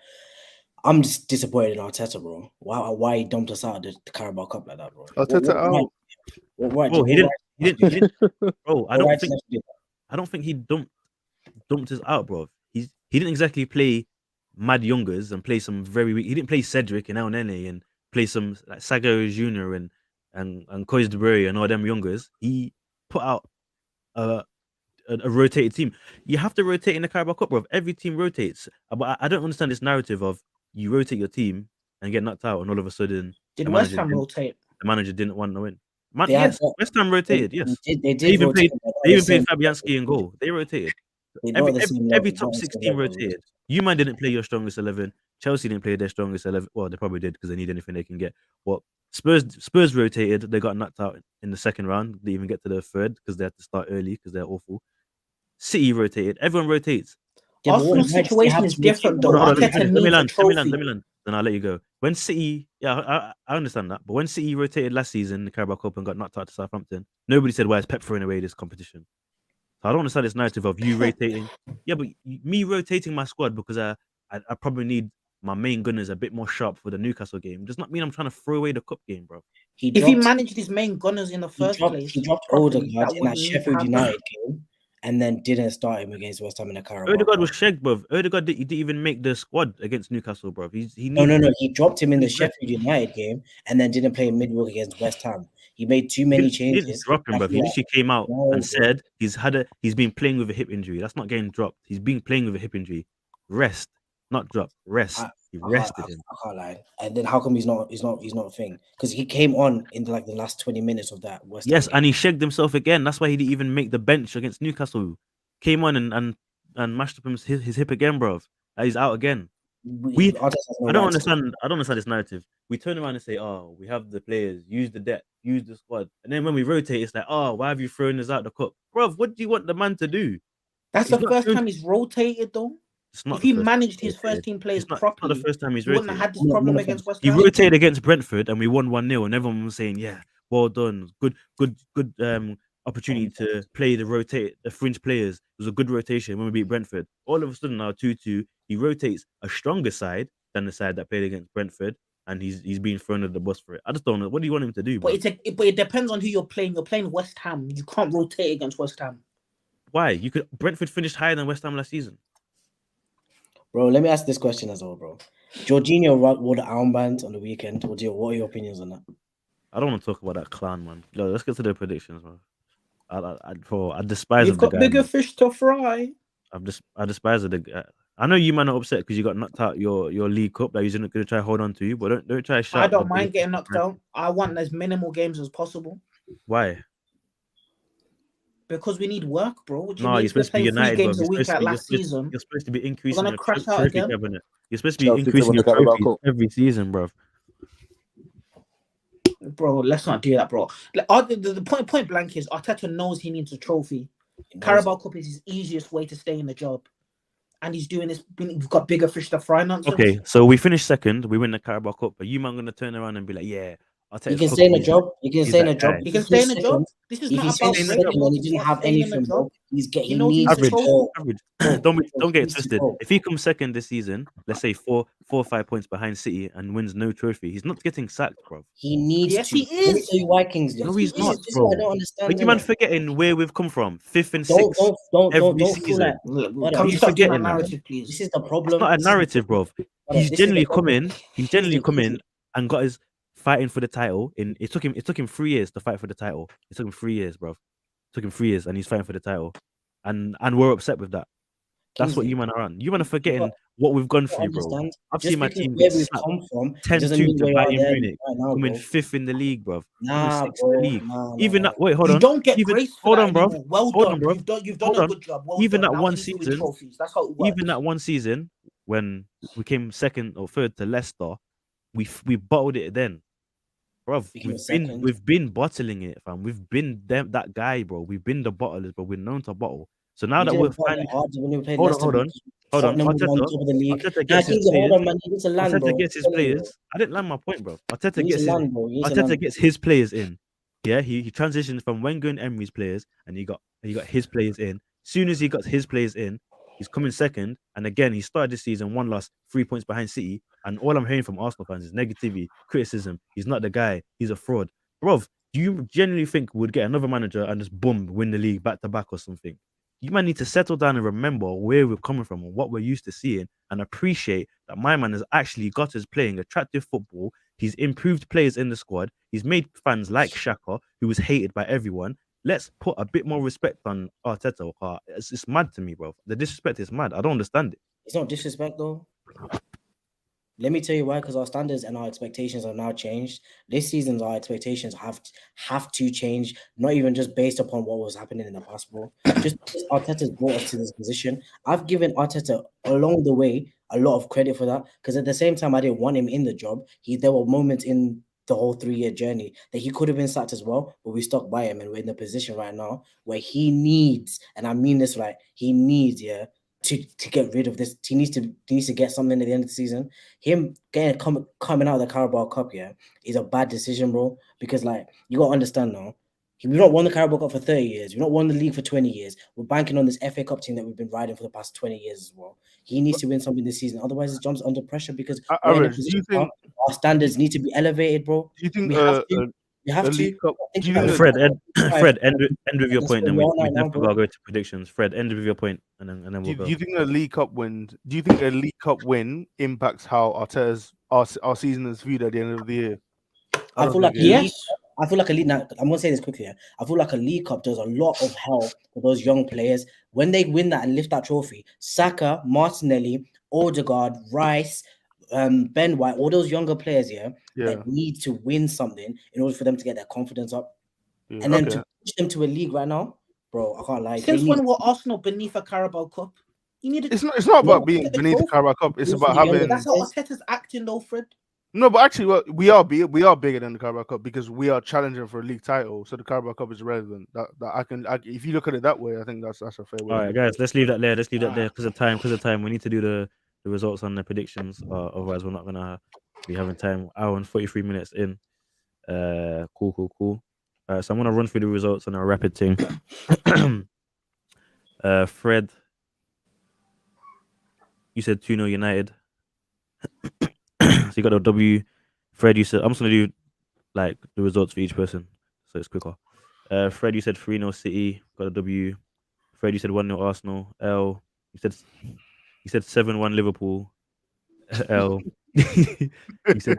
S5: I'm just disappointed in Arteta, bro. Why he dumped us out of the Carabao Cup like that, bro?
S2: Arteta out.
S1: Bro, he didn't. Bro, I don't think he dumped us out, bro. He didn't exactly play mad youngers and play some very weak. He didn't play Cedric and El Nene and play some like Sago Jr. and Cois de Bury and all them youngers. He put out a rotated team. You have to rotate in the Carabao Cup, bro. Every team rotates. But I don't understand this narrative of you rotate your team and get knocked out, and all of a sudden
S3: did West Ham rotate?
S1: The manager didn't want to win. Yes, West Ham rotated. Yes, they even played Fabianski in goal. They rotated. Every top 16 rotated. You man didn't play your strongest 11. Chelsea didn't play their strongest 11. Well, they probably did because they need anything they can get. Well, Spurs rotated. They got knocked out in the second round. They even get to the third because they had to start early because they're awful. City rotated. Everyone rotates.
S3: Arsenal's situation is different though.
S1: Let me land. Then I'll let you go. When City, I understand that. But when City rotated last season, the Carabao Cup and got knocked out to Southampton, nobody said, why is Pep throwing away this competition? So I don't understand this narrative of you rotating. Yeah, but me rotating my squad because I probably need my main gunners a bit more sharp for the Newcastle game does not mean I'm trying to throw away the cup game, bro.
S3: If he managed his main gunners in the first place,
S5: he dropped Odegaard in that Sheffield United game and then didn't start him against West Ham in the Carabao.
S1: Odegaard was shagged, bro. Odegaard didn't even make the squad against Newcastle, bro.
S5: No. He dropped him in the Sheffield United game and then didn't play in midweek against West Ham. He made too many changes.
S1: He didn't drop him, bro. He literally came out and said he's been playing with a hip injury. That's not getting dropped. He's been playing with a hip injury. Rest, not drop. Rest. He rested him.
S5: I can't lie. And then how come he's not a thing? Because he came on in the last 20 minutes of that West Ham game.
S1: And he shagged himself again. That's why he didn't even make the bench against Newcastle. Came on and mashed up his hip again, bro. He's out again. I don't understand this narrative. We turn around and say, "Oh, we have the players. Use the depth. Use the squad." And then when we rotate, it's like, "Oh, why have you thrown us out the cup, bro? What do you want the man to do?"
S3: That's the first time he's rotated, though. If he managed his first team players properly,
S1: it's not the first time he's
S3: rotated. He wouldn't have had this problem against West Ham.
S1: He rotated against Brentford and we won 1-0, and everyone was saying, "Yeah, well done, good opportunity to play the fringe players." It was a good rotation when we beat Brentford. All of a sudden now 2-2, he rotates a stronger side than the side that played against Brentford, and he's being thrown under the bus for it. I just don't know. What do you want him to do, bro?
S3: But it depends on who you're playing. You're playing West Ham. You can't rotate against West Ham.
S1: Why? Brentford finished higher than West Ham last season.
S5: Bro, let me ask this question as well, bro. Jorginho wore the armband on the weekend. What are your opinions on that?
S1: I don't want to talk about that clown, man. Yo, let's get to the predictions, man. I despise
S3: You've
S1: of the
S3: got
S1: guy.
S3: bigger
S1: Man.
S3: fish to fry.
S1: I despise of the guy. I know you man are upset because you got knocked out your League Cup that he's not going to try hold on to you, but don't try to shout.
S3: I don't mind getting knocked out. I want as minimal games as possible.
S1: Why?
S3: Because we need work, bro. What do you
S1: No,
S3: mean?
S1: you're supposed to be
S3: Playing 3
S1: United, bro.
S3: games a week like last season.
S1: You're supposed to be
S3: We're
S1: increasing
S3: gonna
S1: your
S3: crash out
S1: trophy
S3: again.
S1: cabinet. You're supposed to be
S6: Chelsea to
S1: increasing
S6: win
S1: your
S6: the Carabao
S1: trophies
S6: Cup.
S1: every season, bro.
S3: Bro, let's not do that, bro. Like, the point blank is Arteta knows he needs a trophy.
S5: He knows
S3: Carabao
S5: it.
S3: Cup is his easiest way to stay in the job. And he's doing this. We've got bigger fish to fry nonsense.
S1: Okay, so we finished second. We win the Carabao Cup, but you man gonna turn around and be like, "Yeah,
S5: He
S1: Arteta's
S5: can stay in a
S1: cooking.
S5: job. He can
S1: He's
S5: stay in
S1: that
S5: a job.
S1: guy."
S3: He can stay in a job. This is
S5: If
S3: not
S5: he
S3: about
S5: stays
S1: staying in a
S5: second
S1: job.
S5: and he
S3: rating.
S5: didn't have
S3: Staying in a
S5: anything,
S3: job.
S5: bro, he
S3: He
S5: needs
S3: needs
S5: to
S3: a
S1: Average,
S5: go.
S1: average.
S5: Bro,
S1: Don't
S5: he
S1: get
S5: needs to
S1: twisted.
S5: go.
S1: If he comes second this season, let's say four or 5 points behind City and wins no trophy, he's not getting sacked, bro.
S5: He needs
S3: Yes,
S5: to.
S3: he
S5: Let me
S3: is.
S5: tell you why, Kingsley.
S1: No,
S3: Yes,
S1: he's
S3: he
S1: not,
S3: is.
S5: This is what I
S1: bro.
S5: don't understand.
S1: Are you man
S5: Innit?
S1: forgetting where we've come from? 5th and
S5: Don't
S1: 6th every
S5: feel
S1: season.
S5: like. Brother,
S3: Can we
S1: you
S3: stop doing that
S1: forgetting that?
S3: narrative, please?
S5: This is the
S1: It's
S5: problem.
S1: not a
S5: This is the
S1: narrative,
S5: problem.
S1: bro.
S5: Brother,
S1: He's
S5: this is the
S1: generally
S5: problem.
S1: come in. He's generally
S5: Kingsley,
S1: come in
S5: Kingsley.
S1: and got his fighting for the title. It took him 3 years to fight for the title. It took him 3 years, bro. It took him 3 years, and he's fighting for the title. And we're upset with that. That's what
S5: Kingsley,
S1: you man are on. You man are
S5: you
S1: forgetting
S5: got
S1: what we've gone
S5: to
S1: through, bro.
S5: understand.
S1: I've
S5: Just
S1: seen my
S5: because
S1: team
S5: where
S1: get
S5: we've
S1: slapped
S5: come from, it
S1: 10-2
S5: doesn't mean
S1: to
S5: where you are
S1: Bayern
S5: there
S1: Munich,
S5: right now,
S1: coming
S5: bro.
S1: 5th in the league, bro. Coming
S5: Nah,
S1: 6th in the
S5: bro.
S1: league.
S5: Nah.
S1: Even that. Wait, hold
S3: You
S1: on.
S3: don't get
S1: Even
S3: grace for
S1: hold
S3: that
S1: on, bro.
S3: anymore. Well
S1: Hold
S3: done.
S1: on, bro.
S3: You've done
S1: Hold
S3: a
S1: on.
S3: good job. Well
S1: Even
S3: done.
S1: that
S3: Now
S1: one
S3: we need to win
S1: season.
S3: trophies. That's how it works.
S1: Even that one season when we came second or third to Leicester, we bottled it then, bro.
S5: We came
S1: We've
S5: second.
S1: been bottling it, fam. We've been that guy, bro. We've been the bottlers, but we're known to bottle. So now
S5: We
S1: that we're
S5: didn't find
S1: finally
S5: it hard when we played
S1: hold on,
S5: Leicester.
S1: hold on.
S5: Tottenham was on
S1: Arteta,
S5: top of the league.
S1: Arteta
S5: Nah,
S1: gets his
S5: Kingsley, hold
S1: players.
S5: on, man. You need to land,
S1: Arteta
S5: bro.
S1: gets his
S5: Tell me, bro.
S1: players. I didn't land my point, bro.
S5: You
S1: Arteta
S5: need
S1: gets
S5: to
S1: his
S5: land, bro. You need to
S1: Arteta
S5: land.
S1: gets his players in. Yeah, he transitioned from Wenger and Emery's players, and he got his players in. Soon as he got his players in, he's coming second. And again, he started this season 1 loss, 3 points behind City. And all I'm hearing from Arsenal fans is negativity, criticism. He's not the guy. He's a fraud, bro. Do you genuinely think we'd get another manager and just boom win the league back to back or something? You might need to settle down and remember where we're coming from and what we're used to seeing, and appreciate that my man has actually got us playing attractive football. He's improved players in the squad. He's made fans like Shaka, who was hated by everyone. Let's put a bit more respect on Arteta. It's mad to me, bro. The disrespect is mad. I don't understand it.
S5: It's not disrespect, though. Let me tell you why, because our standards and our expectations have now changed. This season's our expectations have to change, not even just based upon what was happening in the past, bro. Just because Arteta's brought us to this position. I've given Arteta along the way a lot of credit for that, because at the same time, I didn't want him in the job. There were moments in the whole 3-year journey that he could have been sacked as well, but we stuck by him, and we're in the position right now where he needs, and I mean this right, he needs, to get rid of this. He needs to get something at the end of the season. Him coming out of the Carabao Cup, is a bad decision, bro. Because like you gotta understand now, we've not won the Carabao Cup for 30 years. We've not won the league for 20 years. We're banking on this FA Cup team that we've been riding for the past 20 years as well. He needs to win something this season. Otherwise, his job's under pressure because we're in a
S2: Average, do you
S5: position
S2: think?
S5: our standards need to be elevated, bro.
S2: Do you think?
S5: We have to. We have
S2: a
S5: to.
S2: League Cup.
S5: Think
S2: Do you
S5: about
S2: think?
S5: it.
S1: Fred, end with your
S5: That's
S1: point,
S5: where
S1: then
S5: we
S1: we
S5: are right now,
S1: definitely
S5: bro.
S1: gotta go to predictions. Fred, end with your point, and then
S2: Do
S1: we'll go.
S2: you think a League Cup win? Do you think a League Cup win impacts how Arteta's our season is viewed at the end of the year?
S5: I
S2: don't
S5: feel like
S2: think it is.
S5: I feel like a league. Now, I'm gonna say this quickly. I feel like a League Cup does a lot of help for those young players when they win that and lift that trophy. Saka, Martinelli, Odegaard, Rice, Ben White, all those younger players, that need to win something in order for them to get their confidence up, and then to push them to a league right now, bro. I can't lie.
S3: Since when were Arsenal beneath a Carabao Cup? You need.
S2: It's not about being beneath the Carabao Cup. It's about having.
S3: That's how Arteta's acting, though, Fred.
S2: No, but actually, we are bigger than the Carabao Cup because we are challenging for a league title. So the Carabao Cup is irrelevant. If you look at it that way, I think that's a fair way.
S1: All right, guys, let's leave that there. Let's leave that there because of time. We need to do the results on the predictions. Otherwise, we're not gonna be having time. Hour and 43 minutes in. Cool. So I'm gonna run through the results on a rapid thing. Fred, you said 2-0 United. So you got a W. Fred, you said I'm just gonna do like the results for each person, so it's quicker. Fred, you said 3-0 City. Got a W. Fred, you said 1-0 Arsenal. L, you said You said 7-1 Liverpool. L. You said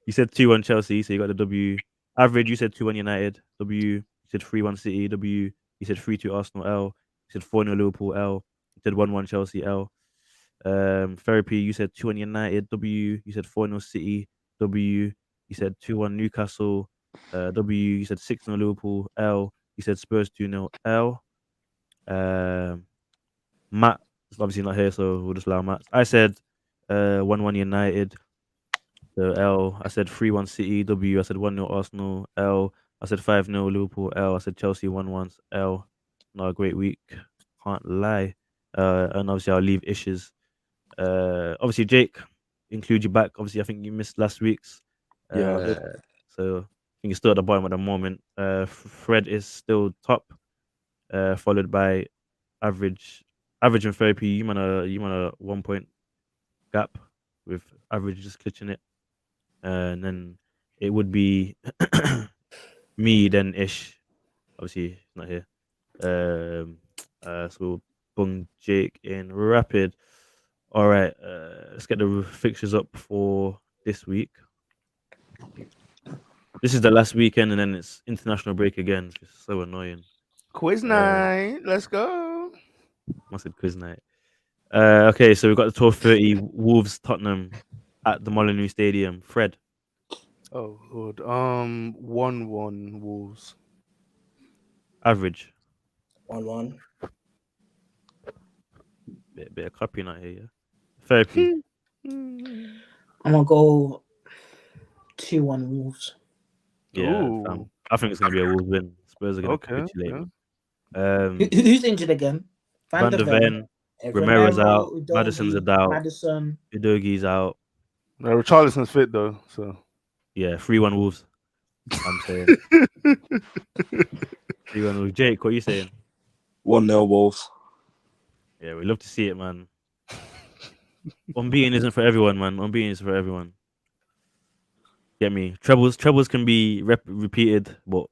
S1: you said 2-1 Chelsea, so you got the W. Average, you said 2-1 United. W. You said 3-1 City. W. You said 3-2 Arsenal. L. You said 4-0 Liverpool. L. You said 1-1 Chelsea. L. Therapy, you said 2-1 United. W. You said 4-0 City. W. You said 2-1 Newcastle. W. You said 6-0 Liverpool. L. You said Spurs 2-0. L. Matt is obviously not here, so we'll just allow Matt. I said 1-1 United. So L. I said 3-1 City. W. I said 1-0 Arsenal. L. I said 5-0 Liverpool. L. I said Chelsea 1-1. L. Not a great week. Can't lie. And obviously I'll leave issues. Obviously Jake, include you back. Obviously I think you missed last week's.
S4: Yeah, I did.
S1: So I think you're still at the bottom at the moment. Fred is still top. Followed by average and therapy. You man a 1 point gap with average just clutching it. And then it would be me then ish. Obviously he's not here. So we'll bung Jake in rapid. All right, let's get the fixtures up for this week. This is the last weekend, and then it's international break again. It's just so annoying.
S2: Quiz night. Let's go.
S1: I said quiz night. Okay, so we've got the 12:30 Wolves Tottenham at the Molineux Stadium. Fred,
S2: Oh Lord. 1-1 Wolves.
S1: average.
S5: 1-1.
S1: Bit of copying out here, yeah. Therapy.
S3: I'm gonna go 2-1 Wolves.
S1: Yeah,
S2: Ooh.
S1: I think it's gonna be a Wolves win. Spurs are gonna capitulate.
S2: Yeah.
S3: Who's injured again?
S1: Van der Ven, Romero's out, Madison's a doubt,
S3: Madison.
S1: Udogi's out.
S2: No, Richarlison's fit though, so
S1: Yeah, 3-1 Wolves. I'm saying 3-1 Wolves. Jake, what are you saying?
S4: 1-0 Wolves.
S1: Yeah, we love to see it, man. Unbeaten isn't for everyone, man. Unbeaten is for everyone. Get me? Trebles can be repeated, but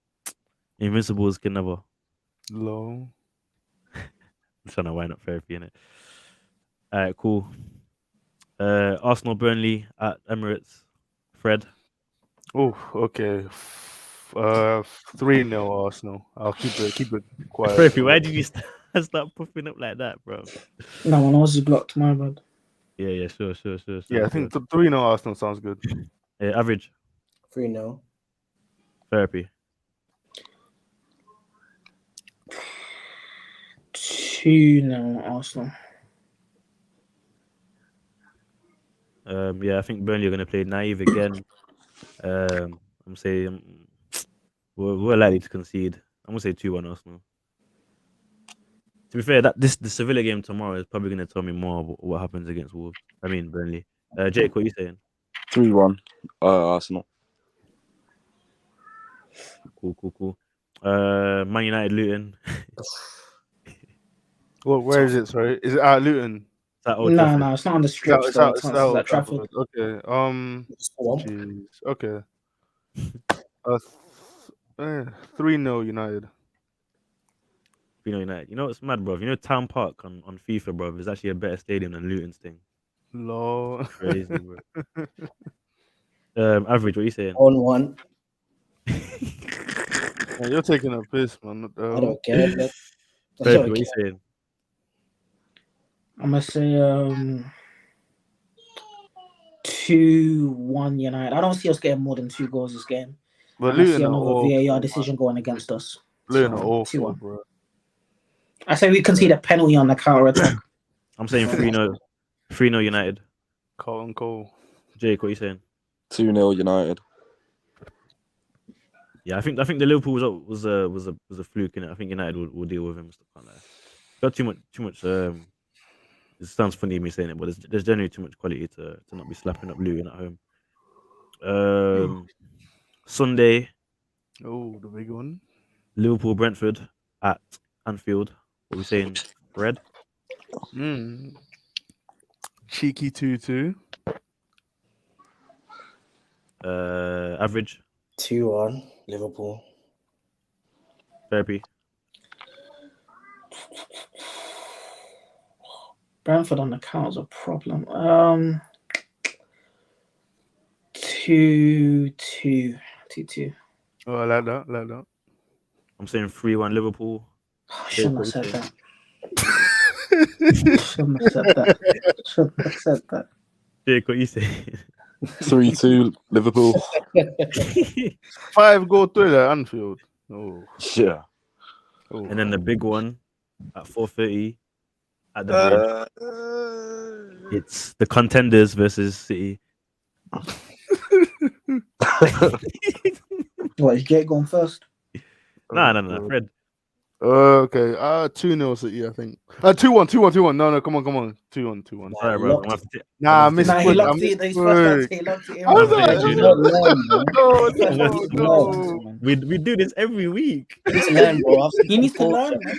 S1: invincibles can never.
S2: low.
S1: I'm trying to wind up therapy in it. All right, cool. Arsenal Burnley at Emirates. Fred,
S2: Oh, okay. 3-0 Arsenal. I'll keep it quiet.
S1: therapy. Why did you start puffing up like that, bro?
S3: No, one was blocked. My bad.
S1: Yeah, sure.
S2: Yeah, I think 3-0 Arsenal sounds good.
S1: Average
S5: 3-0.
S1: therapy.
S3: 2-0 Arsenal.
S1: Yeah, I think Burnley are going to play naive again. I'm saying we're likely to concede. I'm going to say 2-1 Arsenal. To be fair, the Sevilla game tomorrow is probably going to tell me more about what happens against Wolves. I mean Burnley. Jake, what are you saying?
S4: 3-1 Arsenal.
S1: Cool. Man United Luton.
S2: Well, where is it? Sorry, is it at Luton?
S3: No, it's not on the strip.
S2: It's
S3: Though.
S2: out.
S3: It's at Trafford.
S2: Okay. Jeez. Okay. 3-0 United.
S1: 3-0 United. You know what's mad, bro? You know Town Park on FIFA, bro, is actually a better stadium than Luton's thing.
S2: Low.
S1: Crazy, bro. Average, what are you saying?
S5: 1-1.
S2: Man, you're taking a piss, man. What the
S5: I
S2: hell?
S5: don't care. But I
S1: Fred,
S5: don't
S1: what are you
S5: care.
S1: saying?
S3: I'm gonna say 2-1 United. I don't see us getting more than 2 goals this game.
S2: But
S3: I see
S2: Luton are
S3: another
S2: awful,
S3: VAR decision going against us.
S2: Luton are
S3: So,
S2: awful,
S3: 2-1.
S2: bro.
S3: I say we concede a penalty on the counter attack.
S1: I'm saying 3-0 United.
S2: Colin Cole.
S1: Jake, what are you saying?
S4: 2-0 United.
S1: Yeah, I think the Liverpool was a fluke in it. I think United will deal with him. Stuff like that. Got too much. It sounds funny me saying it, but there's generally too much quality to not be slapping up Luton at home. Sunday,
S2: Oh, the big one.
S1: Liverpool Brentford at Anfield. What are we saying? Fred?
S2: Cheeky 2-2.
S1: Average
S5: 2-1 Liverpool.
S1: therapy.
S3: Brentford on the count is a problem. 2-2.
S2: Oh, I like that. Like that.
S1: I'm saying 3-1 Liverpool.
S3: Oh, I shouldn't have
S1: What
S3: said
S1: you
S3: that. Shouldn't have said that.
S1: Jake, what you say?
S4: 3-2 Liverpool.
S2: 5-goal thriller at Anfield. Oh.
S4: Yeah.
S2: Oh.
S1: And then the big one at 4:30 at the bridge. It's the contenders versus City.
S3: What, is Jake going first?
S1: No, Fred.
S2: Okay. 2-0 City, I think. 2-1. No, come on. 2-1.
S1: Sorry, bro. I'm gonna have to
S2: Nah, I missed
S3: Nah, he
S2: Wood. I
S3: locked it.
S2: missed
S3: His first
S2: Wood.
S3: time, he locked it in.
S2: I was
S1: I'm
S2: like,
S1: saying
S5: You don't learn, man.
S2: no.
S1: we do this every week.
S5: You need to learn, bro. I've seen
S3: He needs to
S5: people-
S3: learn, man.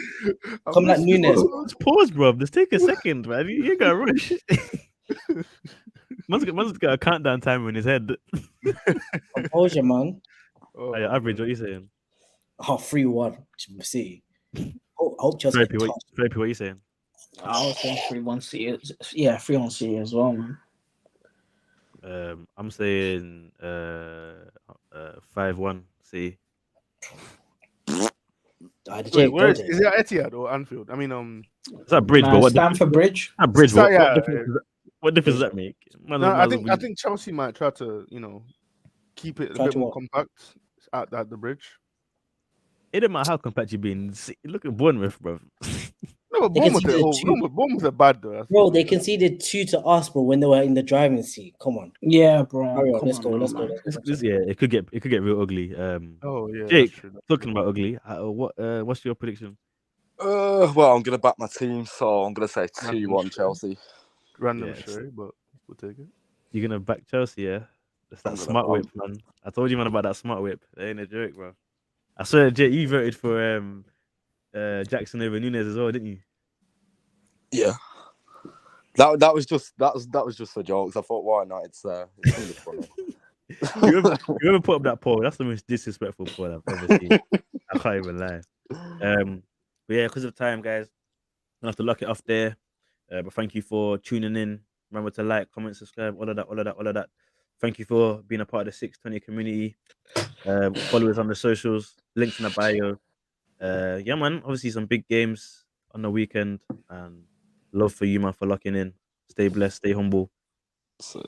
S2: I
S5: Come like
S2: missed
S5: Nunes.
S2: Wood.
S1: Just pause, bro. Just take a second, man. You ain't gotta rush. Man's got a countdown timer in his head.
S5: Composure, man.
S2: Oh,
S1: Hey, average, what you saying?
S5: Oh, 3-1. City. I hope Chelsea
S1: Therapy,
S5: get
S1: what
S5: touched.
S1: you saying?
S3: I was saying 3-1 City. Yeah, 3-1 City as well, man.
S1: I'm saying 5-1. See,
S2: Wait, where is it at Etihad or Anfield? I mean,
S1: it's that bridge,
S3: Nah,
S1: but what
S3: Stamford Bridge.
S1: that bridge?
S2: So,
S1: What,
S2: yeah,
S1: what difference does that make?
S2: no, I think Chelsea might try to, keep it a
S5: Try
S2: bit
S5: to
S2: more
S5: what?
S2: compact at the bridge.
S1: It doesn't matter how compact you've been. Look at Bournemouth, bro.
S2: No, but
S5: They can
S2: Bournemouth,
S5: see the two.
S2: Bournemouth are bad though.
S5: Bro, they conceded 2 to us, bro, when they were in the driving seat. Come on.
S3: Yeah, bro.
S5: Hurry up,
S3: Come
S5: let's
S3: on
S5: go.
S3: now,
S5: Let's go.
S3: man.
S1: Yeah, it could get real ugly.
S2: Oh yeah,
S1: Jake,
S2: that's true.
S1: talking about ugly. What's your prediction?
S4: Well, I'm gonna back my team, so I'm gonna say
S2: Random
S4: 2-1
S2: shit.
S4: Chelsea.
S2: Random
S1: Yeah,
S2: story, but we'll take it.
S1: You're gonna back Chelsea, yeah? That's that
S4: I'm gonna
S1: smart
S4: back-
S1: whip, man. I told you, man, about that smart whip. That ain't a joke, bro. I swear, Jake, you voted for Jackson over Nunes as well, didn't you?
S4: Yeah. That was just for jokes. I thought, why not? It's really funny.
S1: Whoever put up that poll, that's the most disrespectful poll I've ever seen. I can't even lie. But yeah, because of time, guys, I'm gonna have to lock it off there. But thank you for tuning in. Remember to like, comment, subscribe, all of that. Thank you for being a part of the 620 community. Follow us on the socials, links in the bio. Yeah, man. Obviously, some big games on the weekend, and love for you, man, for locking in. Stay blessed, stay humble.
S4: So,